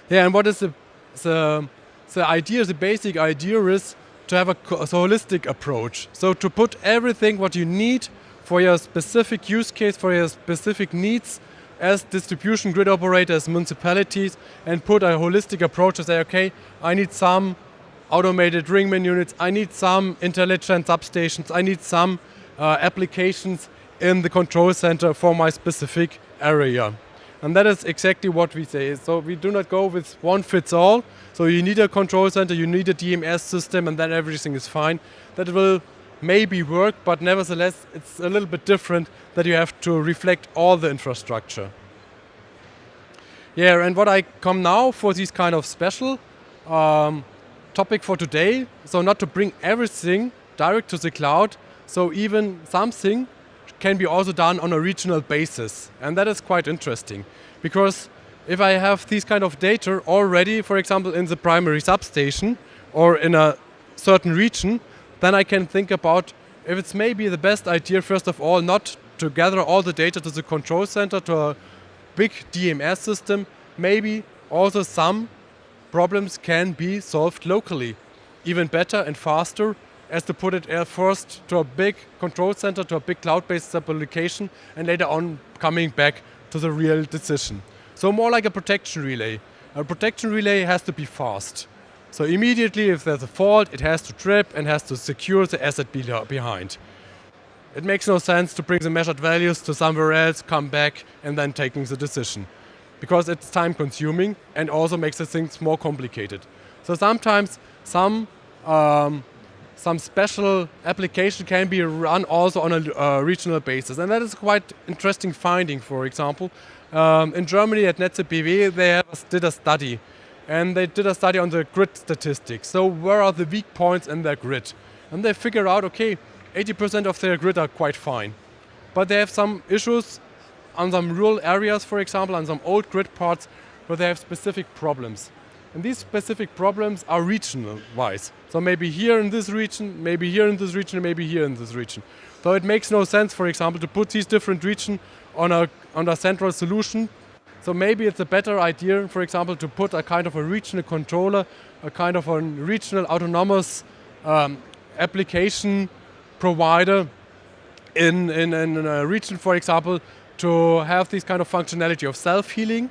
Yeah, and what is the idea? The basic idea is to have a holistic approach. So to put everything what you need for your specific use case, for your specific needs, as distribution grid operators, municipalities, and put a holistic approach to say, okay, I need some automated ringman units, I need some intelligent substations, I need some applications in the control center for my specific area. And that is exactly what we say. So we do not go with one fits all. So you need a control center, you need a DMS system, and then everything is fine. That will maybe work, but nevertheless, it's a little bit different that you have to reflect all the infrastructure. Yeah, and what I come now for this kind of special topic for today, so not to bring everything direct to the cloud, so even something can be also done on a regional basis. And that is quite interesting, because if I have these kind of data already, for example, in the primary substation or in a certain region, then I can think about if it's maybe the best idea, first of all, not to gather all the data to the control center, to a big DMS system. Maybe also some problems can be solved locally, even better and faster, as to put it first to a big control center, to a big cloud-based application, and later on coming back to the real decision. So more like a protection relay. A protection relay has to be fast. So immediately if there's a fault, it has to trip and has to secure the asset behind. It makes no sense to bring the measured values to somewhere else, come back, and then taking the decision, because it's time consuming and also makes the things more complicated. So sometimes some special application can be run also on a regional basis, and that is quite interesting finding. For example, in Germany at NetzBW they did a study, and they did a study on the grid statistics. So where are the weak points in their grid? And they figure out, okay, 80% of their grid are quite fine, but they have some issues on some rural areas, for example, on some old grid parts where they have specific problems. And these specific problems are regional-wise. So maybe here in this region, maybe here in this region, maybe here in this region. So it makes no sense, for example, to put these different regions on a central solution. So maybe it's a better idea, for example, to put a kind of a regional controller, a kind of a regional autonomous application provider in a region, for example, to have this kind of functionality of self-healing,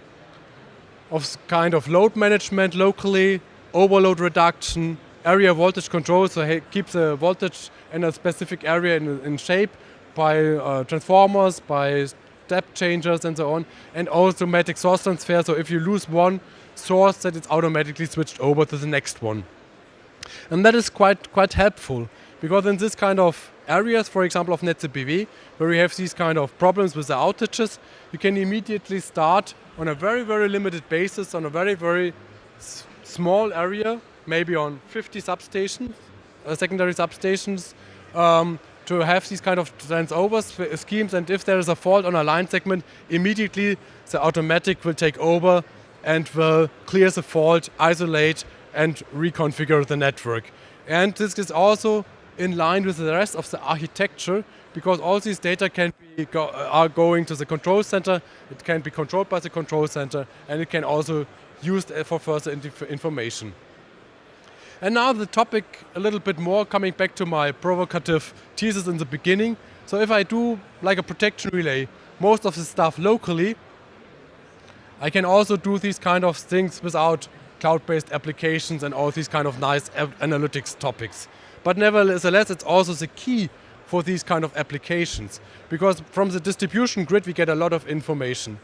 of kind of load management locally, overload reduction, area voltage control, so keep the voltage in a specific area in shape by transformers, by step changers and so on, and automatic source transfer, so if you lose one source, that it's automatically switched over to the next one. And that is quite helpful, because in this kind of areas, for example, of NetzBW, where we have these kind of problems with the outages, you can immediately start on a very, very limited basis, on a very, very small area, maybe on 50 substations, secondary substations, to have these kind of transfer schemes. And if there is a fault on a line segment, immediately the automatic will take over and will clear the fault, isolate, and reconfigure the network. And this is also in line with the rest of the architecture, because all these data are going to the control center, it can be controlled by the control center, and it can also used for further information. And now the topic a little bit more, coming back to my provocative thesis in the beginning. So if I do like a protection relay, most of the stuff locally, I can also do these kind of things without cloud-based applications and all these kind of nice analytics topics. But nevertheless, it's also the key for these kind of applications. Because from the distribution grid, we get a lot of information.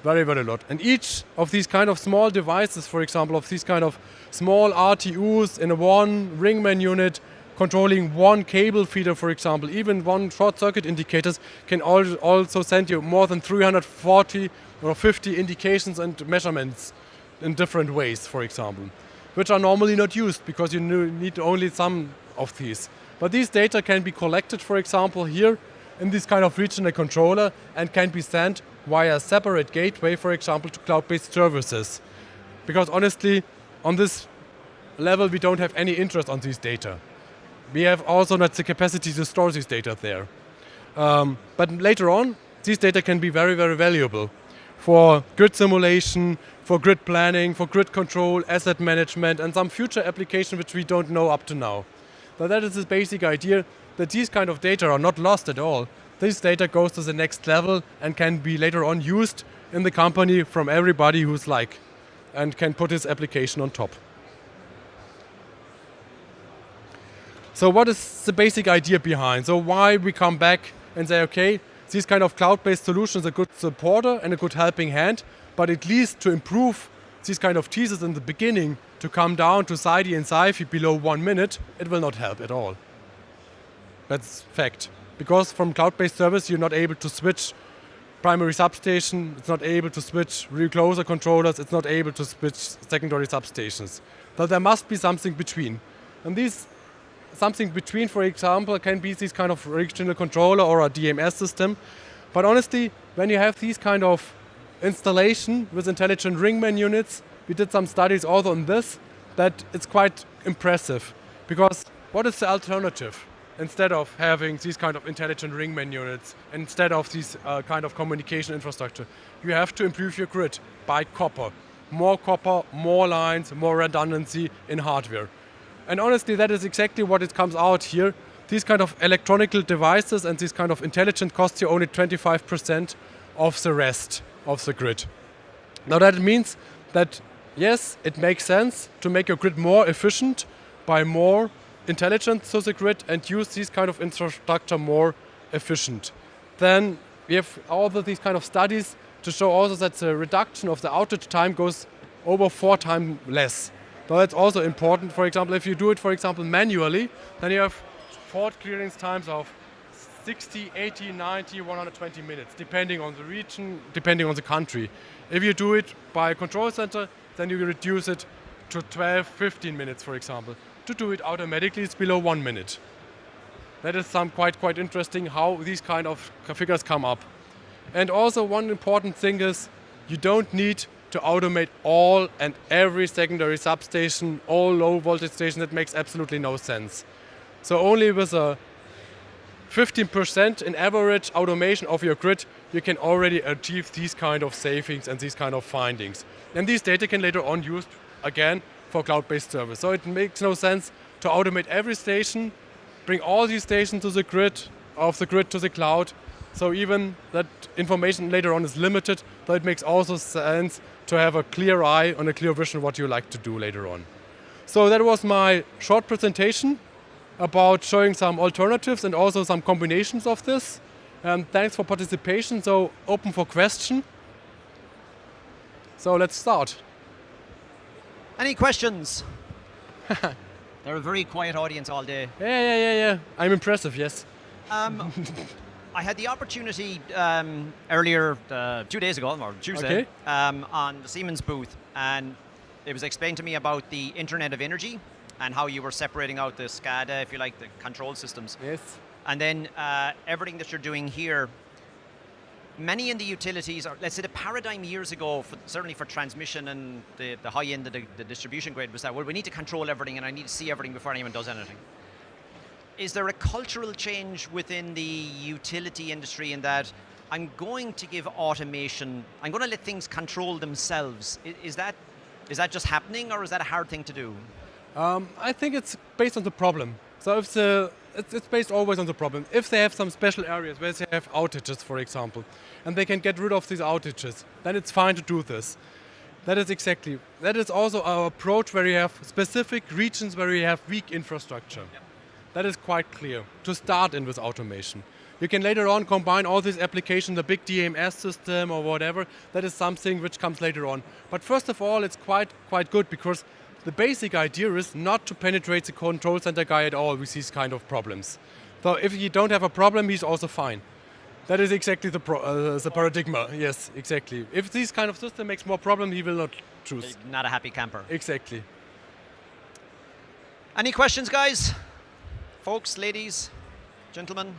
Very, very lot. And each of these kind of small devices, for example, of these kind of small RTUs in a one ringman unit, controlling one cable feeder, for example, even one short circuit indicators can also send you more than 340 or 50 indications and measurements in different ways, for example, which are normally not used because you need only some of these. But these data can be collected, for example, here in this kind of regional controller and can be sent via a separate gateway, for example, to cloud-based services. Because honestly, on this level, we don't have any interest on these data. We have also not the capacity to store these data there. But later on, these data can be very, very valuable for grid simulation, for grid planning, for grid control, asset management, and some future application which we don't know up to now. So that is the basic idea, that these kind of data are not lost at all. This data goes to the next level and can be later on used in the company from everybody who's like, and can put his application on top. So what is the basic idea behind? So why we come back and say, okay, these kind of cloud-based solutions are a good supporter and a good helping hand, but at least to improve these kind of teasers in the beginning, to come down to SAIDI and SAIFI below 1 minute, it will not help at all. That's fact. Because from cloud-based service, you're not able to switch primary substation, it's not able to switch recloser controllers, it's not able to switch secondary substations. So there must be something between. And these something between, for example, can be this kind of regional controller or a DMS system. But honestly, when you have these kind of installation with intelligent ringman units, we did some studies also on this, that it's quite impressive. Because what is the alternative? Instead of having these kind of intelligent ringman units, instead of these kind of communication infrastructure, you have to improve your grid by copper, more lines, more redundancy in hardware. And honestly, that is exactly what it comes out here. These kind of electronical devices and these kind of intelligent costs you only 25% of the rest of the grid. Now that means that, yes, it makes sense to make your grid more efficient by more intelligence to the grid and use these kind of infrastructure more efficient. Then we have all of these kind of studies to show also that the reduction of the outage time goes over 4 times less. So that's also important. For example, if you do it, for example, manually, then you have fault clearance times of 60, 80, 90, 120 minutes, depending on the region, depending on the country. If you do it by a control center, then you reduce it to 12, 15 minutes, for example. To do it automatically, it's below 1 minute. That is some quite interesting how these kind of figures come up. And also one important thing is you don't need to automate all and every secondary substation, all low voltage stations. That makes absolutely no sense. So only with a 15% in average automation of your grid, you can already achieve these kind of savings and these kind of findings. And these data can later on used again for cloud-based service. So it makes no sense to automate every station, bring all these stations to the grid, of the grid to the cloud. So even that information later on is limited, but it makes also sense to have a clear eye and a clear vision what you like to do later on. So that was my short presentation about showing some alternatives and also some combinations of this. And thanks for participation. So open for question. So let's start. Any questions? They're a very quiet audience all day. Yeah. I'm impressive, yes. I had the opportunity earlier, 2 days ago, or Tuesday, on the Siemens booth, and it was explained to me about the Internet of Energy and how you were separating out the SCADA, if you like, the control systems. Yes. And then everything that you're doing here. Many in the utilities, or let's say the paradigm years ago, certainly for transmission and the high end of the distribution grid, was that, well, we need to control everything and I need to see everything before anyone does anything. Is there a cultural change within the utility industry in that I'm going to give automation, I'm going to let things control themselves? Is that just happening, or is that a hard thing to do? I think it's based on the problem. So if it's based always on the problem. If they have some special areas where they have outages, for example, and they can get rid of these outages, then it's fine to do this. That is also our approach where you have specific regions where you have weak infrastructure. Yep. That is quite clear, to start in with automation. You can later on combine all these applications, the big DMS system or whatever. That is something which comes later on. But first of all, it's quite good because the basic idea is not to penetrate the control center guy at all with these kind of problems. So if you don't have a problem, he's also fine. That is exactly the paradigm. Yes, exactly. If this kind of system makes more problem, he will not choose. He's not a happy camper. Exactly. Any questions, guys? Folks, ladies, gentlemen?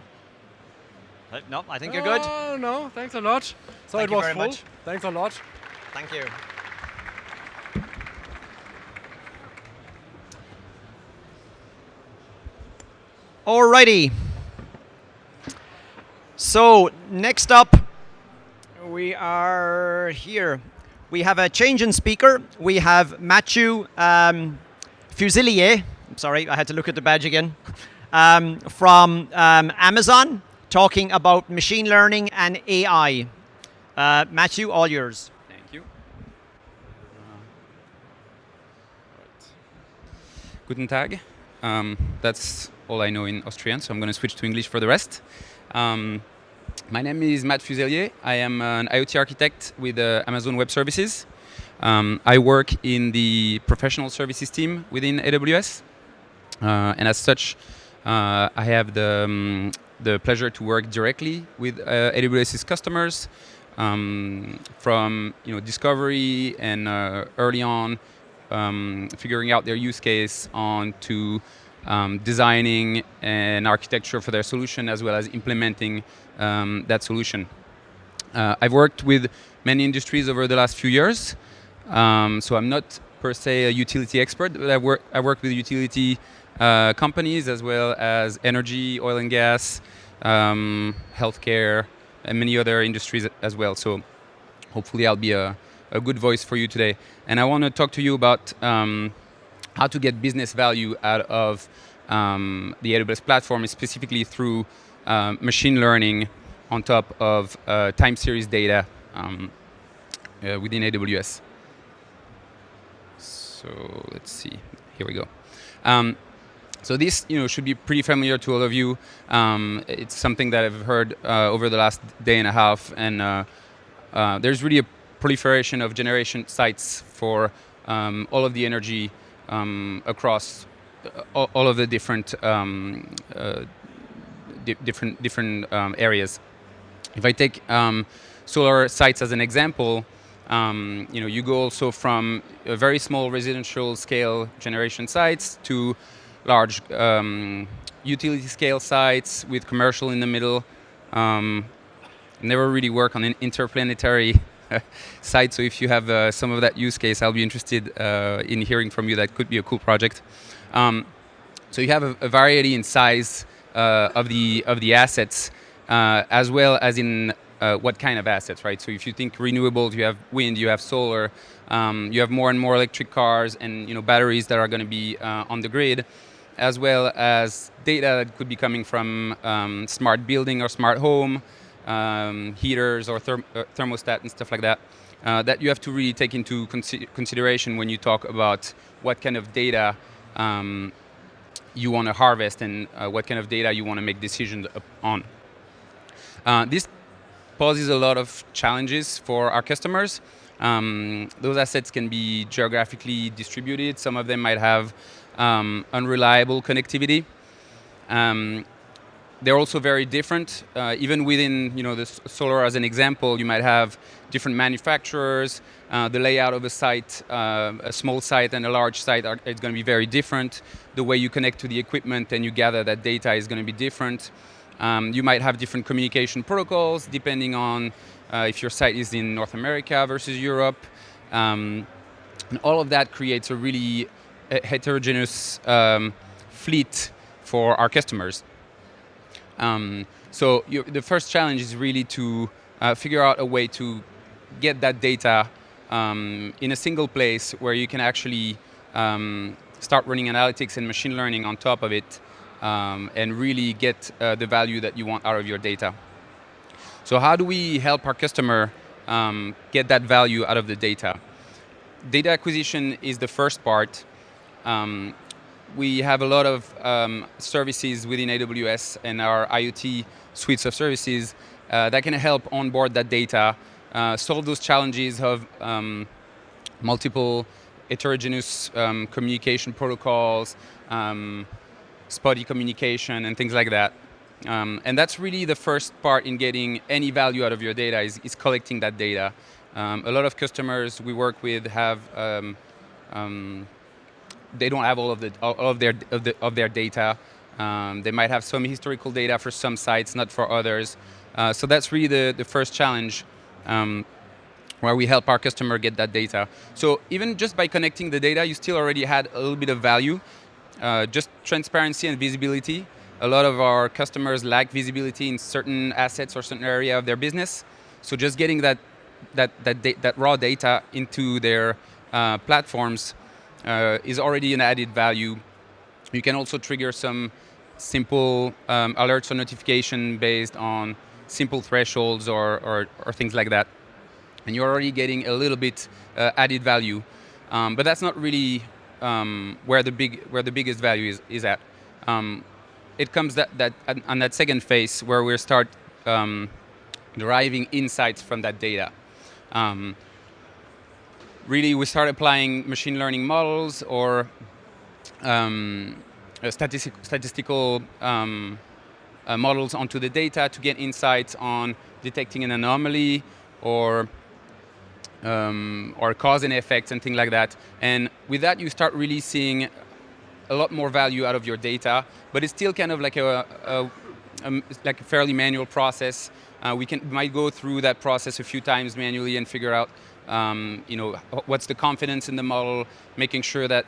No, I think you're good. Oh, no, thanks a lot. So Thank it you was very full. much. Thanks a lot. Thank you. Alrighty. So next up, we are here. We have a change in speaker. We have Mathieu Fusilier. I'm sorry, I had to look at the badge again. From Amazon, talking about machine learning and AI. Mathieu, all yours. Thank you. Guten Tag. That's all I know in Austrian, so I'm going to switch to English for the rest. My name is Matt Fuselier. I am an IoT architect with Amazon Web Services. I work in the professional services team within AWS. And as such, I have the pleasure to work directly with AWS's customers from discovery and early on figuring out their use case on to designing an architecture for their solution as well as implementing that solution. I've worked with many industries over the last few years, so I'm not per se a utility expert, but I worked with utility companies as well as energy, oil and gas, healthcare, and many other industries as well. So hopefully I'll be a good voice for you today. And I want to talk to you about how to get business value out of the AWS platform, specifically through machine learning on top of time series data within AWS. So let's see, here we go. So this should be pretty familiar to all of you. It's something that I've heard over the last day and a half, and there's really a proliferation of generation sites for all of the energy across all of the different areas. If I take solar sites as an example, you go also from a very small residential scale generation sites to large utility scale sites with commercial in the middle. Never really work on an interplanetary site, so if you have some of that use case, I'll be interested in hearing from you. That could be a cool project. So you have a variety in size of the assets, as well as in what kind of assets, right? So if you think renewables, you have wind, you have solar, you have more and more electric cars and batteries that are going to be on the grid, as well as data that could be coming from smart building or smart home, heaters or thermostat and stuff like that, that you have to really take into consideration when you talk about what kind of data you want to harvest and what kind of data you want to make decisions on. This poses a lot of challenges for our customers. Those assets can be geographically distributed. Some of them might have unreliable connectivity. They're also very different. Even within the solar as an example, you might have different manufacturers. The layout of a site, a small site and a large site, is going to be very different. The way you connect to the equipment and you gather that data is going to be different. You might have different communication protocols depending on if your site is in North America versus Europe. And all of that creates a really heterogeneous fleet for our customers. So the first challenge is really to figure out a way to get that data in a single place where you can actually start running analytics and machine learning on top of it and really get the value that you want out of your data. So how do we help our customer get that value out of the data? Data acquisition is the first part. we have a lot of services within AWS and our IoT suites of services that can help onboard that data, solve those challenges of multiple heterogeneous communication protocols, spotty communication, and things like that. And that's really the first part in getting any value out of your data is collecting that data. A lot of customers we work with have they don't have all of their data. They might have some historical data for some sites, not for others. So that's really the first challenge, where we help our customer get that data. So even just by connecting the data, you still already had a little bit of value. Just transparency and visibility. A lot of our customers lack visibility in certain assets or certain area of their business. So just getting that raw data into their platforms is already an added value. You can also trigger some simple alerts or notification based on simple thresholds or things like that. And you're already getting a little bit added value. But that's not really where the biggest value is at. It comes on that second phase where we start deriving insights from that data. Really, we start applying machine learning models or statistical models onto the data to get insights on detecting an anomaly or cause and effects and things like that. And with that, you start really seeing a lot more value out of your data, but it's still kind of like a fairly manual process. We might go through that process a few times manually and figure out, what's the confidence in the model, making sure that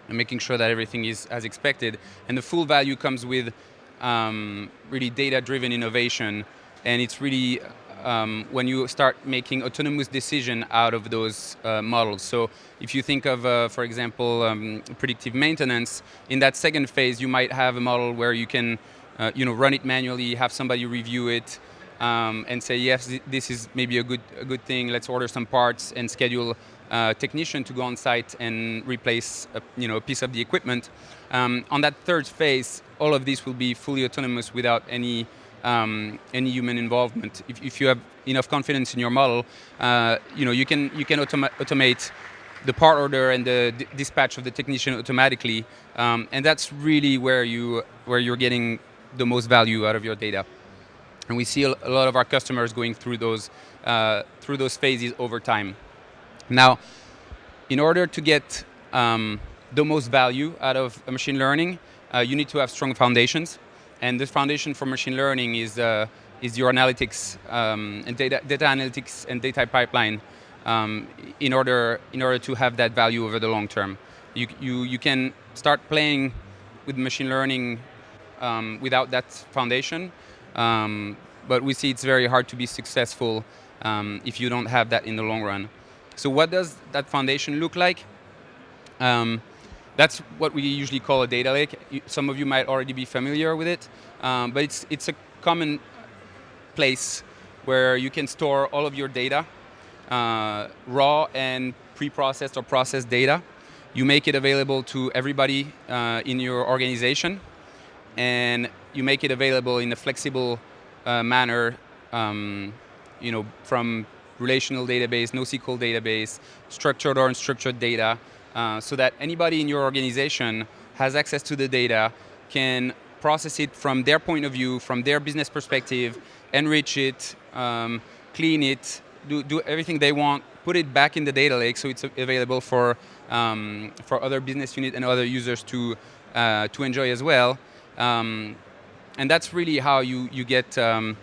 everything is as expected. And the full value comes with really data-driven innovation, and it's really when you start making autonomous decision out of those models. So if you think of, for example, predictive maintenance, in that second phase, you might have a model where you can run it manually, have somebody review it, and say, yes, this is maybe a good thing, let's order some parts and schedule a technician to go on site and replace a piece of the equipment. On that third phase, all of this will be fully autonomous without any human involvement. If you have enough confidence in your model, you can automate the part order and the dispatch of the technician automatically, and that's really where you're getting the most value out of your data. And we see a lot of our customers going through those phases over time. Now, in order to get the most value out of machine learning, you need to have strong foundations. And the foundation for machine learning is your analytics and data analytics and data pipeline. In order to have that value over the long term, you can start playing with machine learning without that foundation, but we see it's very hard to be successful if you don't have that in the long run. So what does that foundation look like? That's what we usually call a data lake. Some of you might already be familiar with it, but it's a common place where you can store all of your data, raw and pre-processed or processed data. You make it available to everybody in your organization, and you make it available in a flexible manner, from relational database, NoSQL database, structured or unstructured data, so that anybody in your organization has access to the data, can process it from their point of view, from their business perspective, enrich it, clean it, do everything they want, put it back in the data lake so it's available for other business units and other users to enjoy as well. And that's really how you get to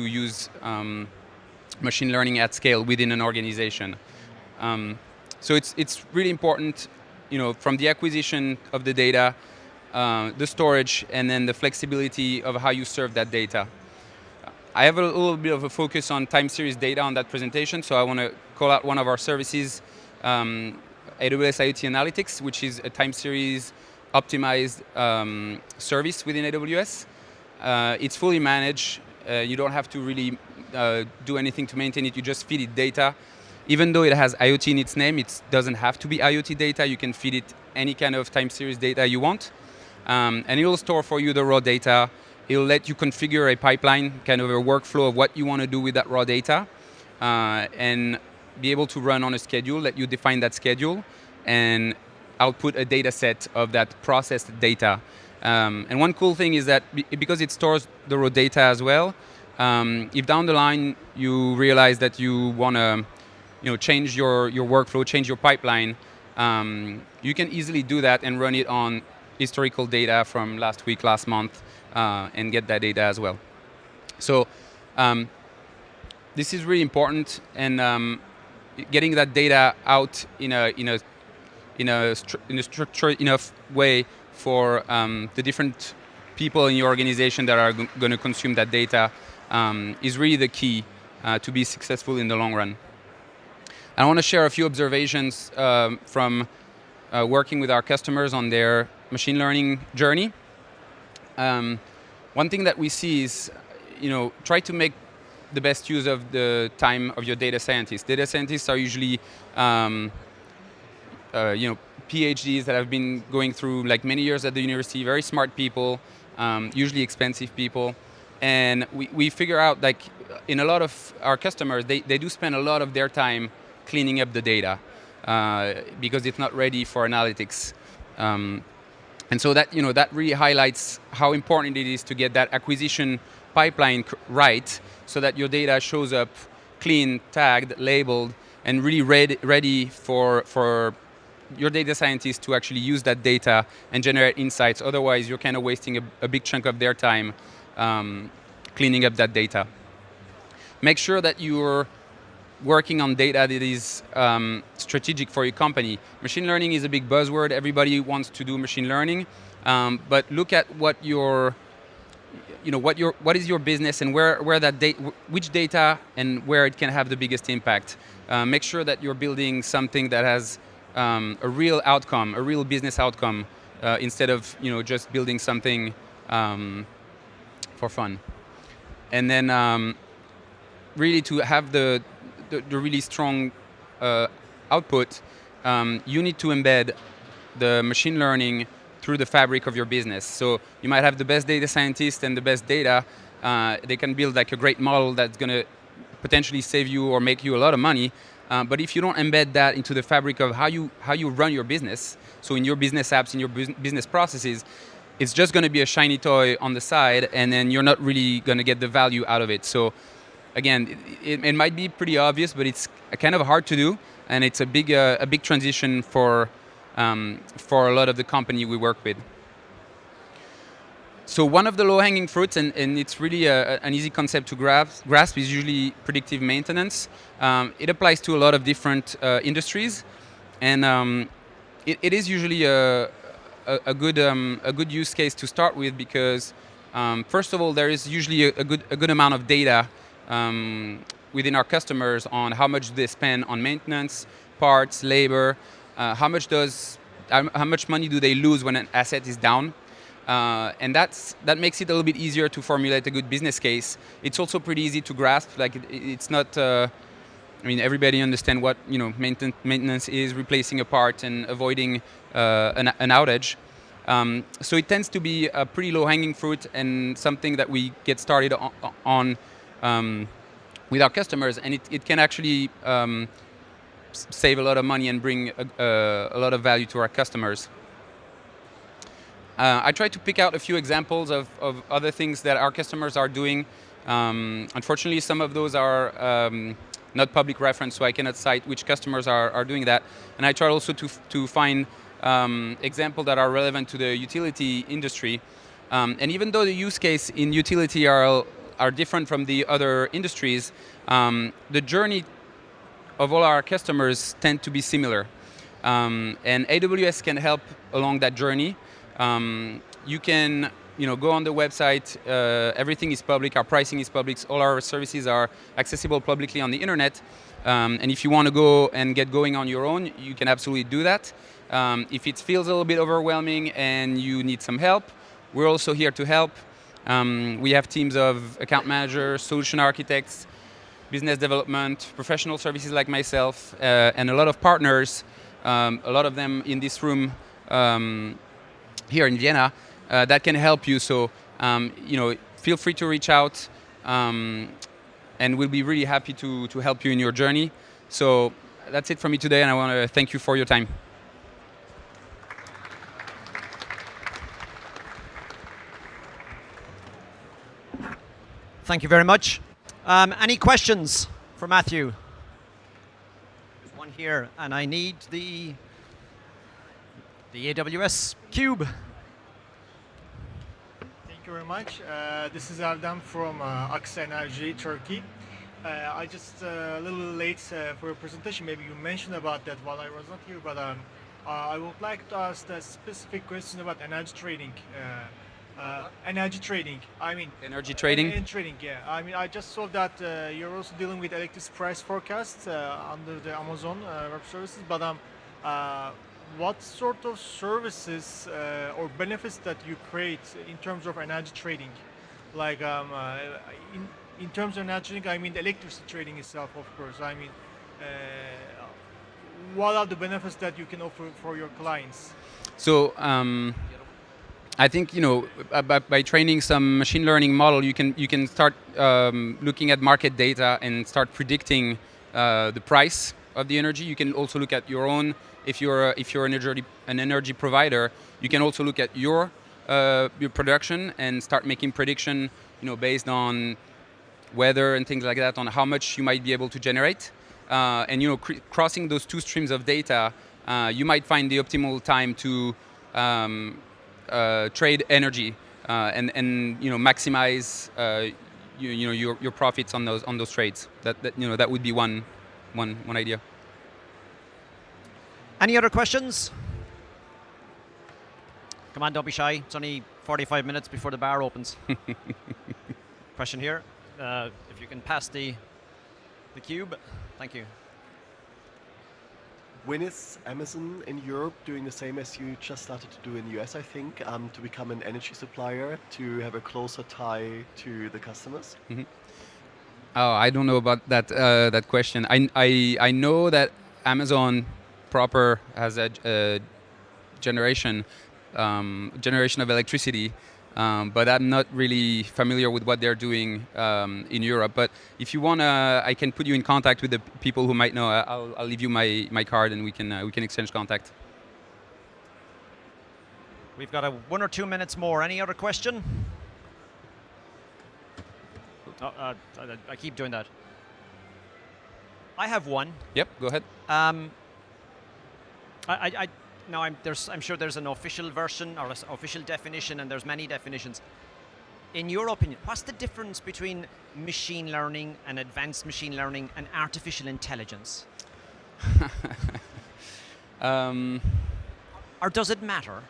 use machine learning at scale within an organization. So it's really important, from the acquisition of the data, the storage, and then the flexibility of how you serve that data. I have a little bit of a focus on time series data on that presentation, so I want to call out one of our services, AWS IoT Analytics, which is a time series optimized service within AWS. It's fully managed. You don't have to really do anything to maintain it. You just feed it data, Even though it has IoT in its name, it doesn't have to be IoT data. You can feed it any kind of time series data you want. And it will store for you the raw data. It will let you configure a pipeline, kind of a workflow of what you want to do with that raw data, and be able to run on a schedule, let you define that schedule, and output a data set of that processed data. And one cool thing is that because it stores the raw data as well, if down the line you realize that you want to change your workflow, change your pipeline, you can easily do that and run it on historical data from last week, last month, and get that data as well. So this is really important, and getting that data out in a structured enough way for the different people in your organization that are going to consume that data is really the key to be successful in the long run. I want to share a few observations from working with our customers on their machine learning journey. One thing that we see is, try to make the best use of the time of your data scientists. Data scientists are usually, PhDs that have been going through like many years at the university, very smart people, usually expensive people. And we figure out, like, in a lot of our customers, they do spend a lot of their time cleaning up the data because it's not ready for analytics. And so that, that really highlights how important it is to get that acquisition pipeline right, so that your data shows up clean, tagged, labeled, and really ready for your data scientists to actually use that data and generate insights. Otherwise, you're kind of wasting a big chunk of their time cleaning up that data. Make sure that you're working on data that is strategic for your company. Machine learning is a big buzzword. Everybody wants to do machine learning, but look at what what is your business and where that which data and where it can have the biggest impact. Make sure that you're building something that has a real outcome, a real business outcome, instead of just building something for fun. And then really to have the really strong output, you need to embed the machine learning through the fabric of your business. So you might have the best data scientist and the best data. They can build like a great model that's going to potentially save you or make you a lot of money. But if you don't embed that into the fabric of how you run your business, so in your business apps, in your business processes, it's just going to be a shiny toy on the side, and then you're not really going to get the value out of it. So again, it might be pretty obvious, but it's kind of hard to do, and it's a big transition for a lot of the company we work with. So one of the low-hanging fruits, and it's really an easy concept to grasp, is usually predictive maintenance. It applies to a lot of different industries, and it is usually a good use case to start with, because first of all, there is usually a good amount of data within our customers on how much they spend on maintenance, parts, labor, how much money do they lose when an asset is down. And that makes it a little bit easier to formulate a good business case. It's also pretty easy to grasp. Like it's not. Everybody understands what maintenance is, replacing a part and avoiding an outage. So it tends to be a pretty low-hanging fruit and something that we get started on with our customers, and it can actually save a lot of money and bring a lot of value to our customers. I try to pick out a few examples of other things that our customers are doing. Unfortunately, some of those are not public reference, so I cannot cite which customers are doing that. And I try also to find examples that are relevant to the utility industry. And even though the use case in utility are different from the other industries, the journey of all our customers tend to be similar. And AWS can help along that journey. You can go on the website, everything is public, our pricing is public, all our services are accessible publicly on the internet. And if you want to go and get going on your own, you can absolutely do that. If it feels a little bit overwhelming and you need some help, we're also here to help. We have teams of account managers, solution architects, business development, professional services like myself, and a lot of partners, a lot of them in this room here in Vienna, that can help you. So, feel free to reach out, and we'll be really happy to help you in your journey. So that's it for me today, and I want to thank you for your time. Thank you very much. Any questions for Matthew? There's one here, and I need the AWS cube. Thank you very much. This is Erdem from Aks Energy, Turkey. I just a little late for your presentation. Maybe you mentioned about that while I was not here, but I would like to ask a specific question about energy trading. Energy trading. I mean, energy trading. Energy trading. Yeah. I mean, I just saw that you're also dealing with electricity price forecasts under the Amazon Web Services. But what sort of services or benefits that you create in terms of energy trading? Like in terms of energy trading, I mean the electricity trading itself, of course. I mean, what are the benefits that you can offer for your clients? So. I think by training some machine learning model, you can start looking at market data and start predicting the price of the energy. You can also look at your own. If you're an energy provider, you can also look at your production and start making prediction, based on weather and things like that, on how much you might be able to generate. And crossing those two streams of data, you might find the optimal time to trade energy and maximize your profits on those trades. That would be one idea. Any other questions? Come on, don't be shy. It's only 45 minutes before the bar opens. Question here. If you can pass the cube. Thank you. When is Amazon in Europe doing the same as you just started to do in the US, I think, to become an energy supplier, to have a closer tie to the customers? Mm-hmm. Oh, I don't know about that question. I know that Amazon proper has a generation of electricity, but I'm not really familiar with what they're doing in Europe. But if you wanna, I can put you in contact with the people who might know. I'll leave you my card, and we can exchange contact. We've got 1 or 2 minutes more. Any other question? Oh, I keep doing that. I have one. Yep, go ahead. I'm sure there's an official version or an official definition, and there's many definitions. In your opinion, what's the difference between machine learning and advanced machine learning and artificial intelligence? Or does it matter?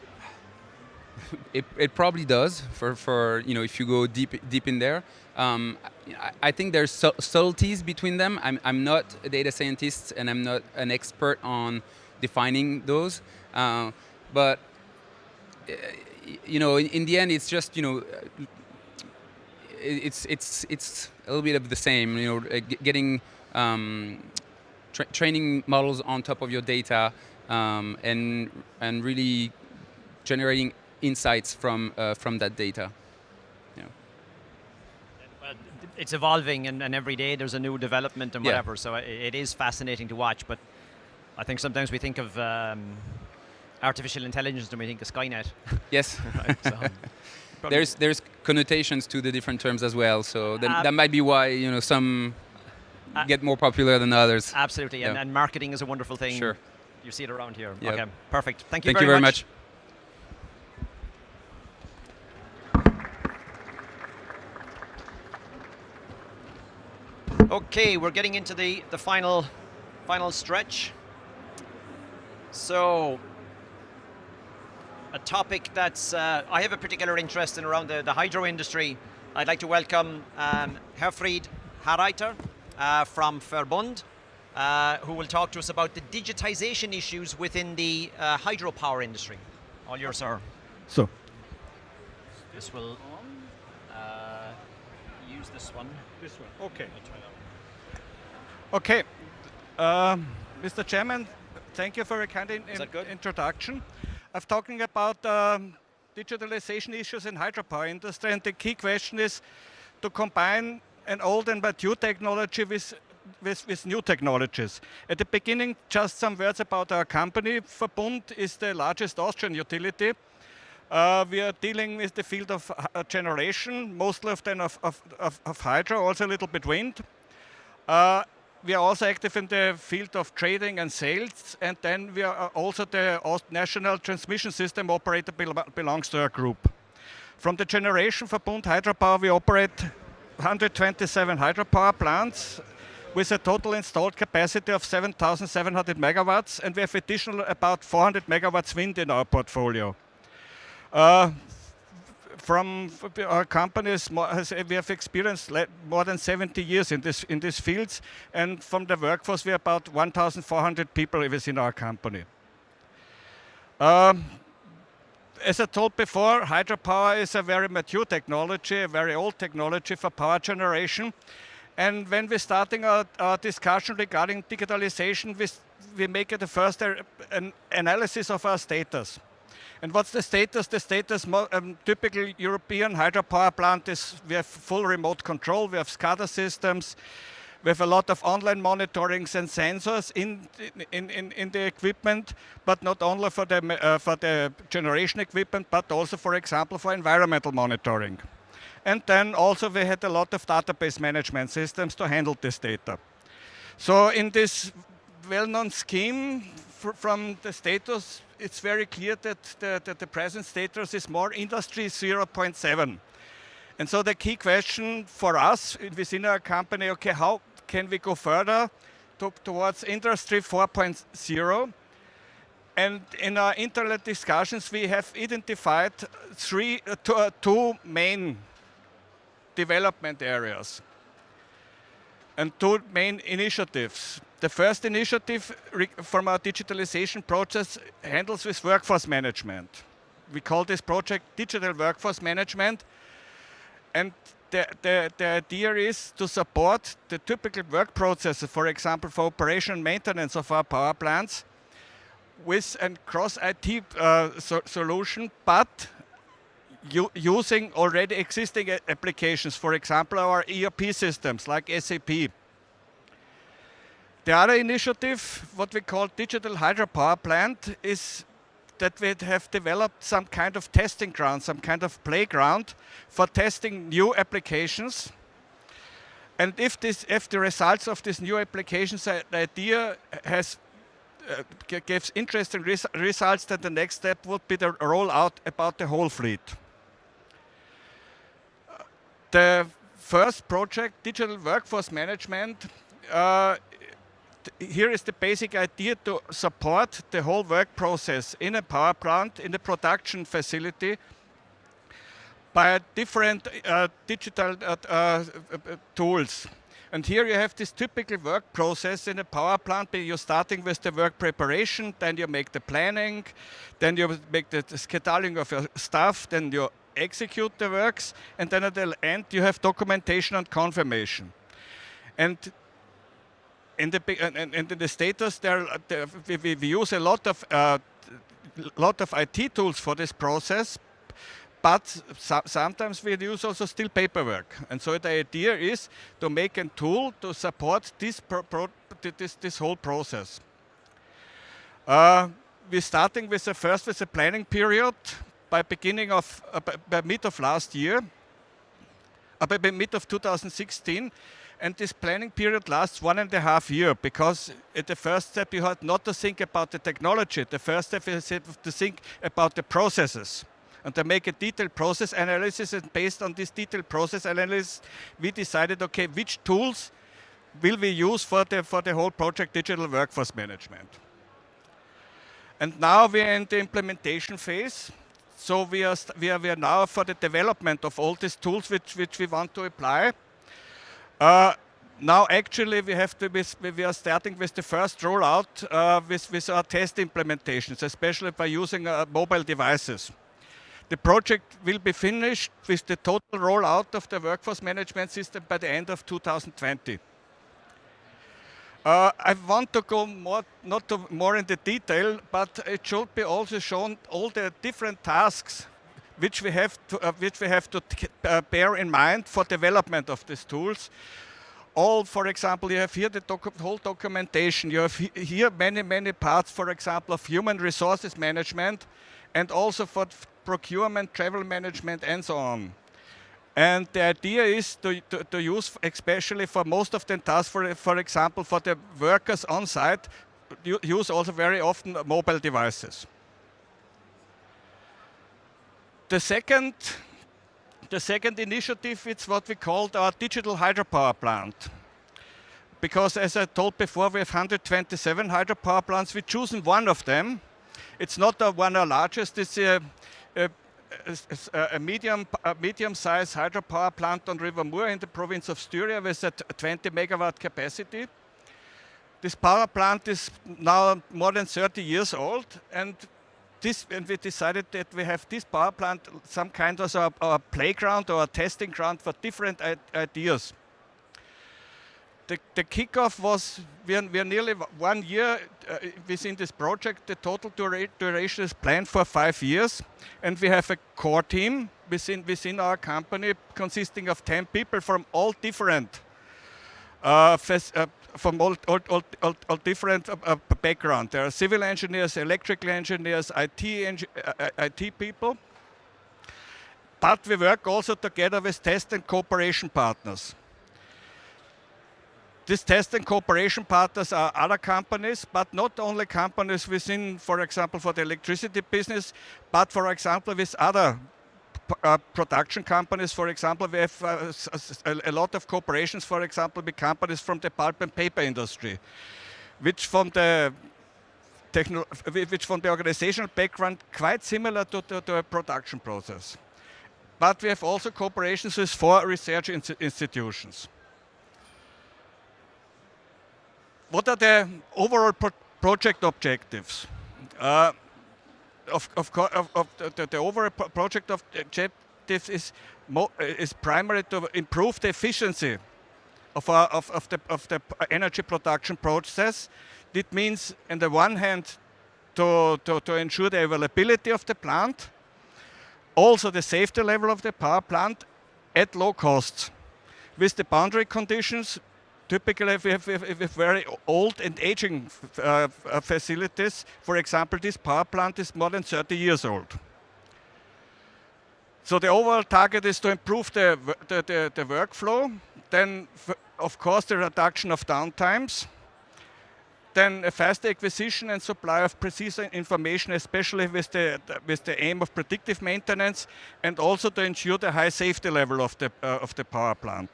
It probably does for if you go deep in there. I think there's subtleties between them. I'm not a data scientist, and I'm not an expert on defining those, but in the end, it's just it's a little bit of the same. Getting training models on top of your data, and really generating insights from that data. It's evolving, and every day there's a new development and whatever. Yeah. So it is fascinating to watch. But I think sometimes we think of artificial intelligence and we think of Skynet. Yes. Right, so there's connotations to the different terms as well. So that might be why some get more popular than others. Absolutely, yeah. and marketing is a wonderful thing. Sure. You see it around here. Yep. Okay, perfect. Thank you very much. Okay, we're getting into the final stretch. So, a topic that's I have a particular interest in around the hydro industry. I'd like to welcome Herfried Harreiter from Verbund, who will talk to us about the digitization issues within the hydropower industry. All yours, sir. So, this will use this one. This one. Okay. Okay. Mr. Chairman, thank you for a kind introduction. I'm talking about digitalization issues in hydropower industry, and the key question is to combine an old and mature technology with new technologies. At the beginning, just some words about our company. Verbund is the largest Austrian utility. We are dealing with the field of generation, mostly of hydro, also a little bit wind. We are also active in the field of trading and sales, and then we are also the national transmission system operator belongs to our group. From the generation Verbund hydropower, we operate 127 hydropower plants with a total installed capacity of 7,700 megawatts, and we have additional about 400 megawatts wind in our portfolio. From our companies, we have experienced more than 70 years in these fields, and from the workforce, we are about 1,400 people within our company. As I told before, hydropower is a very mature technology, a very old technology for power generation. And when we're starting our discussion regarding digitalization, we make the first an analysis of our status. And what's the status? The status, typical European hydropower plant is we have full remote control, we have SCADA systems, we have a lot of online monitorings and sensors in the equipment, but not only for the generation equipment, but also, for example, for environmental monitoring. And then also we had a lot of database management systems to handle this data. So in this well-known scheme from the status, it's very clear that the present status is more industry 0.7. And so the key question for us within our company, okay, how can we go further towards industry 4.0? And in our internal discussions, we have identified two main development areas and two main initiatives. The first initiative from our digitalization process handles with workforce management. We call this project Digital Workforce Management. And the idea is to support the typical work processes, for example, for operation and maintenance of our power plants, with a cross-IT solution, but using already existing applications, for example, our ERP systems like SAP. The other initiative, what we call Digital Hydropower Plant, is that we have developed some kind of testing ground, some kind of playground for testing new applications. And if the results of these new applications, the idea gives interesting results, then the next step would be the rollout about the whole fleet. The first project, Digital Workforce Management, here is the basic idea to support the whole work process in a power plant, in a production facility, by different digital tools. And here you have this typical work process in a power plant. You're starting with the work preparation, then you make the planning, then you make the scheduling of your staff, then you execute the works, and then at the end you have documentation and confirmation. And in the status, we use a lot of IT tools for this process, but sometimes we use also still paperwork. And so the idea is to make a tool to support this whole process. We're starting with the planning period by mid of last year, by mid of 2016. And this planning period lasts 1.5 years, because at the first step you had not to think about the technology. The first step is to think about the processes and to make a detailed process analysis. And based on this detailed process analysis, we decided, okay, which tools will we use for the whole project Digital Workforce Management. And now we are in the implementation phase. So we are now for the development of all these tools which we want to apply. Now actually we are starting with the first rollout with our test implementations, especially by using mobile devices. The project will be finished with the total rollout of the workforce management system by the end of 2020. I want to go not more into detail, but it should be also shown all the different tasks which we have to bear in mind for development of these tools. For example, you have here the whole documentation. You have here many parts, for example, of human resources management, and also for procurement, travel management, and so on. And the idea is to use, especially for most of the tasks, for example, for the workers on site, use also very often mobile devices. The second initiative is what we called our digital hydropower plant. Because as I told before, we have 127 hydropower plants. We've chosen one of them. It's not one of the largest. It's a medium-sized hydropower plant on River Mur in the province of Styria with a 20 megawatt capacity. This power plant is now more than 30 years old, and we decided that we have this power plant some kind of a playground or a testing ground for different ideas. The kickoff was, we are nearly 1 year within this project. The total duration is planned for 5 years, and we have a core team within our company consisting of 10 people from all different backgrounds. There are civil engineers, electrical engineers, IT people, but we work also together with test and cooperation partners. These test and cooperation partners are other companies, but not only companies within, for example, for the electricity business, but for example, with other production companies. For example, we have a lot of cooperations, for example, with companies from the pulp and paper industry, which from the organizational background quite similar to a production process. But we have also cooperations with 4 research institutions. What are the overall project objectives? The overall project objective is primarily to improve the efficiency of the energy production process. It means, on the one hand, to ensure the availability of the plant, also the safety level of the power plant at low costs. With the boundary conditions, typically, we have very old and aging facilities. For example, this power plant is more than 30 years old. So the overall target is to improve the workflow. Then, of course, the reduction of downtimes. Then a faster acquisition and supply of precise information, especially with the aim of predictive maintenance, and also to ensure the high safety level of the power plant.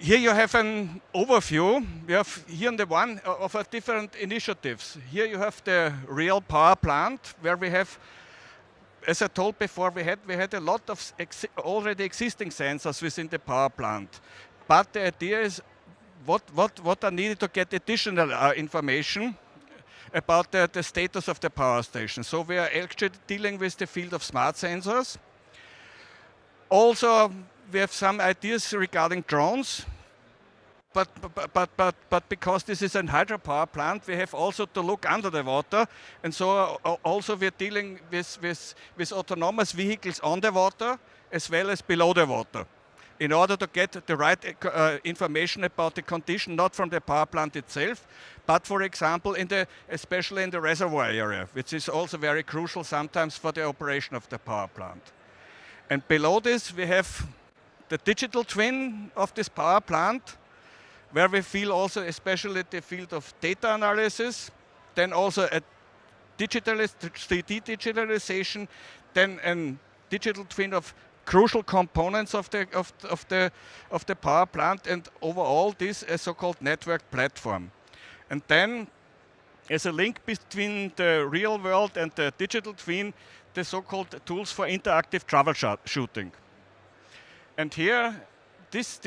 Here you have an overview. We have here on the one of our different initiatives. Here you have the real power plant, where we have, as I told before, we had a lot of already existing sensors within the power plant. But the idea is what are needed to get additional information about the status of the power station. So we are actually dealing with the field of smart sensors. Also, we have some ideas regarding drones, but because this is a hydropower plant, we have also to look under the water, and so also we're dealing with autonomous vehicles on the water as well as below the water, in order to get the right information about the condition, not from the power plant itself, but for example, especially in the reservoir area, which is also very crucial sometimes for the operation of the power plant. And below this, we have the digital twin of this power plant, where we feel also especially the field of data analysis, then also a 3D digitalization, then a digital twin of crucial components of the power plant, and overall this a so-called network platform. And then, as a link between the real world and the digital twin, the so-called tools for interactive troubleshooting. And here, this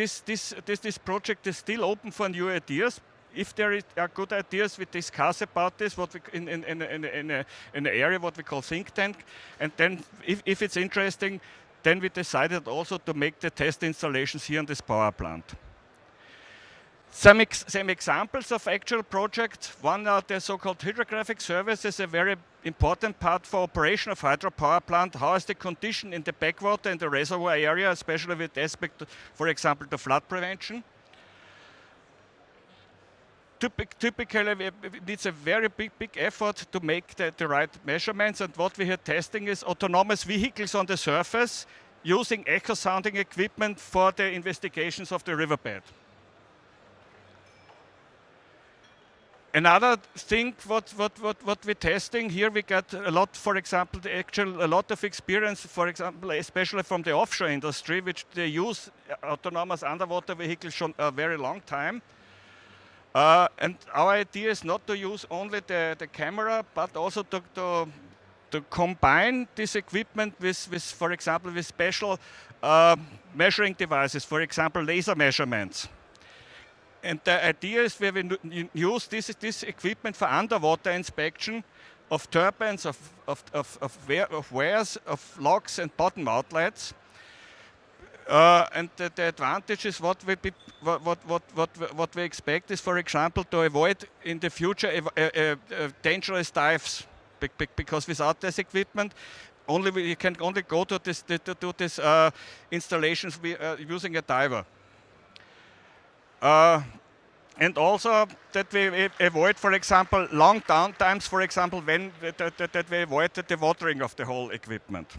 project is still open for new ideas. If there are good ideas, we discuss about this in an area what we call think tank. And then, if it's interesting, then we decided also to make the test installations here on this power plant. Some examples of actual projects. One are the so-called hydrographic services, a very important part for operation of hydropower plant. How is the condition in the backwater in the reservoir area, especially with aspect, for example, the flood prevention. Typically, it needs a very big effort to make the right measurements, and what we are testing is autonomous vehicles on the surface using echo sounding equipment for the investigations of the riverbed. Another thing what we're testing here, we got a lot, for example, a lot of experience, for example, especially from the offshore industry, which they use autonomous underwater vehicles for a very long time. And our idea is not to use only the camera, but also to combine this equipment with, for example, with special measuring devices, for example, laser measurements. And the idea is where we use this equipment for underwater inspection of turbines, of weirs, of locks and bottom outlets. And the advantage is what we expect is, for example, to avoid in the future dangerous dives, because without this equipment, you can only go to this installations using a diver. And also that we avoid, for example, long downtimes, for example, when that we avoid the watering of the whole equipment.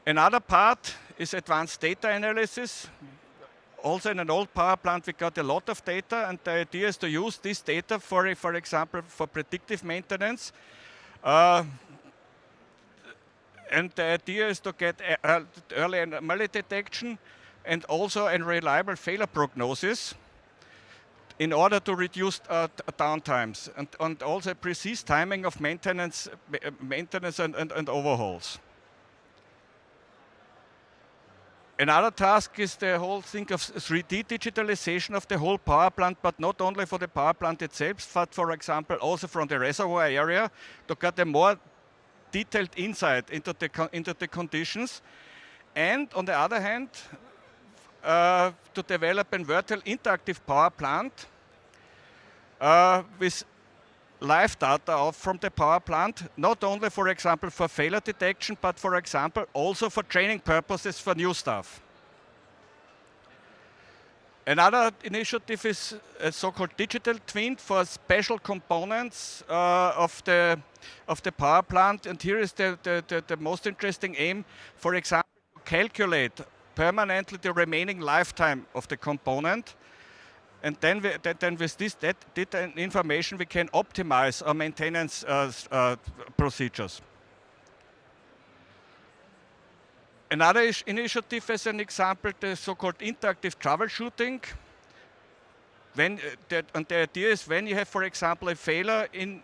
Another part is advanced data analysis. Also in an old power plant we got a lot of data, and the idea is to use this data for example, for predictive maintenance. And the idea is to get early anomaly detection and also a reliable failure prognosis in order to reduce downtimes, and also precise timing of maintenance and overhauls. Another task is the whole thing of 3D digitalization of the whole power plant, but not only for the power plant itself, but for example also from the reservoir area, to get a more detailed insight into the conditions. And on the other hand, to develop a virtual interactive power plant with live data from the power plant, not only, for example, for failure detection, but, for example, also for training purposes for new staff. Another initiative is a so-called digital twin for special components of the power plant, and here is the most interesting aim, for example, to calculate permanently the remaining lifetime of the component. And then with this data information, we can optimize our maintenance procedures. Another initiative, as an example, the so-called interactive troubleshooting. And the idea is when you have, for example, a failure in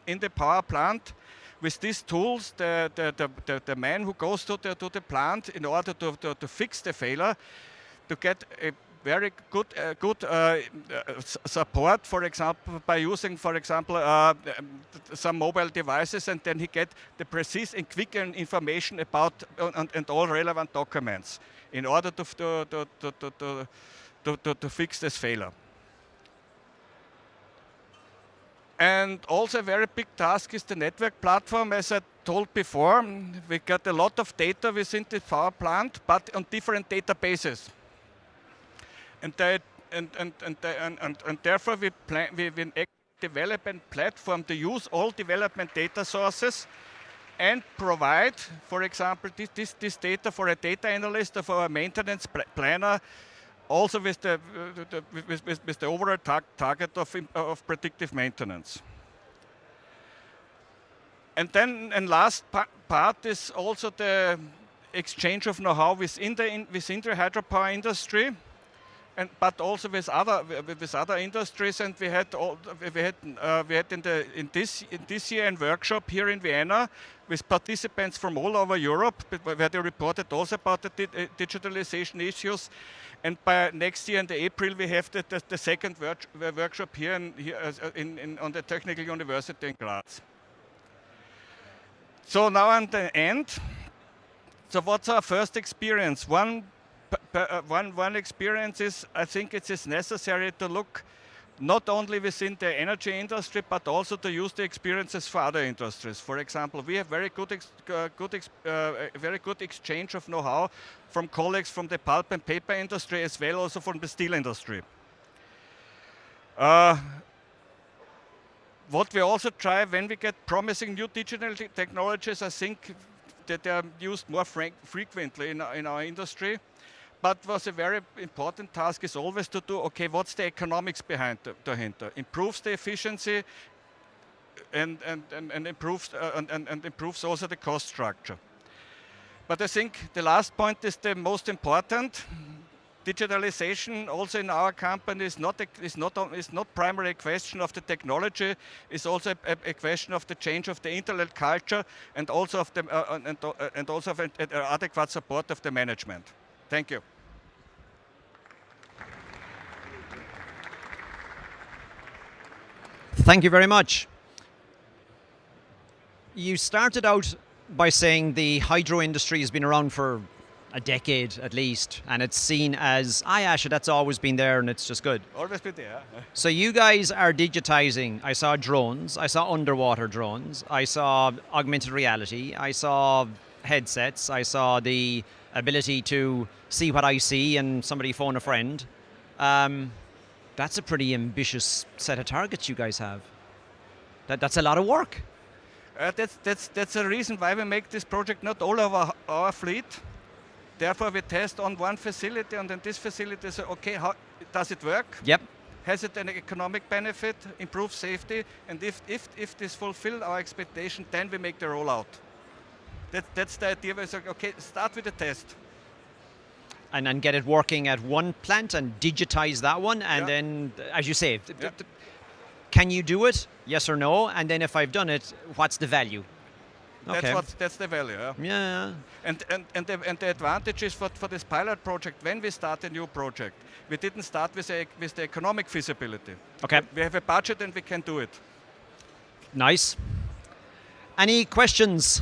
the power plant, with these tools, the man who goes to the plant in order to fix the failure, to get a very good support, for example, by using, for example, some mobile devices, and then he get the precise and quick information about and all relevant documents in order to fix this failure. And also a very big task is the network platform. As I told before, we got a lot of data within the power plant, but on different databases. And therefore we develop a platform to use all development data sources and provide, for example, this data for a data analyst or for a maintenance planner, also with the overall target of predictive maintenance. And then, last part is also the exchange of know-how within the hydropower industry, but also with other industries. And we had in this year a workshop here in Vienna with participants from all over Europe, where they reported also about the digitalization issues. And by next year in April, we have the second workshop here on the Technical University in Graz. So now at the end. So what's our first experience? One one experience is I think it is necessary to look not only within the energy industry, but also to use the experiences for other industries. For example, we have very good exchange of know-how from colleagues from the pulp and paper industry as well also from the steel industry. What we also try when we get promising new digital technologies, I think that they are used more frequently in our industry. But was a very important task is always to do, okay, what's the economics behind dahinter? Improves the efficiency and improves also the cost structure. But I think the last point is the most important. Digitalization also in our company is not primarily a question of the technology. It's also a question of the change of the internet culture and also of the of adequate support of the management. Thank you. Thank you very much. You started out by saying the hydro industry has been around for a decade at least, and it's seen as, sure, that's always been there and it's just good. Always been there. So you guys are digitizing. I saw drones, I saw underwater drones, I saw augmented reality, I saw headsets, I saw the ability to see what I see and somebody phone a friend. That's a pretty ambitious set of targets you guys have. That's a lot of work. That's the reason why we make this project not all over our fleet. Therefore, we test on one facility, and then this facility say, okay, how does it work? Yep. Has it an economic benefit, improve safety, and if this fulfills our expectation, then we make the rollout. That's the idea. We say, okay, start with the test. And then get it working at one plant and digitize that one, and then, as you say, can you do it? Yes or no? And then if I've done it, what's the value? Okay. That's the value. Yeah. And the advantage is for this pilot project, when we start a new project, we didn't start with the economic feasibility. Okay. We have a budget and we can do it. Nice. Any questions?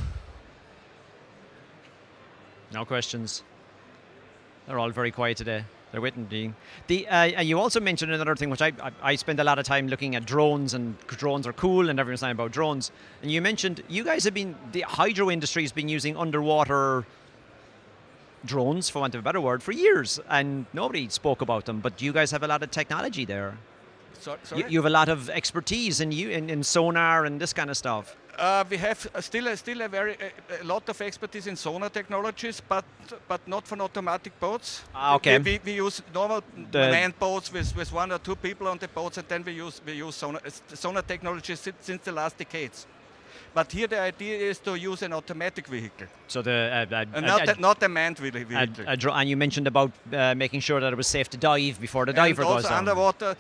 No questions. They're all very quiet today. They're waiting. You also mentioned another thing, which I spend a lot of time looking at drones, and drones are cool, and everyone's saying about drones. And you mentioned you guys have been, the hydro industry has been using underwater drones, for want of a better word, for years, and nobody spoke about them. But you guys have a lot of technology there. Sorry? You have a lot of expertise in sonar and this kind of stuff. We have still a lot of expertise in sonar technologies, but not for automatic boats. Okay. We use normal manned boats with one or two people on the boats, and then we use sonar technology since the last decades. But here the idea is to use an automatic vehicle. So not a manned vehicle. And you mentioned about making sure that it was safe to dive before the diver goes down. Underwater.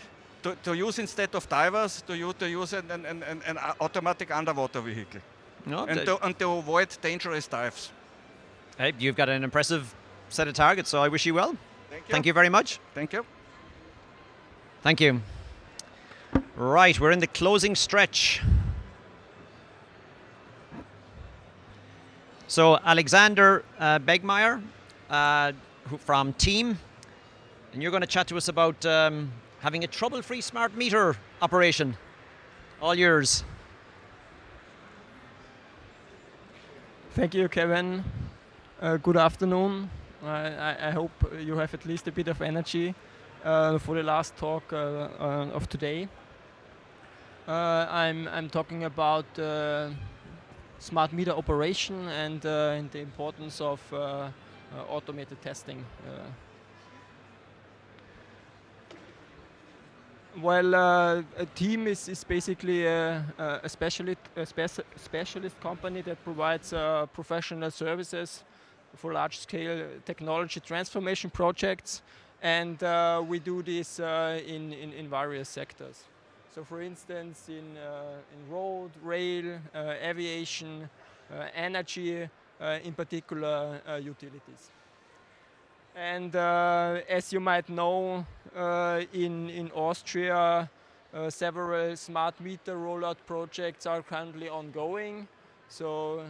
To use instead of divers, to use an automatic underwater vehicle, and to avoid dangerous dives. Hey, you've got an impressive set of targets, so I wish you well. Thank you. Thank you very much. Thank you. Thank you. Right, we're in the closing stretch. So Alexander Begmeyer from Team, and you're going to chat to us about having a trouble-free smart meter operation. All yours. Thank you, Kevin. Good afternoon. I hope you have at least a bit of energy for the last talk of today. I'm talking about smart meter operation and the importance of automated testing. Well, a team is basically a specialist company that provides professional services for large-scale technology transformation projects, and we do this in various sectors. So, for instance, in road, rail, aviation, energy, in particular utilities. And as you might know, in Austria, several smart meter rollout projects are currently ongoing. So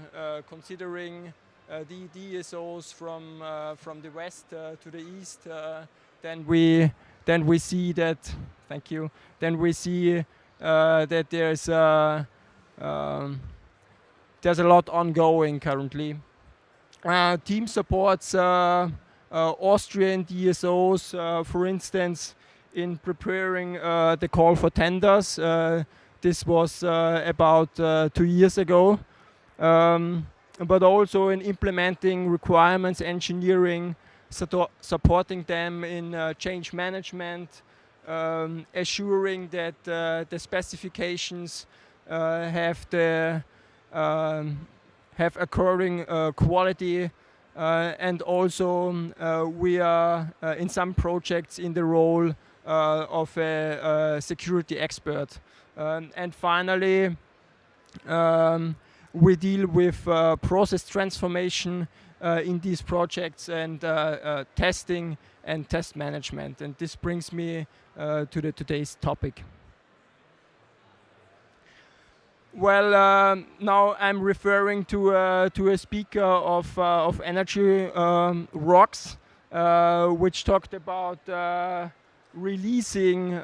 considering the DSOs from the west to the east, then we see that. Thank you. Then we see that there's a lot ongoing currently. Team supports Austrian DSOs, for instance, in preparing the call for tenders. This was about 2 years ago. But also in implementing requirements engineering, supporting them in change management, assuring that the specifications have occurring quality, and also we are in some projects in the role of a security expert. And finally, we deal with process transformation in these projects and testing and test management. And this brings me to today's topic. Well, now I'm referring to a speaker of Energy Rocks, which talked about releasing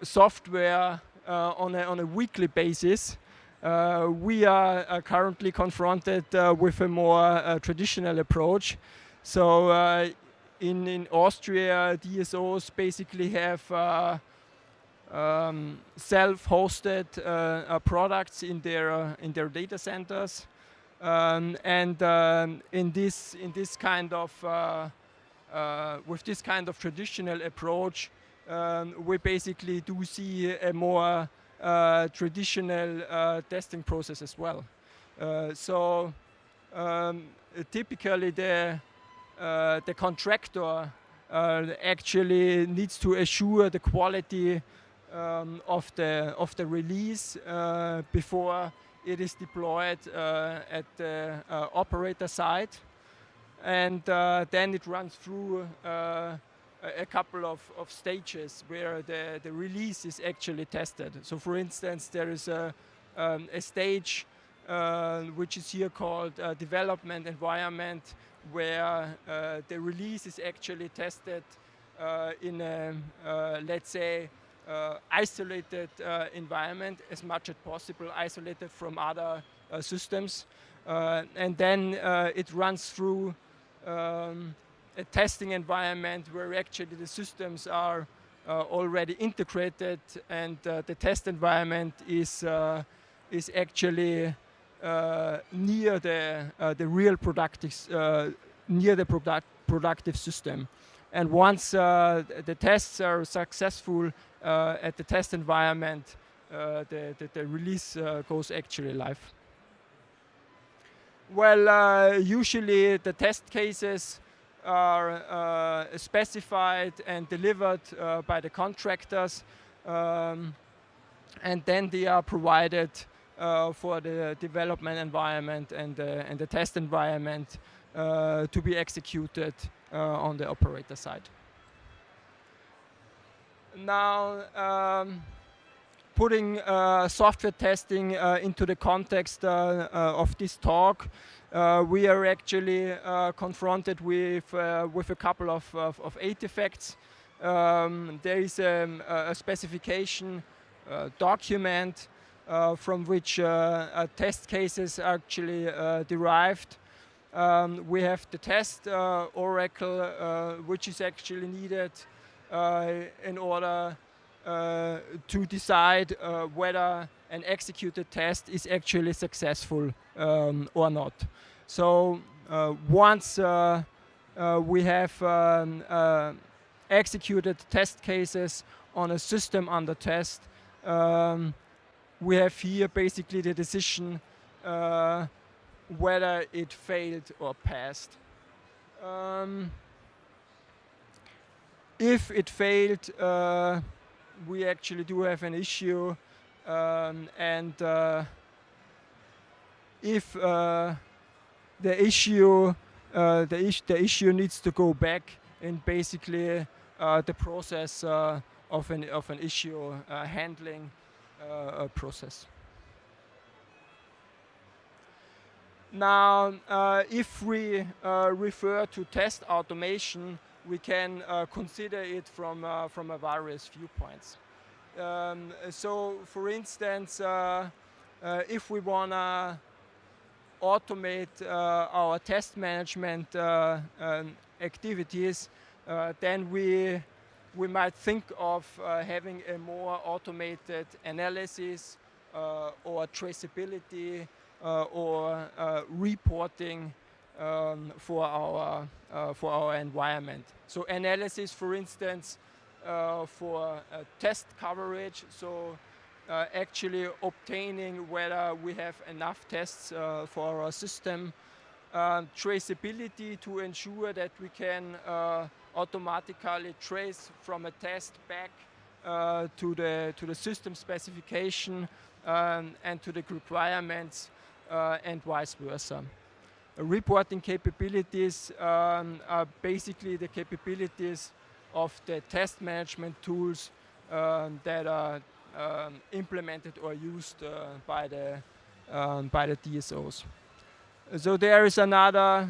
software on a weekly basis. We are currently confronted with a more traditional approach. So in Austria, DSOs basically have self-hosted products in their data centers, and in this kind of with this kind of traditional approach, we basically do see a more traditional testing process as well. So typically the contractor actually needs to assure the quality of the release before it is deployed at the operator side, and then it runs through a couple of stages where the release is actually tested. So for instance, there is a stage which is here called development environment, where the release is actually tested in a, let's say, isolated environment as much as possible, isolated from other systems. And then it runs through a testing environment where actually the systems are already integrated, and the test environment is actually near the real productive system. And once the tests are successful at the test environment, the release goes actually live. Well, usually the test cases are specified and delivered by the contractors, and then they are provided for the development environment and the test environment to be executed on the operator side. Now, putting software testing into the context of this talk, we are actually confronted with a couple of artifacts. There is a specification document from which test cases are actually derived. We have the test oracle, which is actually needed in order to decide whether an executed test is actually successful or not. So once we have executed test cases on a system under test, we have here basically the decision whether it failed or passed. If it failed, we actually do have an issue, and if the issue needs to go back in basically the process of an issue handling process. Now, if we refer to test automation, we can consider it from various viewpoints. So, for instance, if we want to automate our test management activities, then we might think of having a more automated analysis or traceability or reporting for our environment. So analysis, for instance, for test coverage, so actually obtaining whether we have enough tests for our system. Traceability to ensure that we can automatically trace from a test back to the system specification and to the requirements and vice versa. Reporting capabilities are basically the capabilities of the test management tools that are implemented or used by the DSOs. So there is another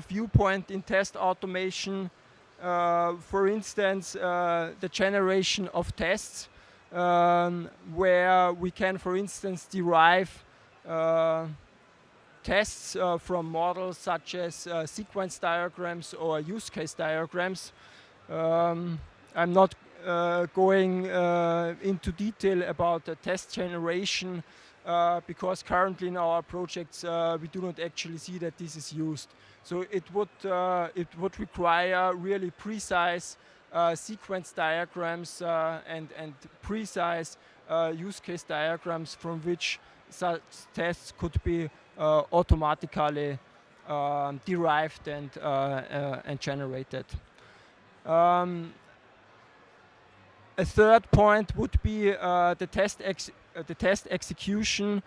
viewpoint in test automation. For instance, the generation of tests, where we can, for instance, derive tests from models such as sequence diagrams or use case diagrams. I'm not going into detail about the test generation because currently in our projects we do not actually see that this is used. So it would require really precise sequence diagrams and precise use case diagrams from which such tests could be automatically derived and generated. A third point would be the test execution.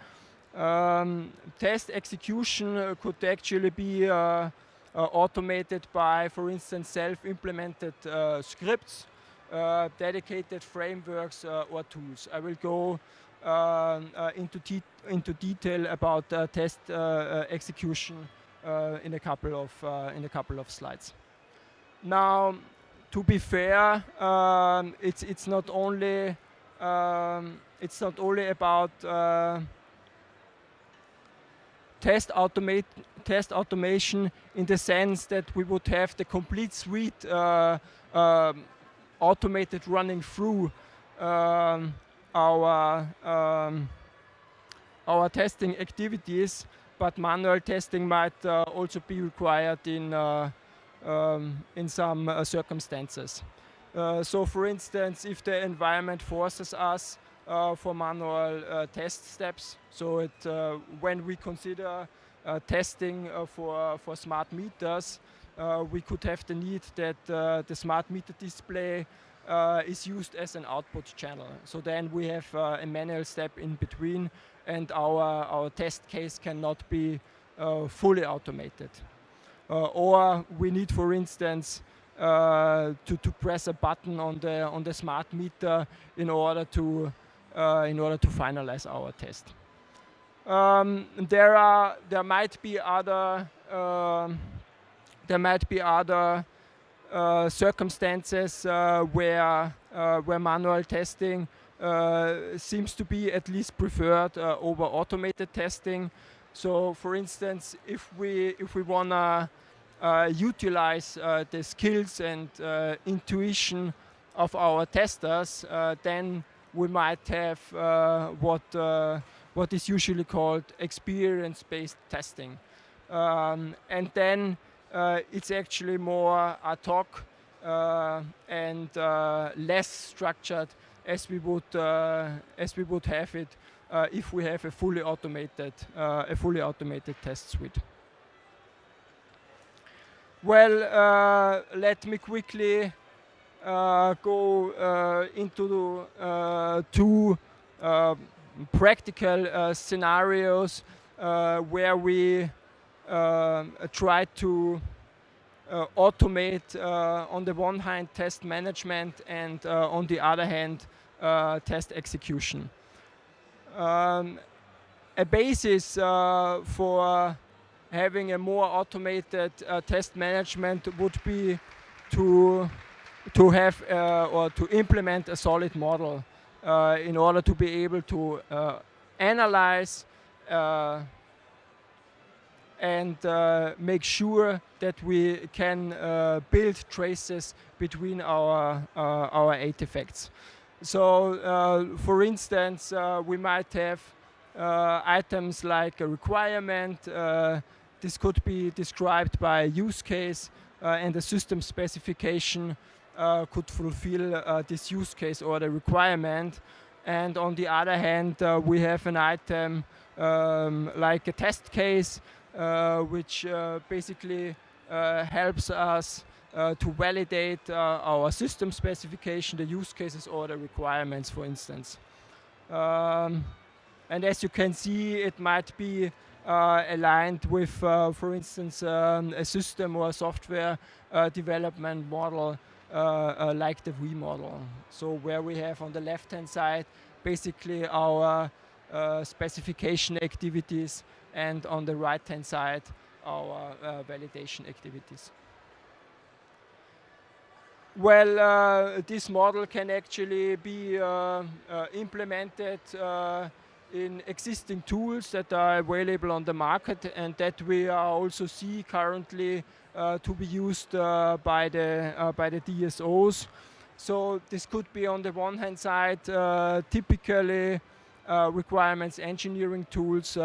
Test execution could actually be automated by, for instance, self-implemented scripts, dedicated frameworks or tools. I will go into detail about test execution in a couple of slides. Now, to be fair, it's not only about test automation in the sense that we would have the complete suite automated running through our testing activities, but manual testing might also be required in some circumstances. So, for instance, if the environment forces us for manual test steps, so when we consider testing for smart meters, we could have the need that the smart meter display is used as an output channel. So then we have a manual step in between, and our test case cannot be fully automated. Or we need, for instance, to press a button on the smart meter in order to finalize our test. There might be other circumstances where manual testing seems to be at least preferred over automated testing. So, for instance, if we wanna utilize the skills and intuition of our testers, then we might have what is usually called experience-based testing, and then it's actually more ad hoc and less structured as we would have it if we have a fully automated test suite. Well, let me quickly go into two practical scenarios where we try to automate on the one hand test management and on the other hand test execution. a basis for having a more automated test management would be to have or to implement a solid model in order to be able to analyze and make sure that we can build traces between our artifacts. So, for instance, we might have items like a requirement. This could be described by a use case, and the system specification could fulfill this use case or the requirement. And on the other hand, we have an item like a test case, which basically helps us to validate our system specification, the use cases or the requirements, for instance. And as you can see, it might be aligned with, for instance, a system or a software development model like the V model. So where we have on the left-hand side basically our specification activities, and on the right-hand side our validation activities. Well, this model can actually be implemented in existing tools that are available on the market, and that we also see currently to be used by the DSOs. So this could be on the one hand side typically requirements engineering tools,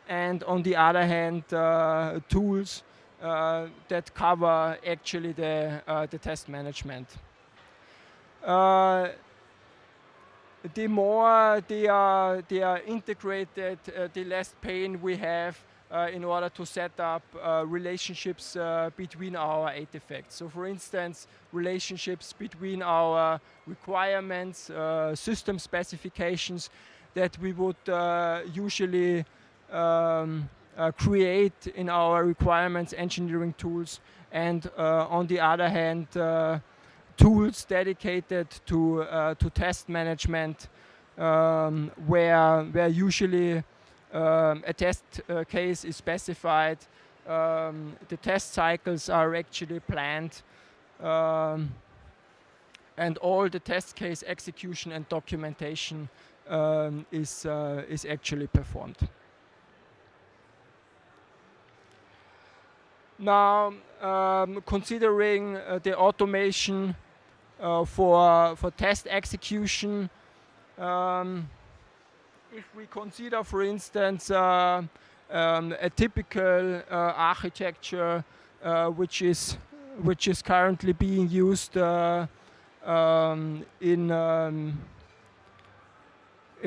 and on the other hand tools that cover actually the test management. The more they are integrated, the less pain we have in order to set up relationships between our artifacts. So for instance, relationships between our requirements, system specifications that we would usually create in our requirements engineering tools, and on the other hand tools dedicated to test management, where usually a test case is specified, the test cycles are actually planned, and all the test case execution and documentation is actually performed. Now, considering the automation for test execution, if we consider, for instance, a typical architecture which is currently being used in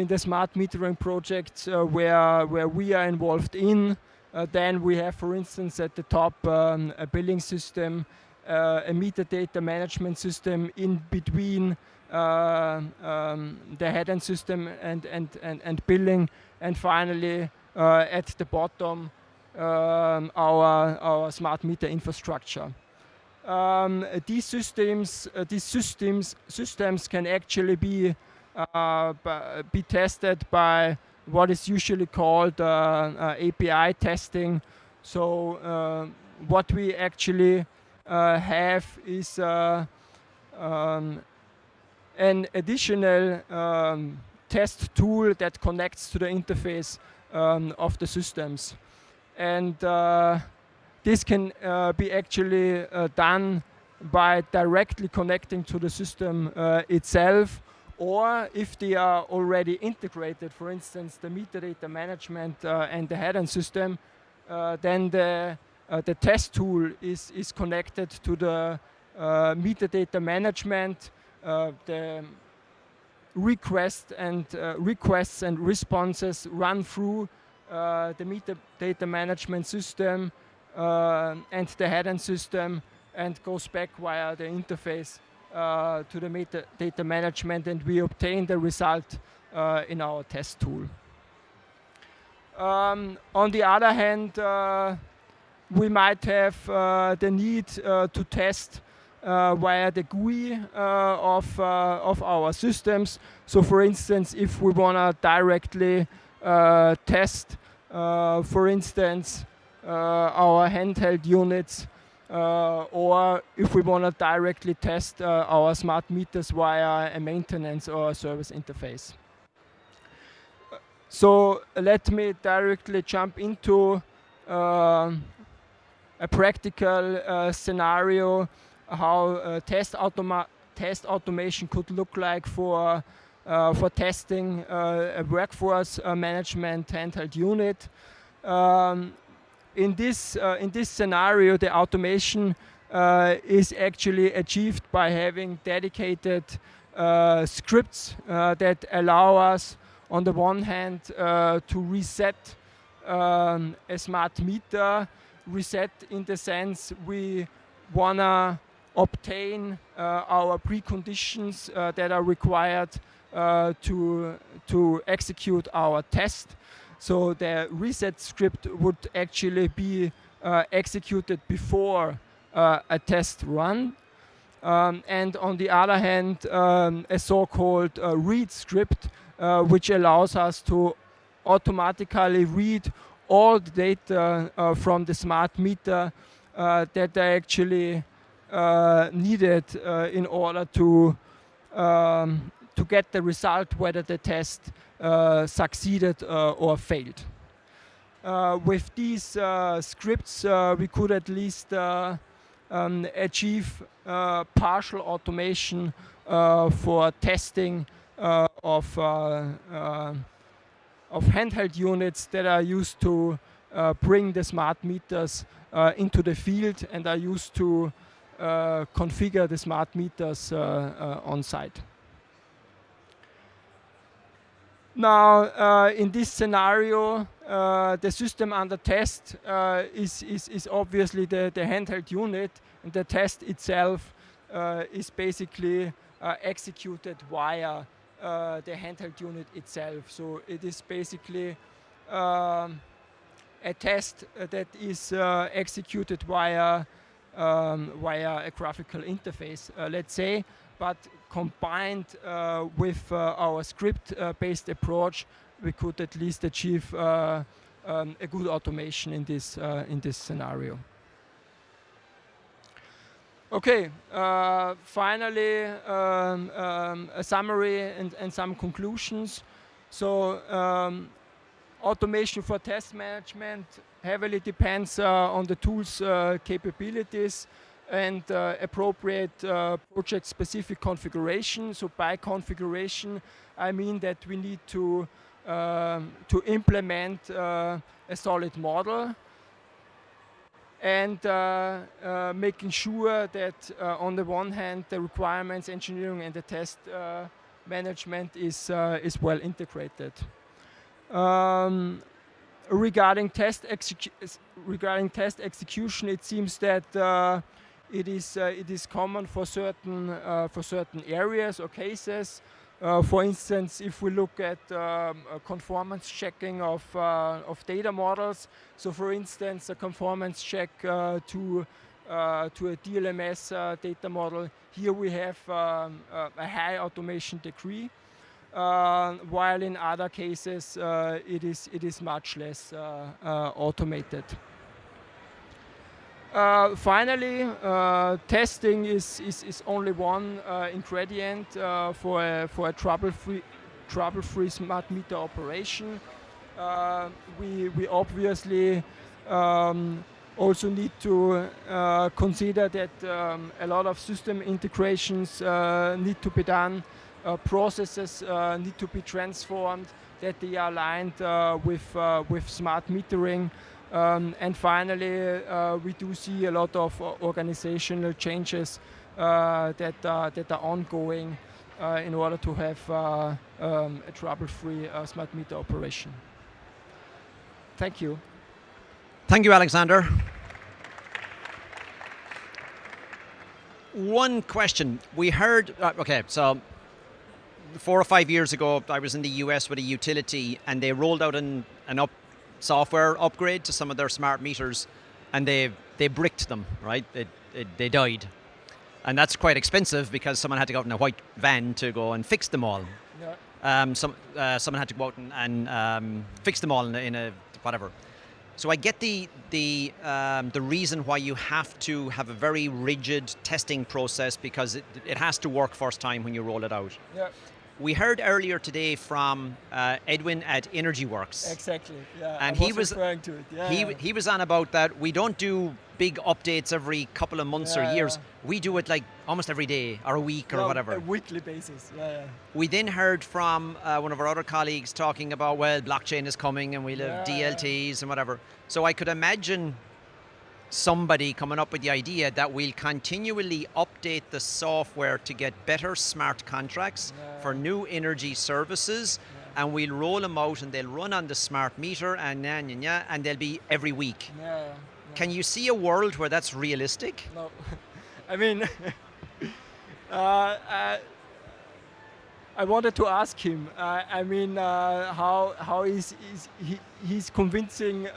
the smart metering projects where we are involved in, then we have, for instance, at the top a billing system, a metadata management system in between the head-end system and billing, and finally at the bottom our smart meter infrastructure. These systems can actually be tested by what is usually called API testing. So what we actually have is an additional test tool that connects to the interface of the systems, and this can be actually done by directly connecting to the system itself, or if they are already integrated, for instance, the metadata management and the head-end system, then the test tool is connected to the metadata management, the requests and responses run through the metadata management system and the head-end system, and goes back via the interface to the metadata management, and we obtain the result in our test tool. On the other hand, we might have the need to test via the GUI of our systems. So for instance, if we want to directly test, for instance, our handheld units, or if we want to directly test our smart meters via a maintenance or a service interface. So let me directly jump into a practical scenario how test automation could look like for testing a workforce management handheld unit. In this scenario, the automation is actually achieved by having dedicated scripts that allow us, on the one hand, to reset a smart meter. Reset in the sense we wanna obtain our preconditions that are required to execute our test. So the reset script would actually be executed before a test run. And on the other hand, a so-called read script, which allows us to automatically read all the data from the smart meter that are actually needed in order to get the result whether the test succeeded or failed. With these scripts, we could at least achieve partial automation for testing of handheld units that are used to bring the smart meters into the field and are used to configure the smart meters on site. Now, in this scenario, the system under test is obviously the handheld unit, and the test itself is basically executed via the handheld unit itself. So it is basically a test that is executed via a graphical interface, let's say, but combined with our script-based approach, we could at least achieve a good automation in this scenario. Okay, finally, a summary and some conclusions. So, automation for test management heavily depends on the tool's capabilities and appropriate project-specific configuration. So by configuration, I mean that we need to implement a solid model and making sure that on the one hand the requirements engineering and the test management is well integrated. Regarding test execution, it seems that it is common for certain areas or cases. For instance, if we look at conformance checking of data models, so for instance, a conformance check to a DLMS data model, here we have a high automation degree, while in other cases it is much less automated. Finally, testing is only one ingredient for a trouble-free smart meter operation. We obviously also need to consider that a lot of system integrations need to be done, processes need to be transformed, that they are aligned with smart metering. And finally, we do see a lot of organizational changes that are ongoing in order to have a trouble-free smart meter operation. Thank you. Thank you, Alexander. One question. We heard, okay, so 4 or 5 years ago, I was in the US with a utility, and they rolled out an software upgrade to some of their smart meters, and they bricked them, right? They died. And that's quite expensive because someone had to go out in a white van to go and fix them all. Yeah. someone had to go out and fix them all in a whatever. So I get the reason why you have to have a very rigid testing process, because it has to work first time when you roll it out. Yeah. We heard earlier today from Edwin at EnergyWorks. Exactly. Yeah. And he was referring to it. Yeah. He was on about that we don't do big updates every couple of months or years. We do it like almost every day or a week or whatever. A weekly basis. Yeah. We then heard from one of our other colleagues talking about, well, blockchain is coming and we'll have DLTs and whatever. So I could imagine somebody coming up with the idea that we'll continually update the software to get better smart contracts for new energy services, and we'll roll them out and they'll run on the smart meter and they'll be every week. Can you see a world where that's realistic? No. I mean, I wanted to ask him. How he's convincing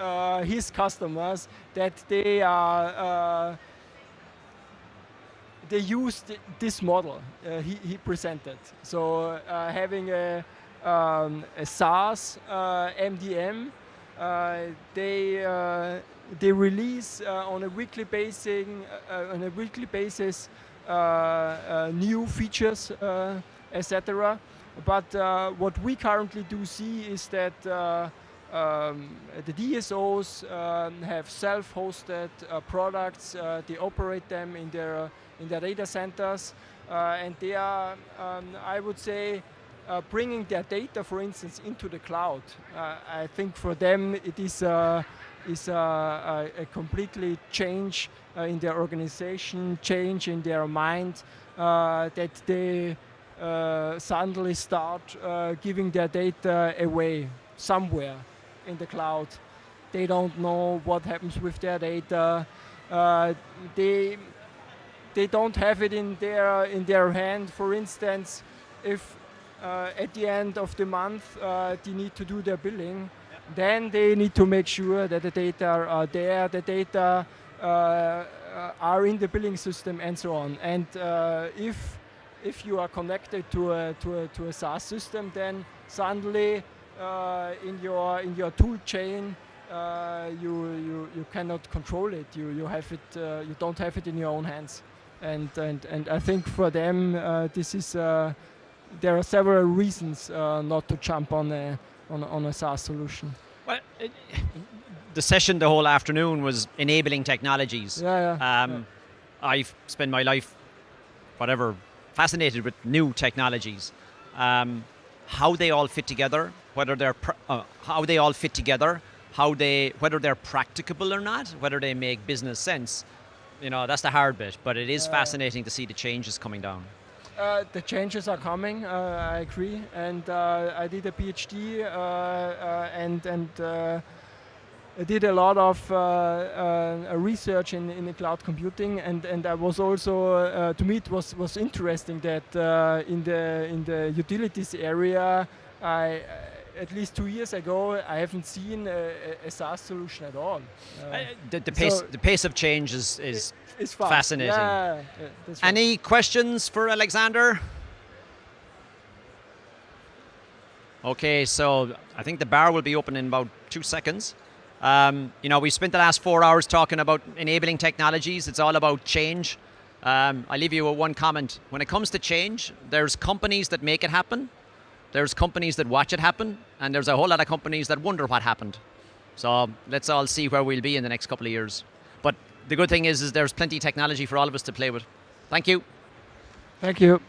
his customers that they use this model he presented. So having a SaaS MDM, they release on a weekly basis new features. Etc. But what we currently do see is that the DSOs have self-hosted products. They operate them in their data centers, and they are, I would say, bringing their data, for instance, into the cloud. I think for them it is a completely change in their organization, change in their mind, that they suddenly start giving their data away somewhere in the cloud. They don't know what happens with their data. They don't have it in their hand. For instance, if at the end of the month they need to do their billing, then they need to make sure that the data are there, the data are in the billing system, and so on. And if you are connected to a SaaS system, then suddenly in your tool chain you cannot control it. You have it. You don't have it in your own hands. And I think for them this is there are several reasons not to jump on a SaaS solution. Well, the session the whole afternoon was enabling technologies. I've spent my life, fascinated with new technologies, how they all fit together, whether they're whether they're practicable or not, whether they make business sense. That's the hard bit, but it is fascinating to see the changes coming down. The changes are coming, I agree, and I did a PhD and I did a lot of research in the cloud computing, and I was also to me it was interesting that in the utilities area, at least 2 years ago, I haven't seen a SaaS solution at all. The pace of change is fascinating. Yeah, that's right. Any questions for Alexander? Okay, so I think the bar will be open in about 2 seconds. We spent the last 4 hours talking about enabling technologies. It's all about change. I'll leave you with one comment. When it comes to change, there's companies that make it happen, there's companies that watch it happen, and there's a whole lot of companies that wonder what happened. So let's all see where we'll be in the next couple of years. But the good thing is there's plenty of technology for all of us to play with. Thank you. Thank you.